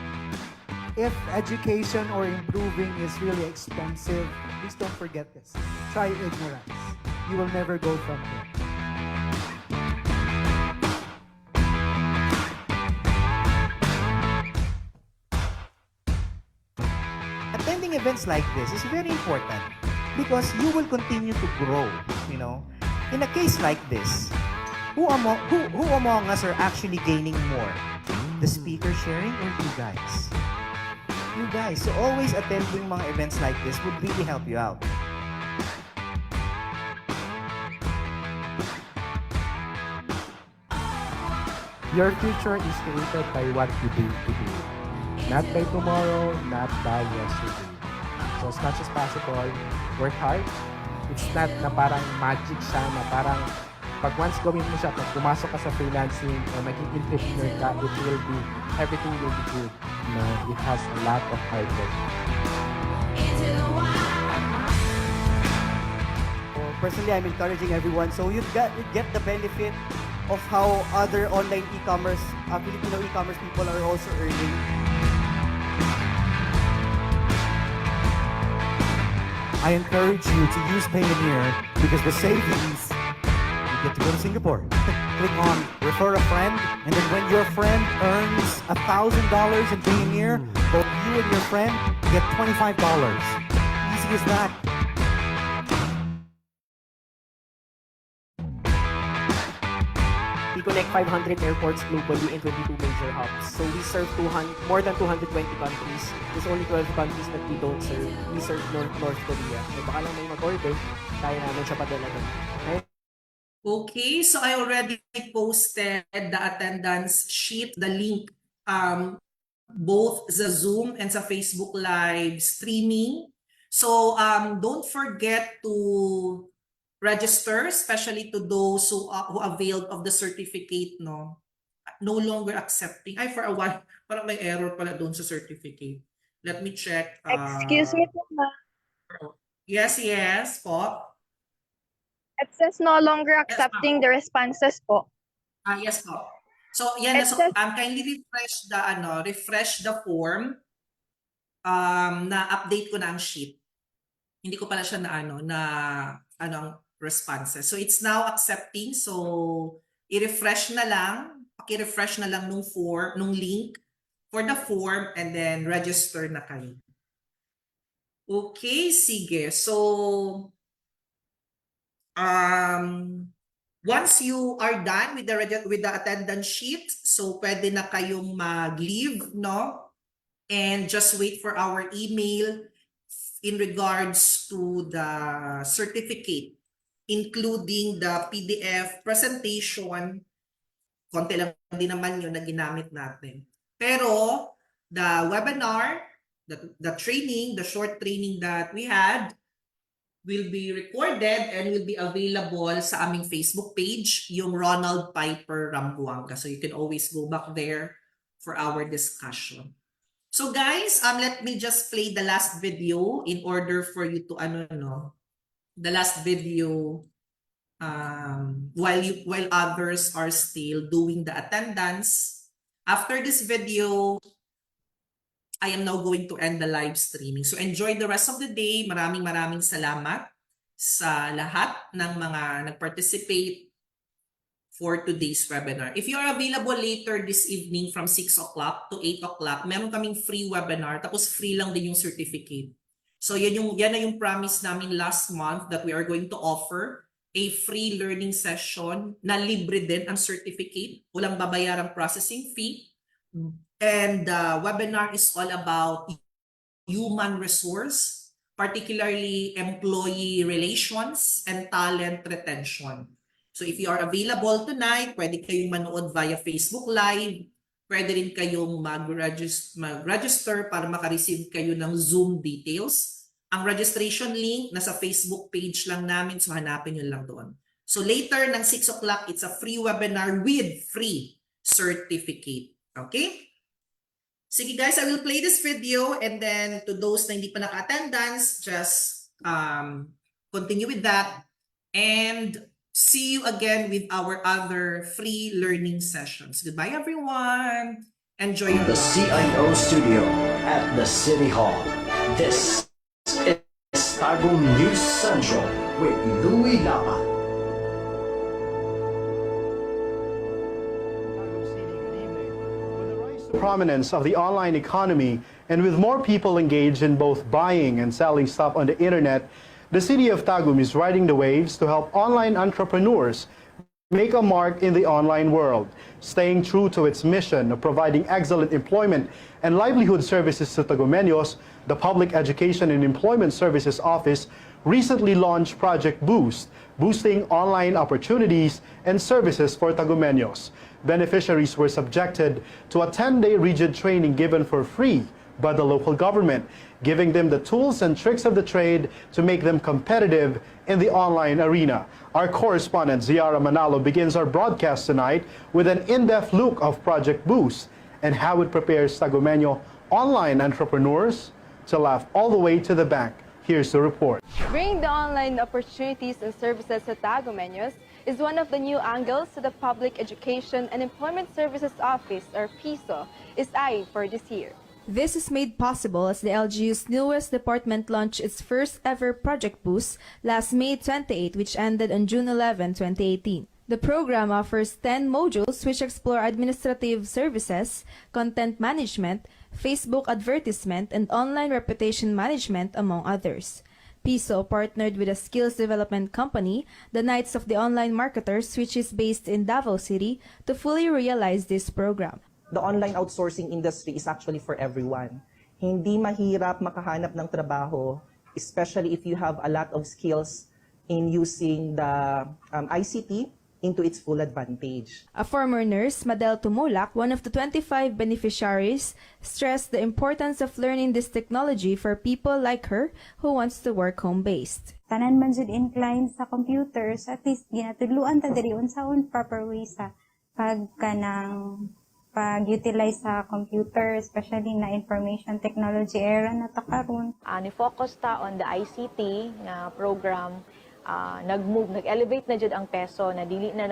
If education or improving is really expensive, please don't forget this. Try ignorance. You will never go from there. Attending events like this is very important because you will continue to grow, you know. In a case like this, who among us are actually gaining more? The speaker sharing or you guys? You guys. So always attending mga events like this would really help you out. Your future is created by what you do today. Not by tomorrow, not by yesterday. So as much as possible, work hard. It's not na parang magic siya, na parang pag once gawin mo siya, pag pumasok ka sa freelancing o maging entrepreneur ka, everything will be good. No, it has a lot of hard work. Personally, I'm encouraging everyone. So you get the benefit of how other online e-commerce, Filipino e-commerce people are also earning. I encourage you to use Payoneer because the savings, you get to go to Singapore. Click on refer a friend, and then when your friend earns $1,000 in Payoneer, both you and your friend get $25. Easy as that. We connect 500 airports globally in 22 major hubs. So we serve more than 220 countries. There's only 12 countries that we don't serve. We serve North Korea. So baka lang may mag-order, kaya namin siya padala doon. Okay, so I already posted the attendance sheet, the link, both sa Zoom and sa Facebook Live streaming. So don't forget to register, especially to those who availed of the certificate, no longer accepting. For a while, parang may error pala doon sa certificate. Let me check. Excuse me po, ma'am. Yes, po. It says no longer accepting the responses po. Yes, po. So, yan, It so, says- kindly refresh the form. Na-update ko na ang sheet. Hindi ko pala siya ang responses. So, it's now accepting. So, i-refresh na lang. Paki-refresh na lang nung link for the form and then register na kayo. Okay, sige. So, once you are done with the attendance sheet, so pwede na kayong mag-leave, no? And just wait for our email in regards to the certificate, including the PDF presentation. Konti lang din naman yun na ginamit natin. Pero the webinar, the training, the short training that we had will be recorded and will be available sa aming Facebook page, yung Ronald Piper Rambuanga. So you can always go back there for our discussion. So guys, let me just play the last video in order for you to the last video while others are still doing the attendance. After this video, I am now going to end the live streaming. So enjoy the rest of the day. Maraming salamat sa lahat ng mga nag-participate for today's webinar. If you are available later this evening from 6 o'clock to 8 o'clock, meron kaming free webinar, tapos free lang din yung certificate. So yan na yung promise namin last month that we are going to offer a free learning session na libre din ang certificate. Walang babayarang processing fee. And the webinar is all about human resource, particularly employee relations and talent retention. So if you are available tonight, pwede kayong manood via Facebook Live. Pwede rin kayong mag-register para makareceive kayo ng Zoom details. Ang registration link nasa Facebook page lang namin, so hanapin nyo lang doon. So later ng 6 o'clock, it's a free webinar with free certificate. Okay? Sige guys, I will play this video, and then to those na hindi pa naka-attendance, just continue with that. And see you again with our other free learning sessions. Goodbye everyone. Enjoy your The CIO studio at the City Hall. This is Tagum News Central with Louie Lapa. Prominence of the online economy, and with more people engaged in both buying and selling stuff on the internet, the city of Tagum is riding the waves to help online entrepreneurs make a mark in the online world, staying true to its mission of providing excellent employment and livelihood services to Tagumeños. The Public Education and Employment Services Office recently launched Project Boost, boosting online opportunities and services for Tagumeños. Beneficiaries were subjected to a 10-day rigid training given for free by the local government, giving them the tools and tricks of the trade to make them competitive in the online arena. Our correspondent Ziara Manalo begins our broadcast tonight with an in-depth look of Project Boost and how it prepares Tagumeño online entrepreneurs to laugh all the way to the bank. Here's the report. Bringing the online opportunities and services to Tagumeños is one of the new angles to the Public Education and Employment Services Office, or PISO, is eyeing for this year. This is made possible as the LGU's newest department launched its first ever Project Boost last May 28, which ended on June 11, 2018. The program offers 10 modules which explore administrative services, content management, Facebook advertisement, and online reputation management, among others. PISO partnered with a skills development company, the Knights of the Online Marketers, which is based in Davao City, to fully realize this program. The online outsourcing industry is actually for everyone. Hindi mahirap makahanap ng trabaho, especially if you have a lot of skills in using the ICT into its full advantage. A former nurse, Madel Tumulak, one of the 25 beneficiaries, stressed the importance of learning this technology for people like her who wants to work home-based. Tanan man jud inclined sa computers, at least ginatudluan ta diri unsaon proper way sa pag-utilize sa computer, especially na information technology era na ta karon. Ni-focus ta on the ICT nga program. Nag-elevate na jud ang peso na dili na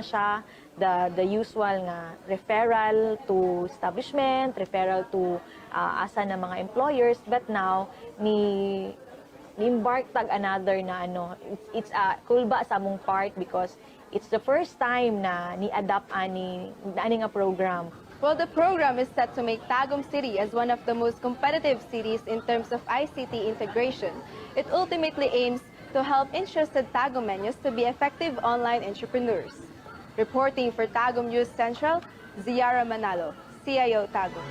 siya the usual nga referral to establishment, referral to asa na mga employers, but now ni-embark tag another na it's a kulba sa among part because it's the first time na ni-adapt ani nga program. Well, the program is set to make Tagum City as one of the most competitive cities in terms of ICT integration. It ultimately aims to help interested Tagumeños to be effective online entrepreneurs. Reporting for Tagum News Central, Ziara Manalo, CIO Tagum.